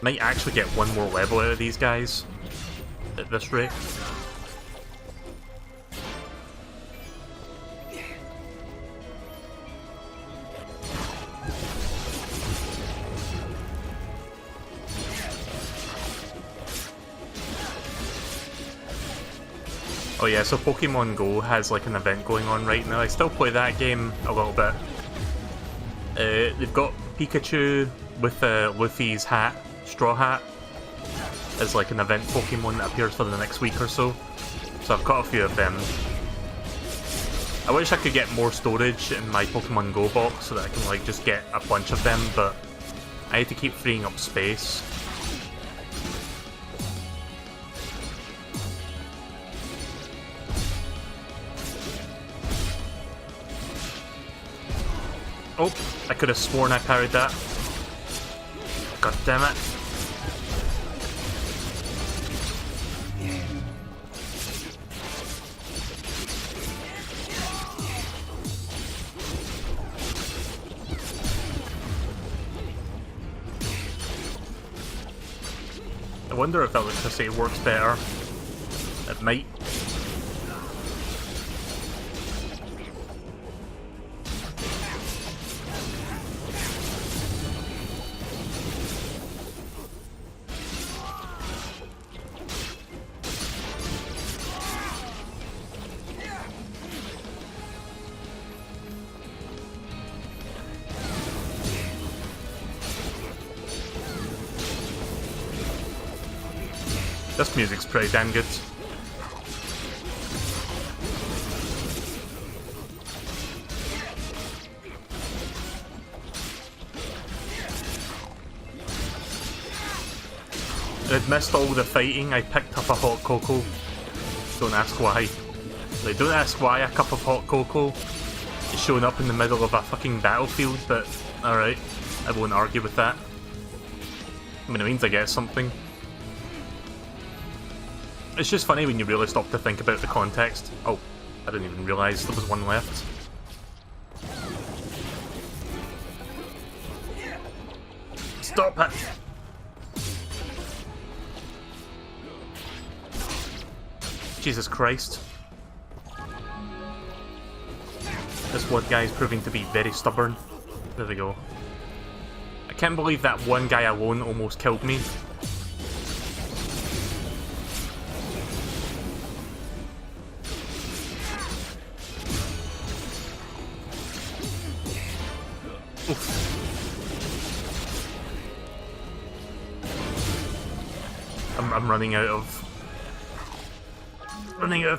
Might actually get one more level out of these guys at this rate. Oh yeah, so Pokemon Go has like an event going on right now. I still play that game a little bit. They've got Pikachu with Luffy's hat, straw hat, as like an event Pokemon that appears for the next week or so. So I've caught a few of them. I wish I could get more storage in my Pokemon Go box so that I can like just get a bunch of them, but I need to keep freeing up space. Oh, I could have sworn I parried that. God damn it. I wonder if electricity works better. It might. This music's pretty damn good. I'd missed all the fighting, I picked up a hot cocoa. Don't ask why. Like, don't ask why a cup of hot cocoa is showing up in the middle of a fucking battlefield, but alright, I won't argue with that. I mean, it means I get something. It's just funny when you really stop to think about the context. Oh, I didn't even realise there was one left. Stop it! Jesus Christ. This one guy is proving to be very stubborn. There we go. I can't believe that one guy alone almost killed me. I'm running out of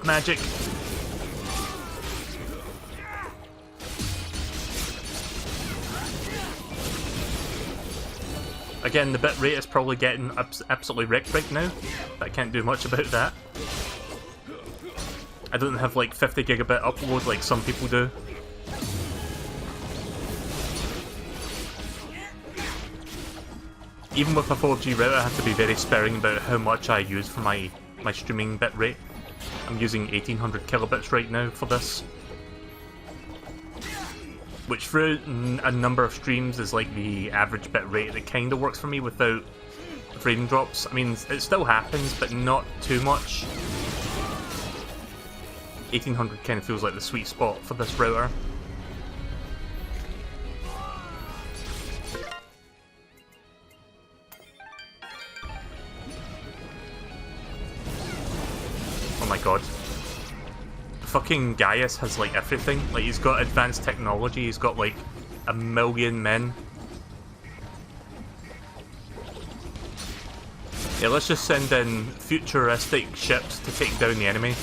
magic. Again, the bit rate is probably getting absolutely wrecked right now, but I can't do much about that. I don't have like 50 gigabit upload like some people do. Even with a 4G router, I have to be very sparing about how much I use for my streaming bitrate. I'm using 1800 kilobits right now for this. Which for a number of streams is like the average bitrate that kind of works for me without frame drops. I mean, it still happens, but not too much. 1800 kind of feels like the sweet spot for this router. Oh my god. Fucking Guadius has like everything. Like, he's got advanced technology, he's got like 1 million men. Yeah, let's just send in futuristic ships to take down the enemy.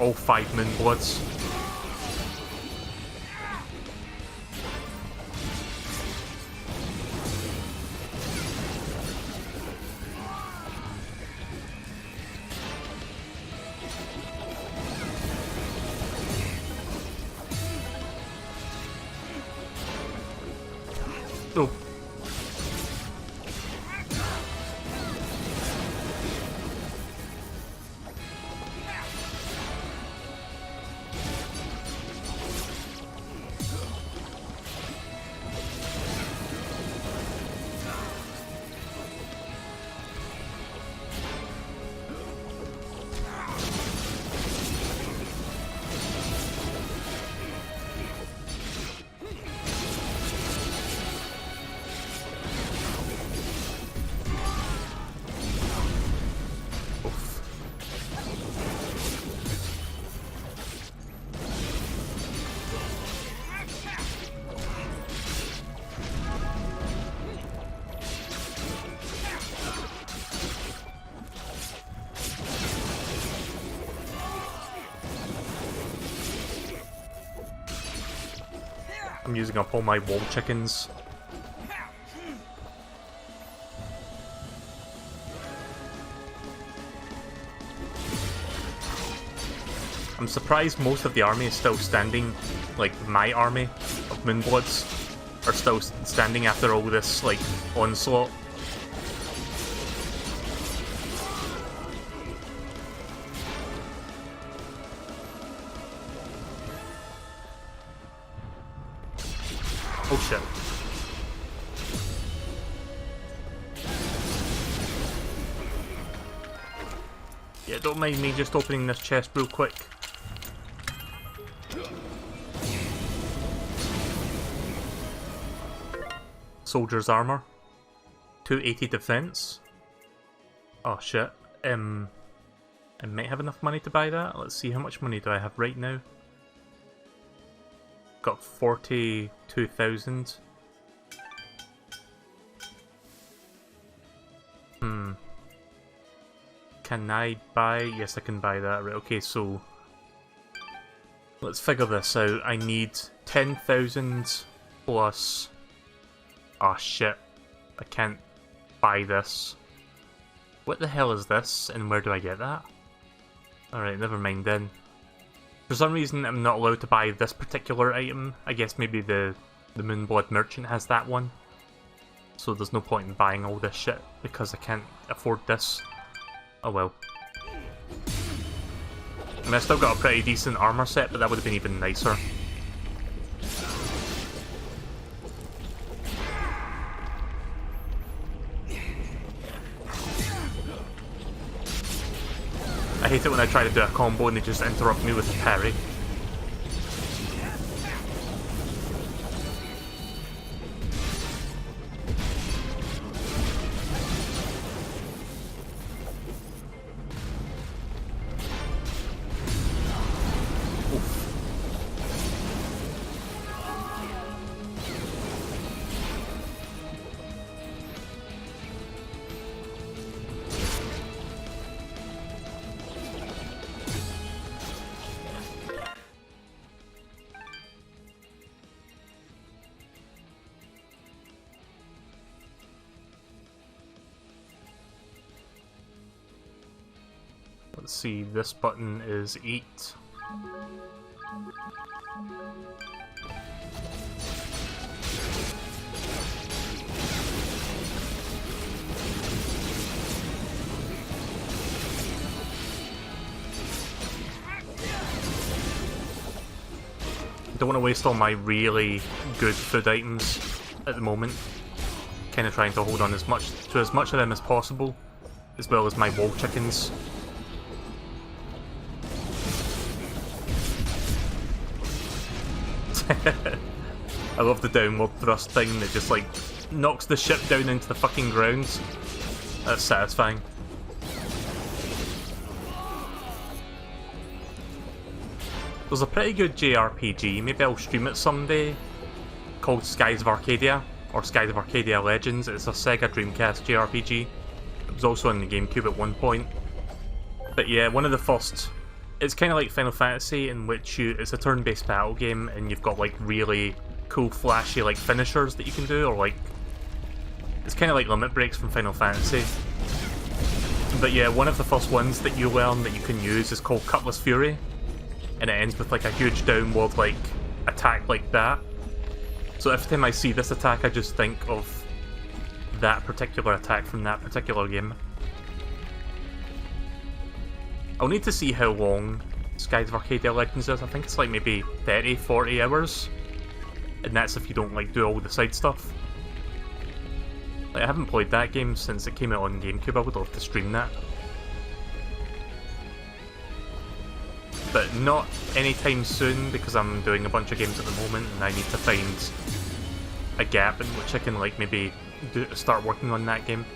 All 5 Moonbloods. Oh. I'm using up all my wall chickens. I'm surprised most of the army is still standing, like my army of Moonbloods are still standing after all this, like, onslaught. Oh shit. Yeah, don't mind me just opening this chest real quick. Soldier's armor. 280 defense. Oh shit. I might have enough money to buy that. Let's see, how much money do I have right now? Got 42,000. Can I buy? Yes, I can buy that. Right, okay, so let's figure this out. I need 10,000 plus... Oh shit, I can't buy this. What the hell is this, and where do I get that? Alright, never mind then. For some reason, I'm not allowed to buy this particular item. I guess maybe the Moonblood Merchant has that one. So there's no point in buying all this shit, because I can't afford this. Oh well. I mean, I still got a pretty decent armor set, but that would have been even nicer. I hate it when I try to do a combo and they just interrupt me with a parry. Let's see, this button is 8. Don't want to waste all my really good food items at the moment. Kind of trying to hold on as much of them as possible, as well as my wall chickens. I love the downward thrust thing that just like knocks the ship down into the fucking ground. That's satisfying. There's a pretty good JRPG, maybe I'll stream it someday, called Skies of Arcadia, or Skies of Arcadia Legends. It's a Sega Dreamcast JRPG. It was also on the GameCube at one point. But yeah, one of the first... It's kind of like Final Fantasy, in which it's a turn-based battle game, and you've got like really cool, flashy like finishers that you can do, or like it's kind of like limit breaks from Final Fantasy. But yeah, one of the first ones that you learn that you can use is called Cutlass Fury, and it ends with like a huge downward like attack like that. So every time I see this attack, I just think of that particular attack from that particular game. I'll need to see how long Skies of Arcadia Legends is. I think it's like maybe 30-40 hours. And that's if you don't like do all the side stuff. Like, I haven't played that game since it came out on GameCube. I would love to stream that. But not anytime soon, because I'm doing a bunch of games at the moment and I need to find a gap in which I can like maybe start working on that game.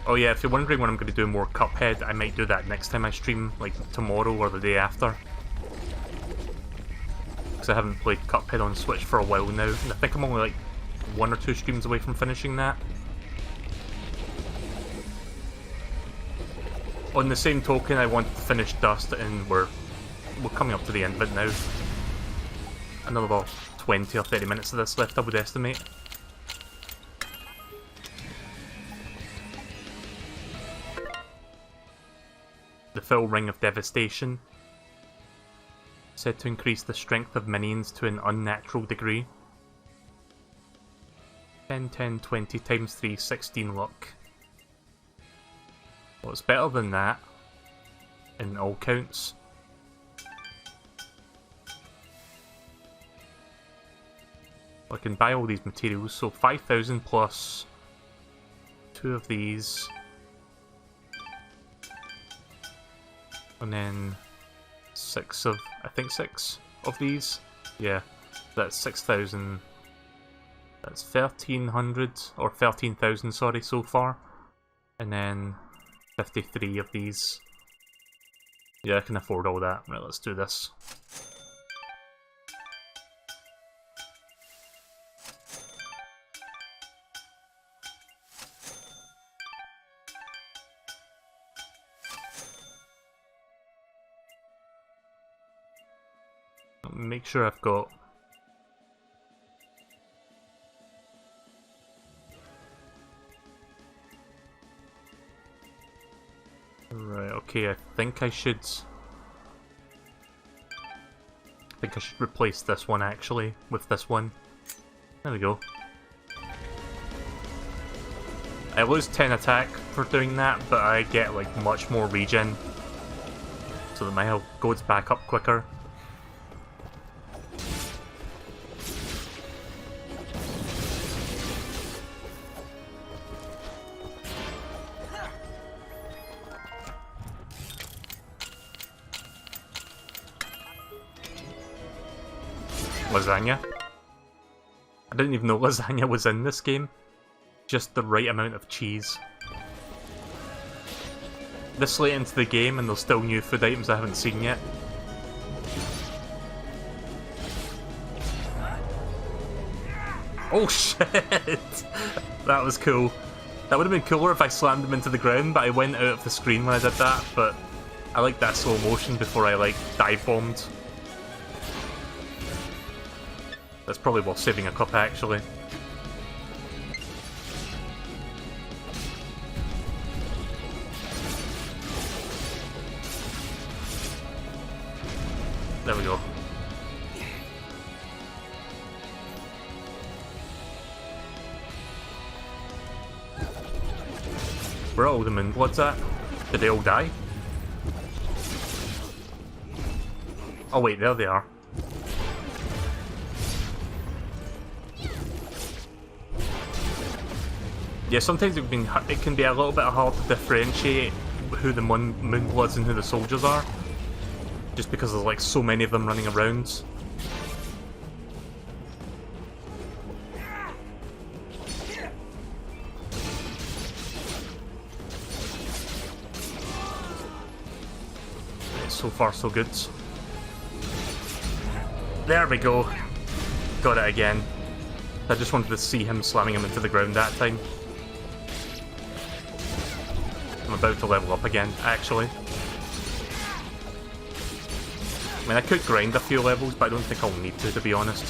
Oh yeah, if you're wondering when I'm going to do more Cuphead, I might do that next time I stream, like tomorrow or the day after. Because I haven't played Cuphead on Switch for a while now, and I think I'm only like 1 or 2 streams away from finishing that. On the same token, I want to finish Dust, and we're coming up to the end of it now. Another about 20 or 30 minutes of this left, I would estimate. The full Ring of Devastation. Said to increase the strength of minions to an unnatural degree. 10, 10, 20 times 3, 16 luck. Well, it's better than that in all counts. I can buy all these materials, so 5,000 plus 2 of these. And then 6 of, I think 6 of these. Yeah, that's 6,000. That's 1,300, or 13,000, sorry, so far. And then 53 of these. Yeah, I can afford all that. Right, let's do this. Make sure I've got... Right, okay, I think I should replace this one actually with this one. There we go. I lose 10 attack for doing that, but I get like much more regen, so that my health goes back up quicker. Lasagna. I didn't even know lasagna was in this game. Just the right amount of cheese. This late into the game and there's still new food items I haven't seen yet. Oh shit! That was cool. That would have been cooler if I slammed him into the ground, but I went out of the screen when I did that, but I like that slow motion before I like dive bombed. That's probably worth saving a cup, actually. There we go. Where are all the Moonbloods at? Did they all die? Oh wait, there they are. Yeah, sometimes it can be a little bit hard to differentiate who the Moonbloods and who the soldiers are, just because there's like so many of them running around. So far so good. There we go. Got it again. I just wanted to see him slamming him into the ground that time. I'm about to level up again, actually. I mean, I could grind a few levels, but I don't think I'll need to be honest.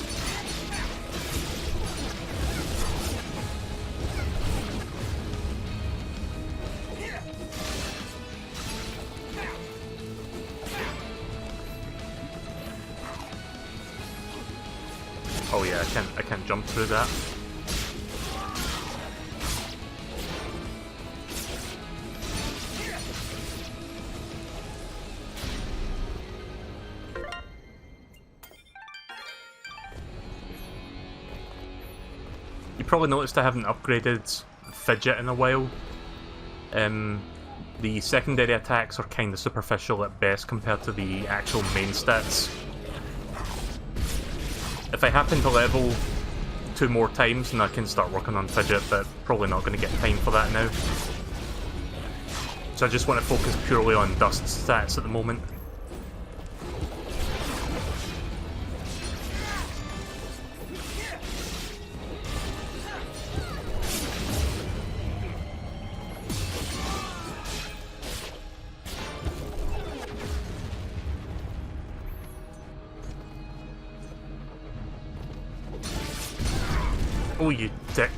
Oh yeah, I can't jump through that. You probably noticed I haven't upgraded Fidget in a while. The secondary attacks are kind of superficial at best compared to the actual main stats. If I happen to level 2 more times, then I can start working on Fidget, but probably not going to get time for that now. So I just want to focus purely on Dust stats at the moment. Oh, you dick.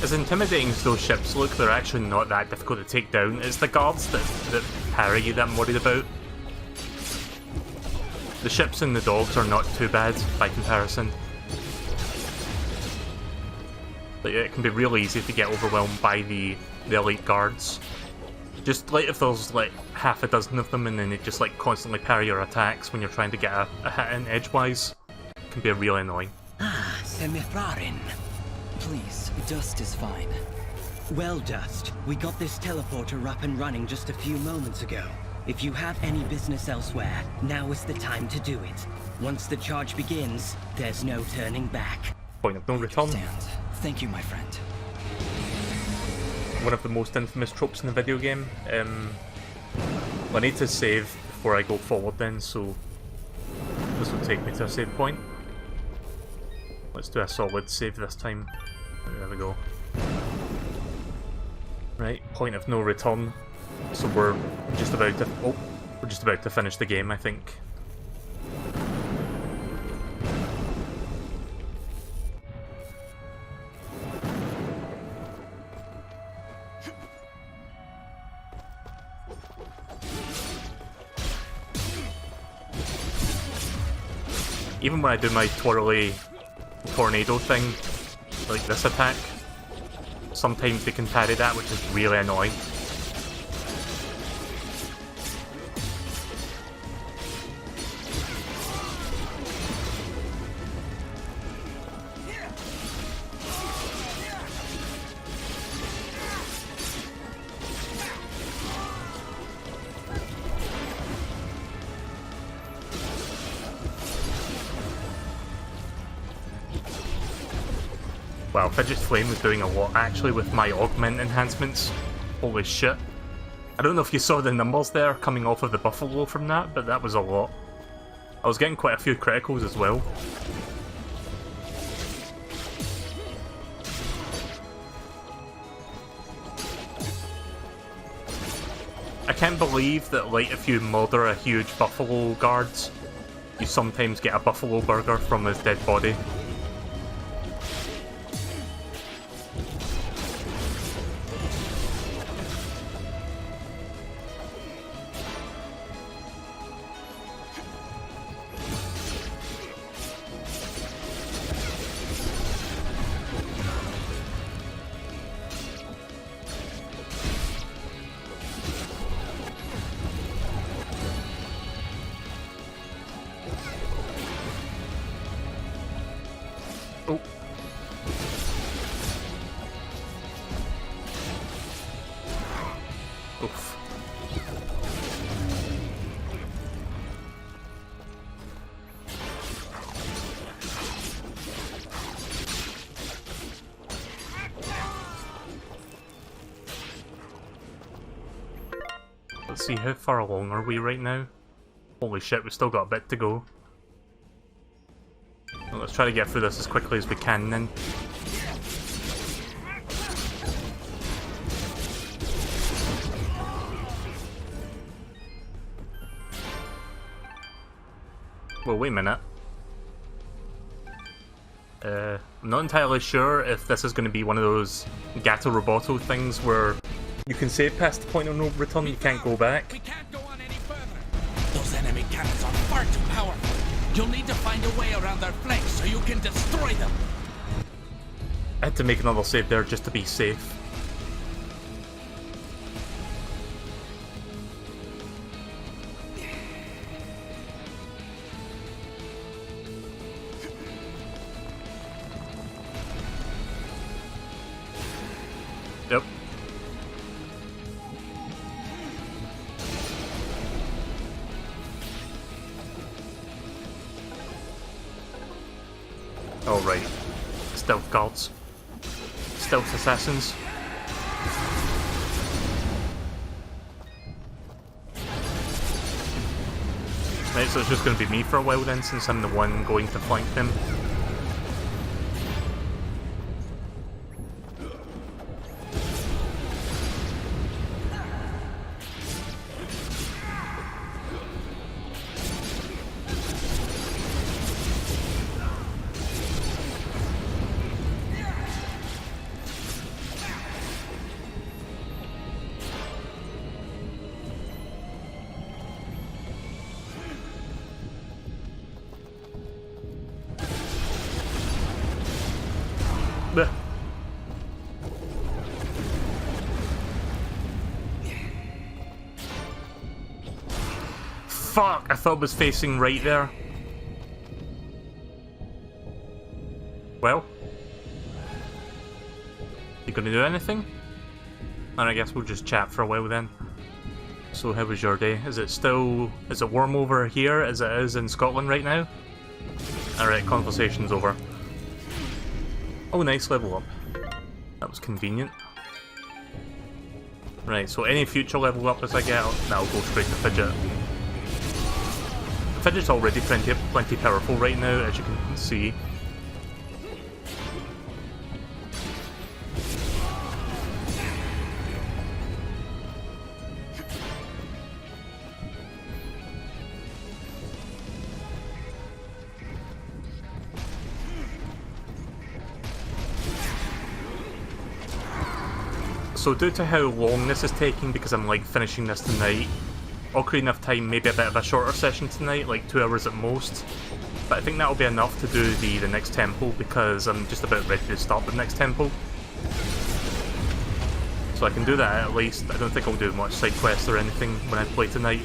As intimidating as those ships look, they're actually not that difficult to take down. It's the guards that parry you that I'm worried about. The ships and the dogs are not too bad by comparison. But yeah, it can be really easy to get overwhelmed by the elite guards. Just like if there's like half a dozen of them and then they just like constantly parry your attacks when you're trying to get a hit in edgewise. It can be really annoying. Ah, Semifrarin. Please, Dust is fine. Well, Dust, we got this teleporter up and running just a few moments ago. If you have any business elsewhere, now is the time to do it. Once the charge begins, there's no turning back. Point of no return. Thank you, my friend. One of the most infamous tropes in the video game. I need to save before I go forward then, so this will take me to a save point. Let's do a solid save this time. There we go. Right, point of no return. So we're just about to finish the game, I think. Even when I do my twirly tornado thing, like this attack, sometimes they can parry that, which is really annoying. Wow, Fidget Flame was doing a lot actually with my augment enhancements. Holy shit. I don't know if you saw the numbers there coming off of the buffalo from that, but that was a lot. I was getting quite a few criticals as well. I can't believe that, like, if you murder a huge buffalo guard, you sometimes get a buffalo burger from his dead body. Oh. Oof. Let's see, how far along are we right now? Holy shit, we've still got a bit to go. Well, let's try to get through this as quickly as we can then. Well, wait a minute. I'm not entirely sure if this is going to be one of those Gato Roboto things where you can save past the point of no return, you can't go back. We can't go on any further. Those enemy cannons are far too powerful. You'll need to find a way around their flanks so you can destroy them. I had to make another save there just to be safe. Yep. Oh right, stealth guards, stealth assassins. Right, so it's just going to be me for a while then, since I'm the one going to flank them. Fuck! I thought it was facing right there. Well? You gonna do anything? And I guess we'll just chat for a while then. So how was your day? Is it warm over here as it is in Scotland right now? Alright, conversation's over. Oh, nice, level up. That was convenient. Right, so any future level up as I get, that'll go straight to Fidget. Fidget's already plenty powerful right now, as you can see. So due to how long this is taking, because I'm like finishing this tonight, I'll create enough time, maybe a bit of a shorter session tonight, like 2 hours at most. But I think that'll be enough to do the next temple, because I'm just about ready to start the next temple. So I can do that at least. I don't think I'll do much side quests or anything when I play tonight.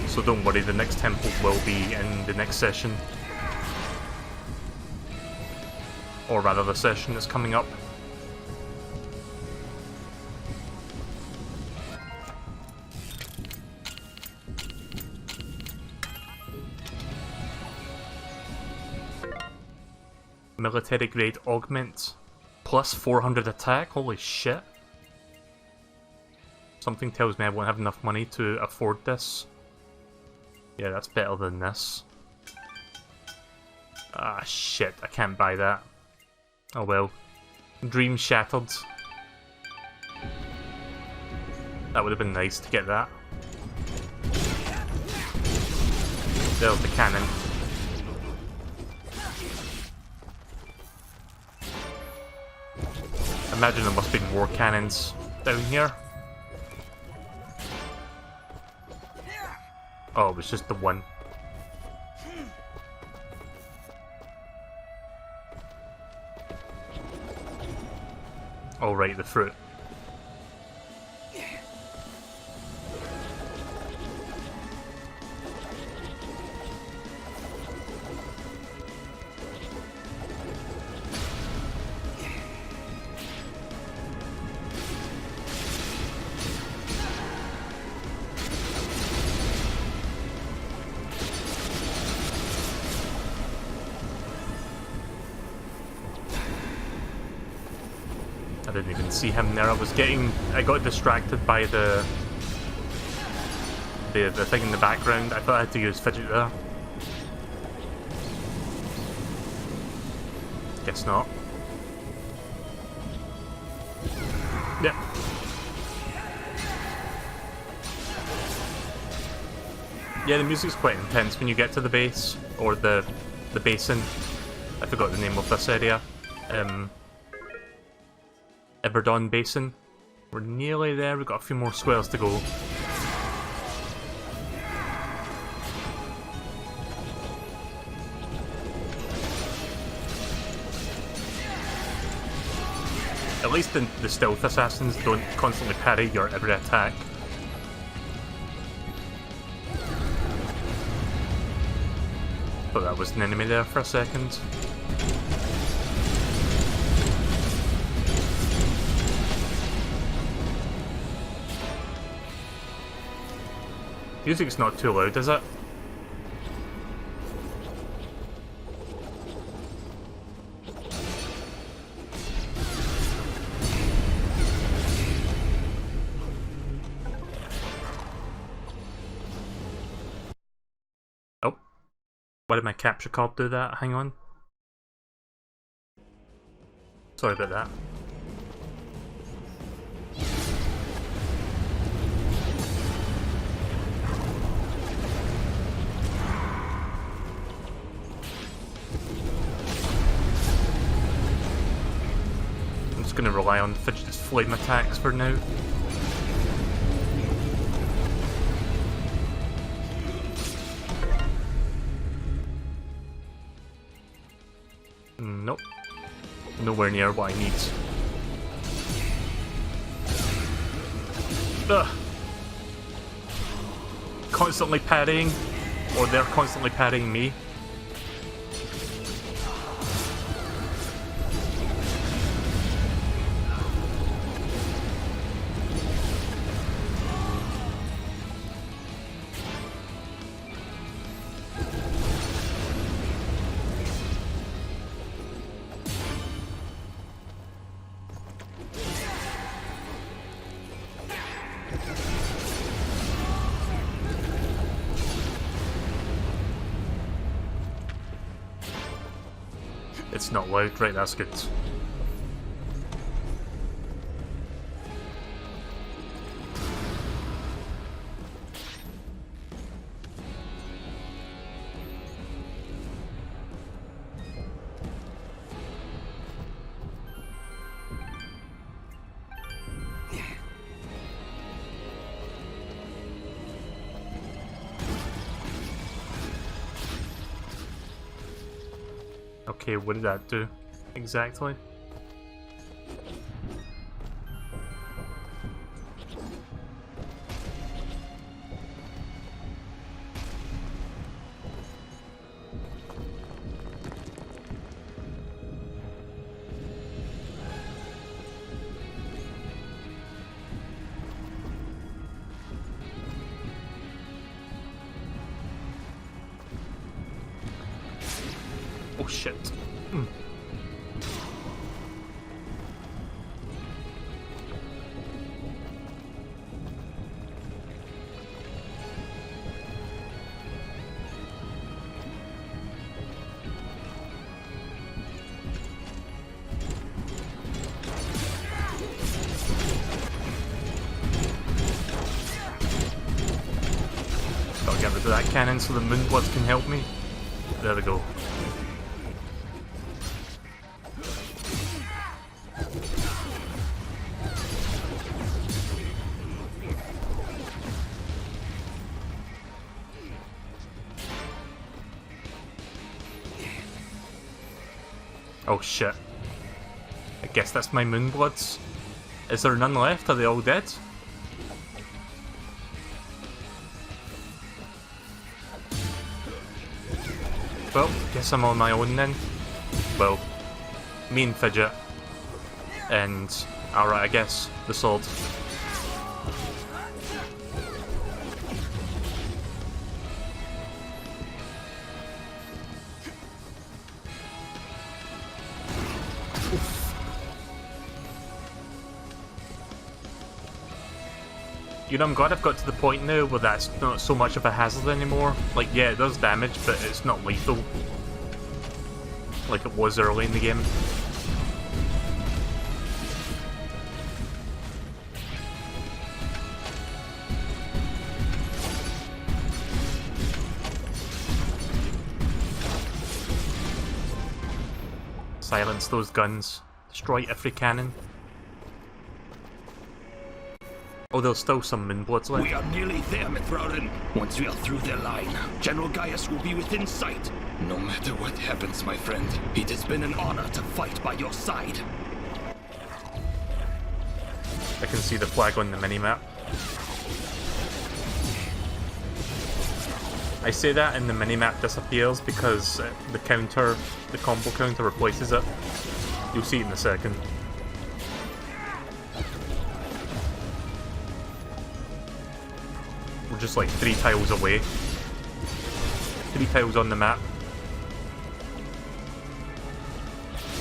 So don't worry, the next temple will be in the next session. Or rather the session that's coming up. Military grade augment. Plus 400 attack? Holy shit. Something tells me I won't have enough money to afford this. Yeah, that's better than this. Ah, shit, I can't buy that. Oh well. Dream shattered. That would have been nice to get that. There's the cannon. Imagine there must be more cannons down here. Oh, it was just the one. Oh right, the fruit. I didn't even see him there. I got distracted by the thing in the background. I thought I had to use Fidget there. Guess not. Yep. Yeah, the music's quite intense when you get to the base, or the basin. I forgot the name of this area. Everdon Basin. We're nearly there, we've got a few more squares to go. At least the stealth assassins don't constantly parry your every attack. Thought that was an enemy there for a second. Music's not too loud, is it? Why did my capture card do that? Hang on. Sorry about that. I'm just going to rely on Fidget's flame attacks for now. Nope. Nowhere near what I need. Ugh. Constantly parrying, or they're constantly parrying me. It's not loud, right, that's good. Okay, what did that do exactly? Oh shit. Gotta get rid of that cannon so the Moonbloods can help me. There we go. Oh shit. I guess that's my Moonbloods. Is there none left? Are they all dead? Well, guess I'm on my own then. Well, me and Fidget. And, alright, I guess, the sword. You know, I'm glad I've got to the point now where that's not so much of a hazard anymore. Like, yeah, it does damage, but it's not lethal. Like it was early in the game. Silence those guns. Destroy every cannon. Oh, there's still some Moonbloods left. We are nearly there, Mithrarin. Once we are through their line, General Guadius will be within sight. No matter what happens, my friend, it has been an honor to fight by your side. I can see the flag on the minimap. I say that and the minimap disappears because the combo counter replaces it. You'll see it in a second. We're just like 3 tiles away. 3 tiles on the map.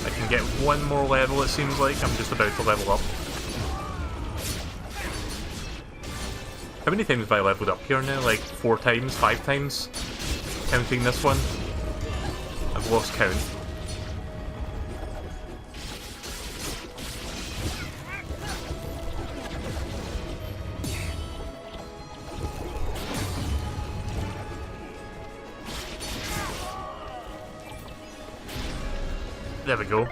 I can get 1 more level, it seems like. I'm just about to level up. How many times have I leveled up here now? Like 4 times? 5 times? Counting this one? I've lost count. There we go.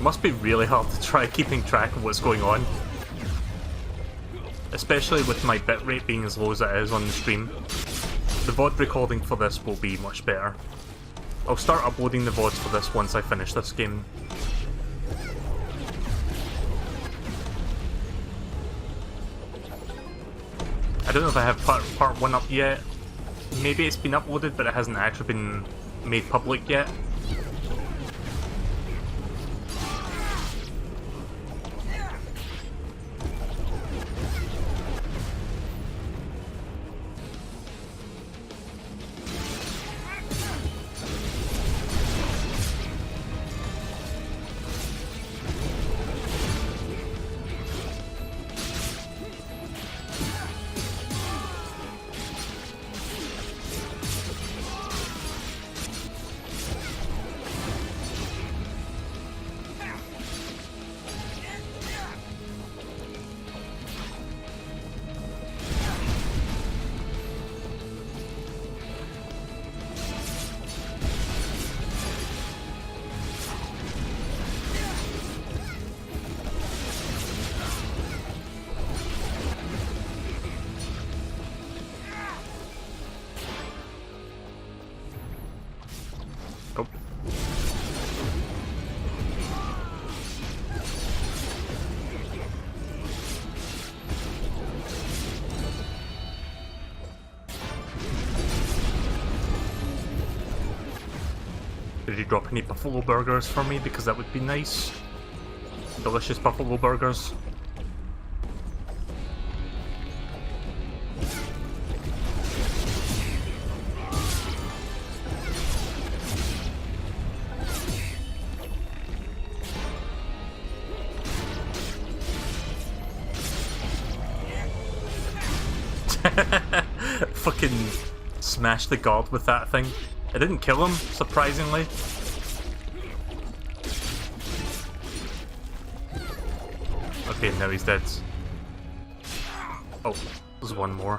Must be really hard to try keeping track of what's going on. Especially with my bitrate being as low as it is on the stream. The VOD recording for this will be much better. I'll start uploading the VODs for this once I finish this game. I don't know if I have part 1 up yet. Maybe it's been uploaded but it hasn't actually been made public yet. Did you drop any buffalo burgers for me? Because that would be nice. Delicious buffalo burgers. Fucking smash the guard with that thing. It didn't kill him, surprisingly. Okay, now he's dead. Oh, there's one more.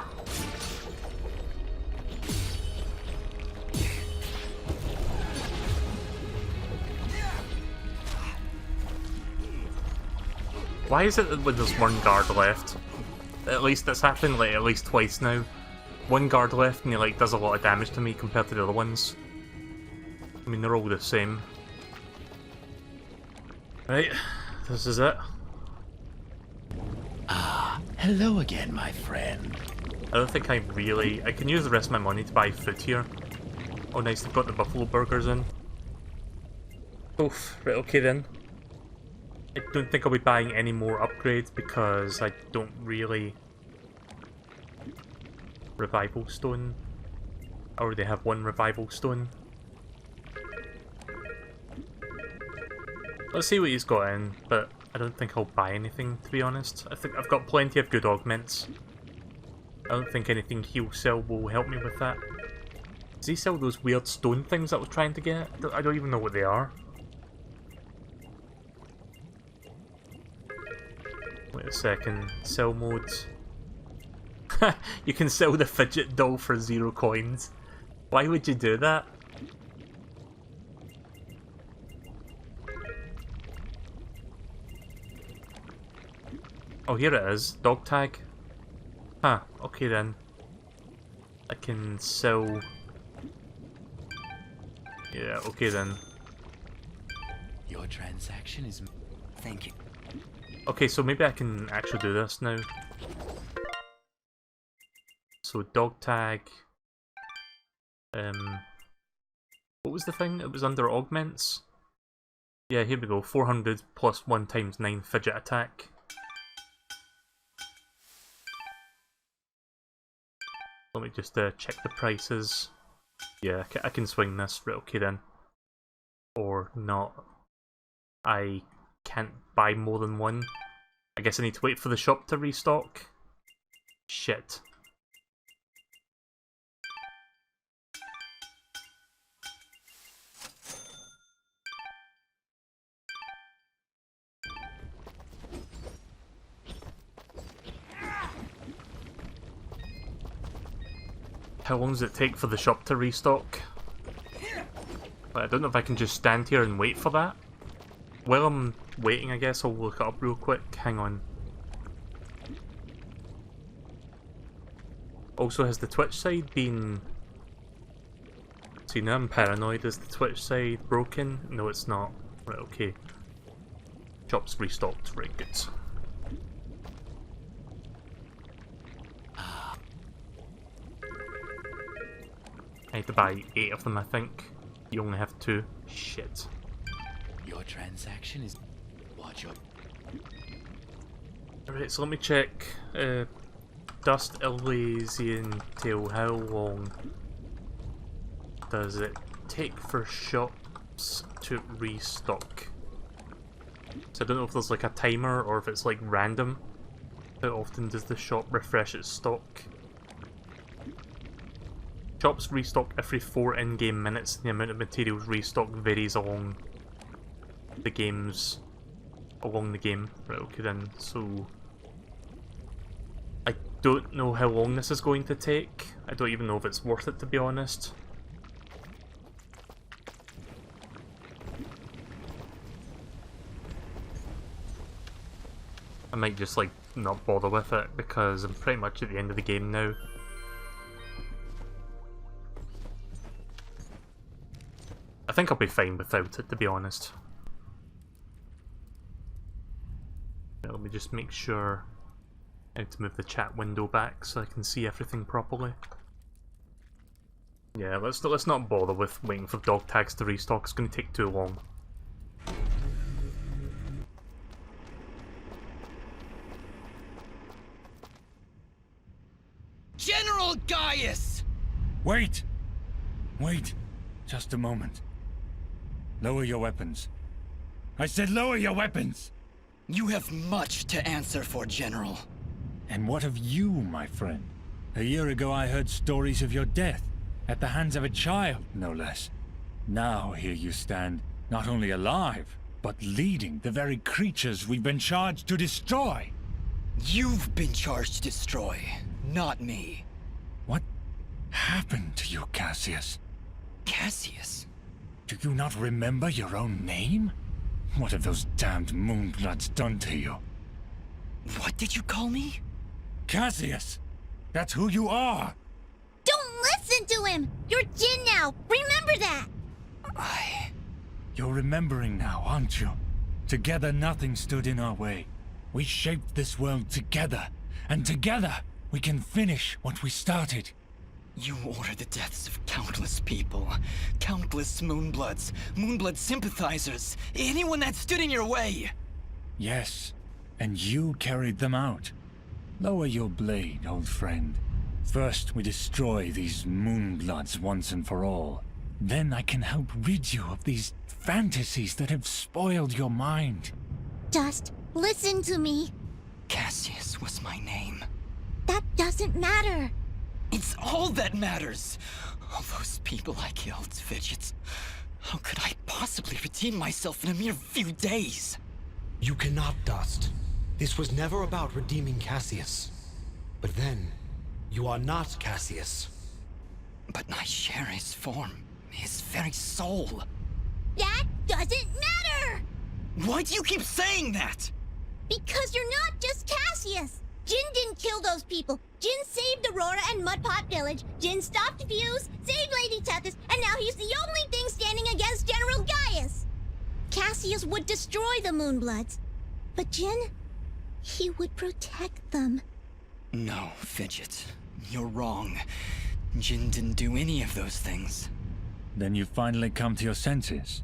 Why is it that when there's one guard left? At least that's happened like at least twice now. One guard left and he like does a lot of damage to me compared to the other ones. I mean, they're all the same. Right, this is it. Ah, hello again, my friend. I don't think I can use the rest of my money to buy food here. Oh nice, they've got the buffalo burgers in. Oof, right, okay then. I don't think I'll be buying any more upgrades because I don't really... Revival stone. I already have one revival stone. Let's see what he's got in, but I don't think I'll buy anything, to be honest. I think I've got plenty of good augments. I don't think anything he'll sell will help me with that. Does he sell those weird stone things that I was trying to get? I don't even know what they are. Wait a second. Sell modes. You can sell the fidget doll for 0 coins. Why would you do that? Oh, here it is. Dog tag. Huh, okay then. I can sell... Yeah, okay then. Your transaction is... Thank you. Okay, so maybe I can actually do this now. So dog tag. What was the thing? It was under augments. Yeah, here we go. 400 plus 1 times 9 fidget attack. Let me just check the prices. Yeah, I can swing this. Right, okay then. Or not. I can't buy more than one. I guess I need to wait for the shop to restock. Shit. How long does it take for the shop to restock? I don't know if I can just stand here and wait for that. While I'm waiting, I guess I'll look it up real quick. Hang on. Also, has the Twitch side been... See, now I'm paranoid. Is the Twitch side broken? No, it's not. Right, okay. Shop's restocked. Right, good. I need to buy 8 of them, I think. You only have 2. Shit. Your transaction is... Watch your... Alright, so let me check. Dust Elysian Tail. How long does it take for shops to restock? So I don't know if there's like a timer or if it's like random. How often does the shop refresh its stock? Shops restock every 4 in-game minutes. The amount of materials restocked varies along the game. Right, okay then, so... I don't know how long this is going to take. I don't even know if it's worth it, to be honest. I might just, like, not bother with it, because I'm pretty much at the end of the game now. I think I'll be fine without it, to be honest. Yeah, let me just make sure I need to move the chat window back so I can see everything properly. Yeah, let's not bother with waiting for dog tags to restock. It's going to take too long. General Guadius! Wait! Wait! Just a moment. Lower your weapons. I said lower your weapons! You have much to answer for, General. And what of you, my friend? A year ago I heard stories of your death, at the hands of a child, no less. Now here you stand, not only alive, but leading the very creatures we've been charged to destroy. You've been charged to destroy, not me. What happened to you, Cassius? Cassius? Do you not remember your own name? What have those damned Moonbloods done to you? What did you call me? Cassius! That's who you are! Don't listen to him! You're Jin now! Remember that! You're remembering now, aren't you? Together nothing stood in our way. We shaped this world together, and together we can finish what we started. You ordered the deaths of countless people. Countless Moonbloods. Moonblood sympathizers. Anyone that stood in your way. Yes, and you carried them out. Lower your blade, old friend. First we destroy these Moonbloods once and for all. Then I can help rid you of these fantasies that have spoiled your mind. Just listen to me. Cassius was my name. That doesn't matter. It's all that matters. All those people I killed, Fidgets. How could I possibly redeem myself in a mere few days? You cannot, Dust. This was never about redeeming Cassius. But then, you are not Cassius. But I share his form, his very soul. That doesn't matter! Why do you keep saying that? Because you're not just Cassius! Jin didn't kill those people. Jin saved Aurora and Mudpot Village. Jin stopped Fuse, saved Lady Tethys, and now he's the only thing standing against General Guadius. Cassius would destroy the Moonbloods. But Jin, He would protect them. No, Fidget. You're wrong. Jin didn't do any of those things. Then you finally come to your senses.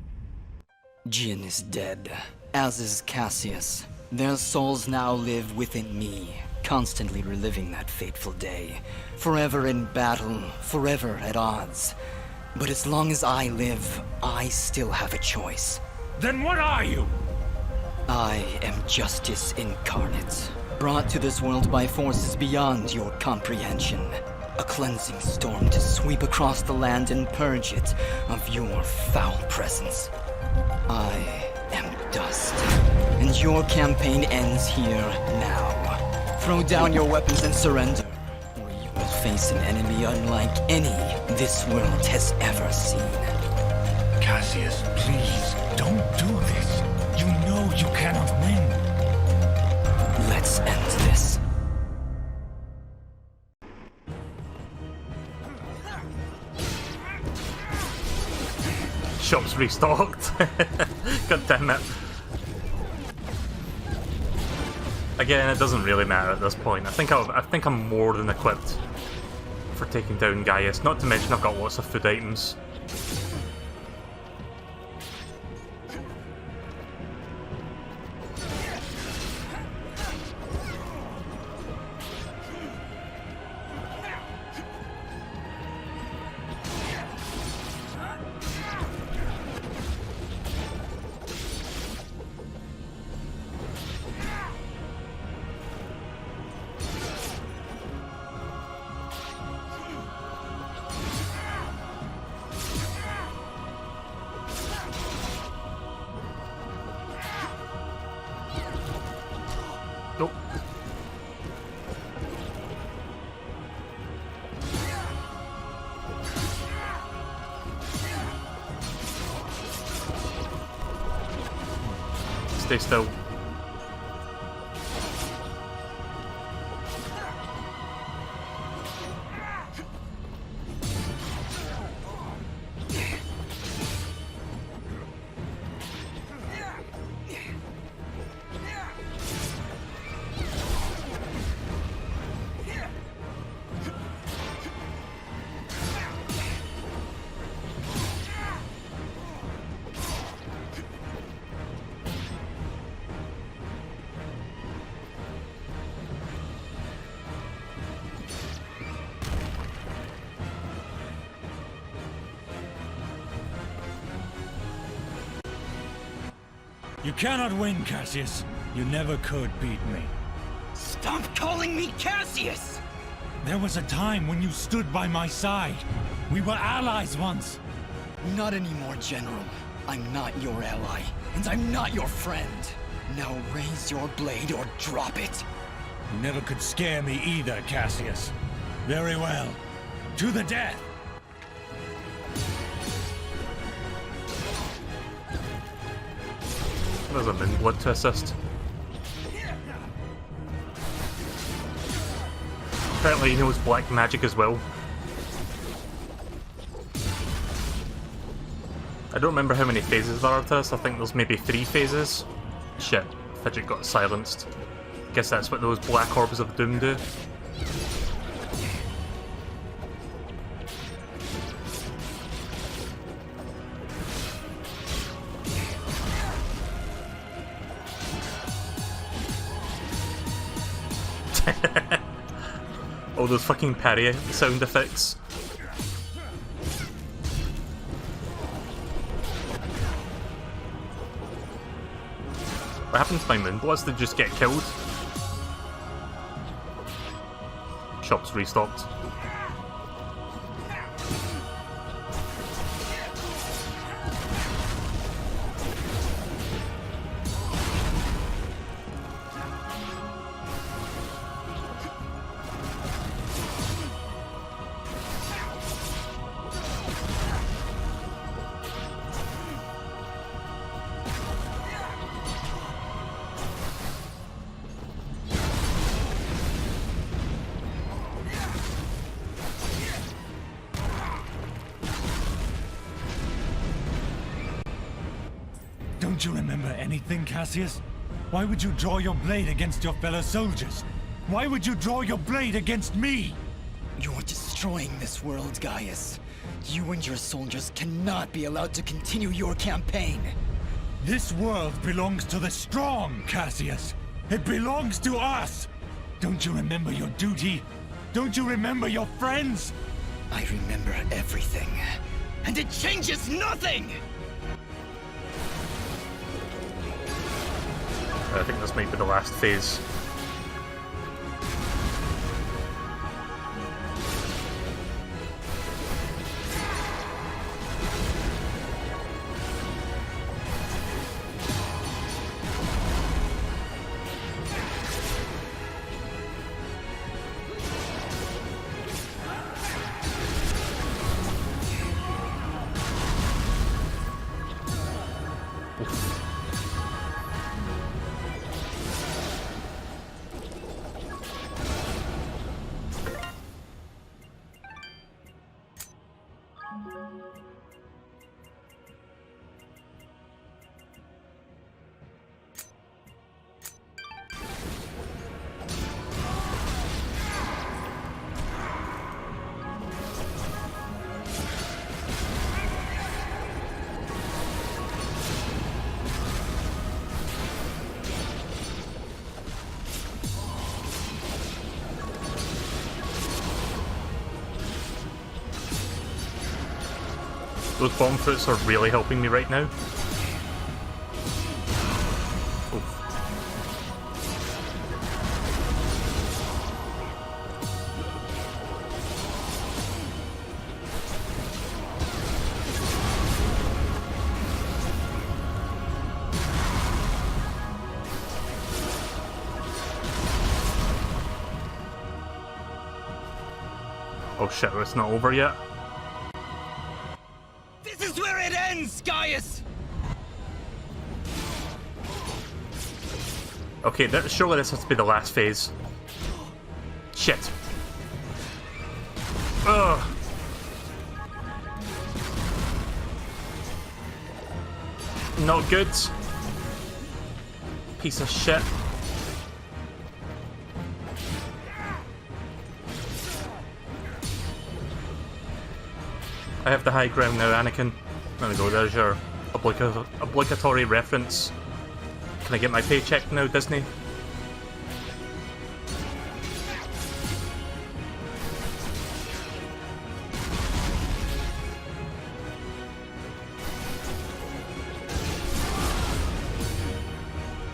Jin is dead, as is Cassius. Their souls now live within me, constantly reliving that fateful day. Forever in battle, forever at odds. But as long as I live, I still have a choice. Then what are you? I am justice incarnate, brought to this world by forces beyond your comprehension. A cleansing storm to sweep across the land and purge it of your foul presence. I am dust, and your campaign ends here now. Throw down your weapons and surrender, or you will face an enemy unlike any this world has ever seen. Cassius, please, don't do this. You know you cannot win. Let's end this. Shop's restocked. God damn it. Again, it doesn't really matter at this point. I think I'm more than equipped for taking down Guadius. Not to mention I've got lots of food items. Nope. Stay still. You cannot win, Cassius. You never could beat me. Stop calling me Cassius! There was a time when you stood by my side. We were allies once. Not anymore, General. I'm not your ally, and I'm not your friend. Now raise your blade or drop it. You never could scare me either, Cassius. Very well. To the death! There's a Moonblood to assist. Apparently he knows black magic as well. I don't remember how many phases there are to this. I think there's maybe 3 phases. Shit, Fidget got silenced. Guess that's what those black orbs of doom do. All those fucking parry sound effects. What happened to my Moonbloods? Did they just get killed? Shop's restocked. Don't you remember anything, Cassius? Why would you draw your blade against your fellow soldiers? Why would you draw your blade against me? You're destroying this world, Guadius. You and your soldiers cannot be allowed to continue your campaign. This world belongs to the strong, Cassius. It belongs to us. Don't you remember your duty? Don't you remember your friends? I remember everything. And it changes nothing! I think this might be the last phase. Those bomb fruits are really helping me right now. Oof. Oh shit, it's not over yet. This is where it ends, Guadius! Okay, surely this has to be the last phase. Shit. Ugh. Not good. Piece of shit. I have the high ground now, Anakin. There we go, there's your obligatory reference. Can I get my paycheck now, Disney?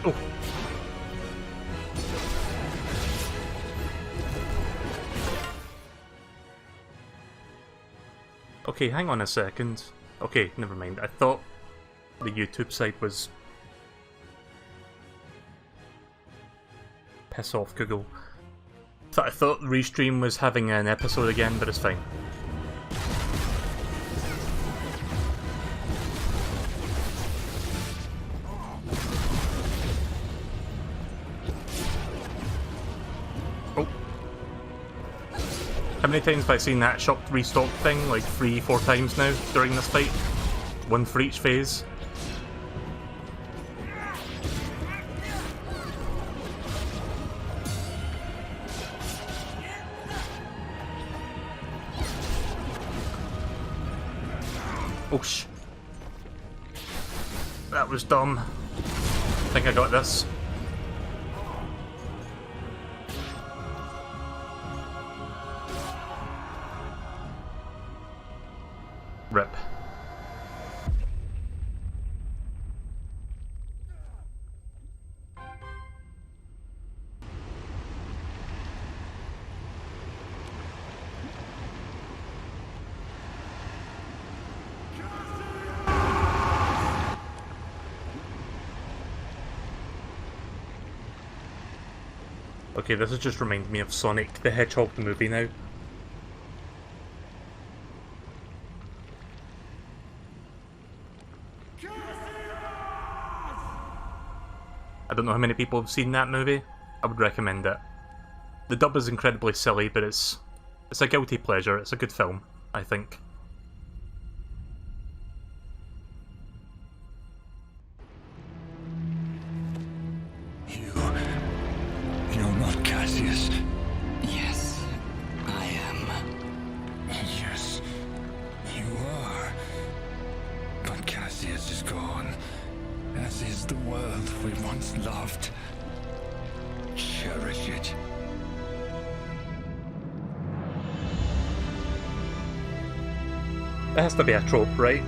Oh. Okay, hang on a second. Okay, never mind. I thought the YouTube side was... Piss off, Google. I thought Restream was having an episode again, but it's fine. Oh. How many times have I seen that shop restock thing? Like 3-4 times now during this fight? One for each phase. Oh sh... That was dumb. I think I got this. Rip. Okay, this has just reminded me of Sonic the Hedgehog the movie now. I don't know how many people have seen that movie. I would recommend it. The dub is incredibly silly, but it's a guilty pleasure. It's a good film, I think. life we once loved. Cherish it. It has to be a trope, right?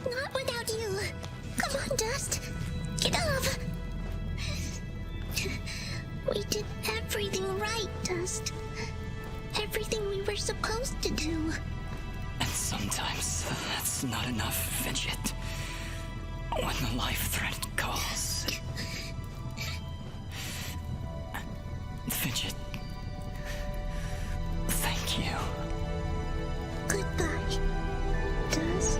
Not without you. Come on, Dust. Get up. We did everything right, Dust. Everything we were supposed to do. And sometimes that's not enough, Fidget. When the life threat calls. Fidget. Thank you. Goodbye, Dust.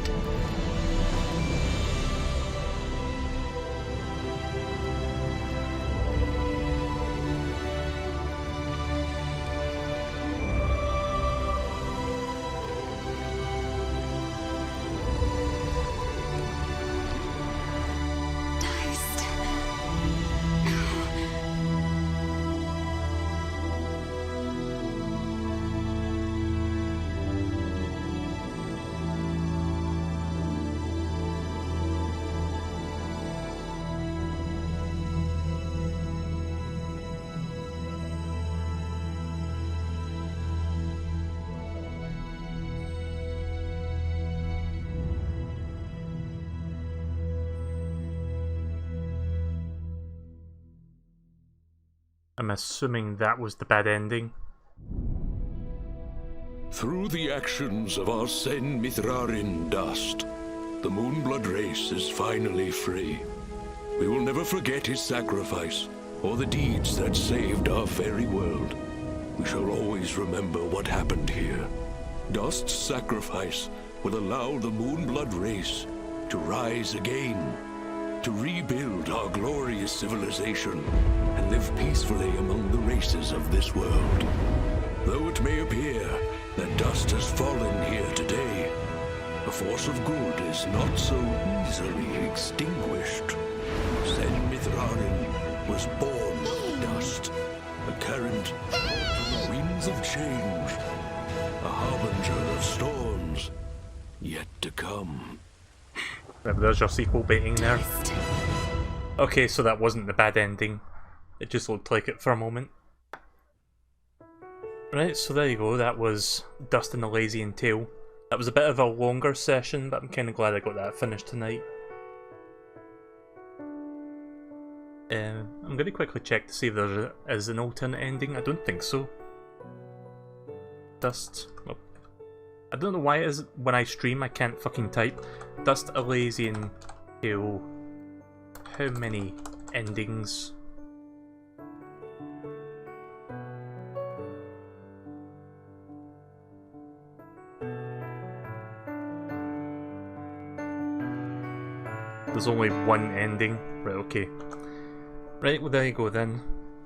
I'm assuming that was the bad ending. Through the actions of our Sen Mithrarin Dust, the Moonblood race is finally free. We will never forget his sacrifice, or the deeds that saved our very world. We shall always remember what happened here. Dust's sacrifice will allow the Moonblood race to rise again, to rebuild our glorious civilization, and live peacefully among the races of this world. Though it may appear that Dust has fallen here today, the force of good is not so easily extinguished. Sen Mithrarin was born of Dust, a current from the winds of change, a harbinger of storms yet to come. There's your sequel baiting there. Okay, so that wasn't the bad ending. It just looked like it for a moment. Right, so there you go. That was Dust and the Elysian Tale. That was a bit of a longer session, but I'm kind of glad I got that finished tonight. I'm going to quickly check to see if there is an alternate ending. I don't think so. Dust... Oh. I don't know why it is when I stream I can't fucking type. Dust Elysian Tale. How many endings? There's only one ending. Right, okay. Right, well there you go then.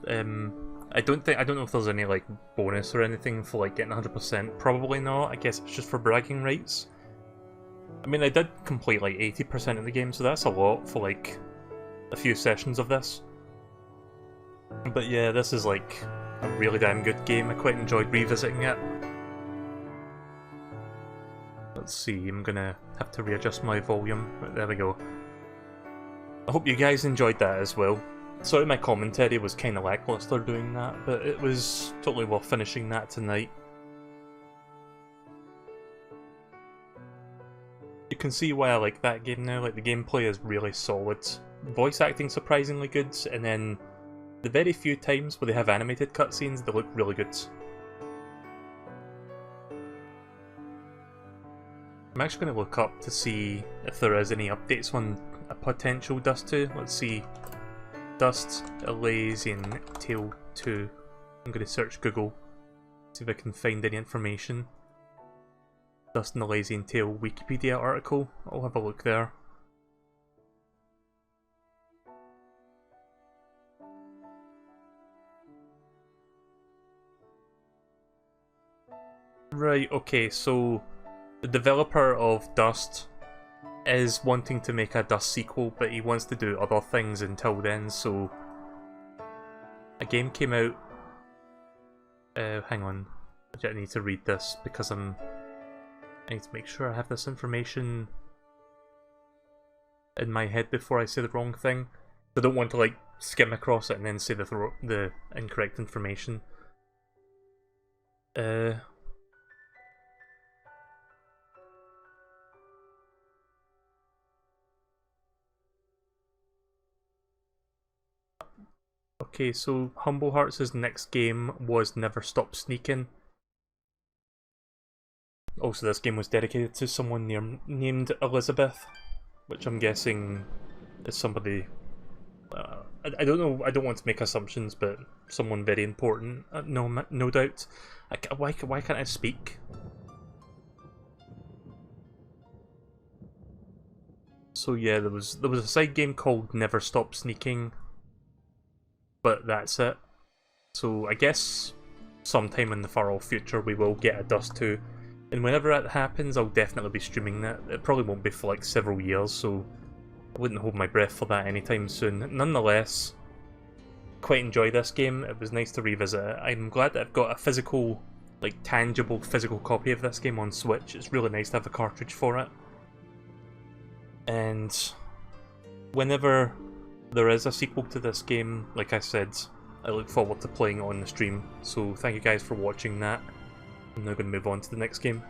I don't know if there's any like bonus or anything for like getting 100%. Probably not. I guess it's just for bragging rights. I mean, I did complete like 80% of the game, so that's a lot for like a few sessions of this. But yeah, this is like a really damn good game. I quite enjoyed revisiting it. Let's see, I'm gonna have to readjust my volume. Right, there we go. I hope you guys enjoyed that as well. Sorry my commentary was kind of lackluster doing that, but it was totally worth finishing that tonight. You can see why I like that game now. Like, the gameplay is really solid. Voice acting surprisingly good, and then the very few times where they have animated cutscenes, they look really good. I'm actually going to look up to see if there is any updates on a potential Dust 2. Let's see. Dust Elysian Tale 2. I'm going to search Google, see if I can find any information. Dust and Elysian Tale Wikipedia article. I'll have a look there. Right, okay, so the developer of Dust is wanting to make a Dust sequel, but he wants to do other things until then, so a game came out. Hang on, I need to read this because I need to make sure I have this information in my head before I say the wrong thing. I don't want to like skim across it and then say the incorrect information. Okay, so Humble Hearts' next game was Never Stop Sneaking. Also, this game was dedicated to someone named Elizabeth, which I'm guessing is somebody... I don't know, I don't want to make assumptions, but someone very important, no doubt. Why can't I speak? So yeah, there was a side game called Never Stop Sneaking, but that's it. So I guess sometime in the far off future we will get a Dust 2, and whenever that happens I'll definitely be streaming that. It probably won't be for like several years, so I wouldn't hold my breath for that anytime soon. Nonetheless, quite enjoy this game. It was nice to revisit it. I'm glad that I've got a physical, like tangible physical copy of this game on Switch. It's really nice to have a cartridge for it. And whenever there is a sequel to this game, like I said, I look forward to playing it on the stream. So thank you guys for watching that. I'm now going to move on to the next game.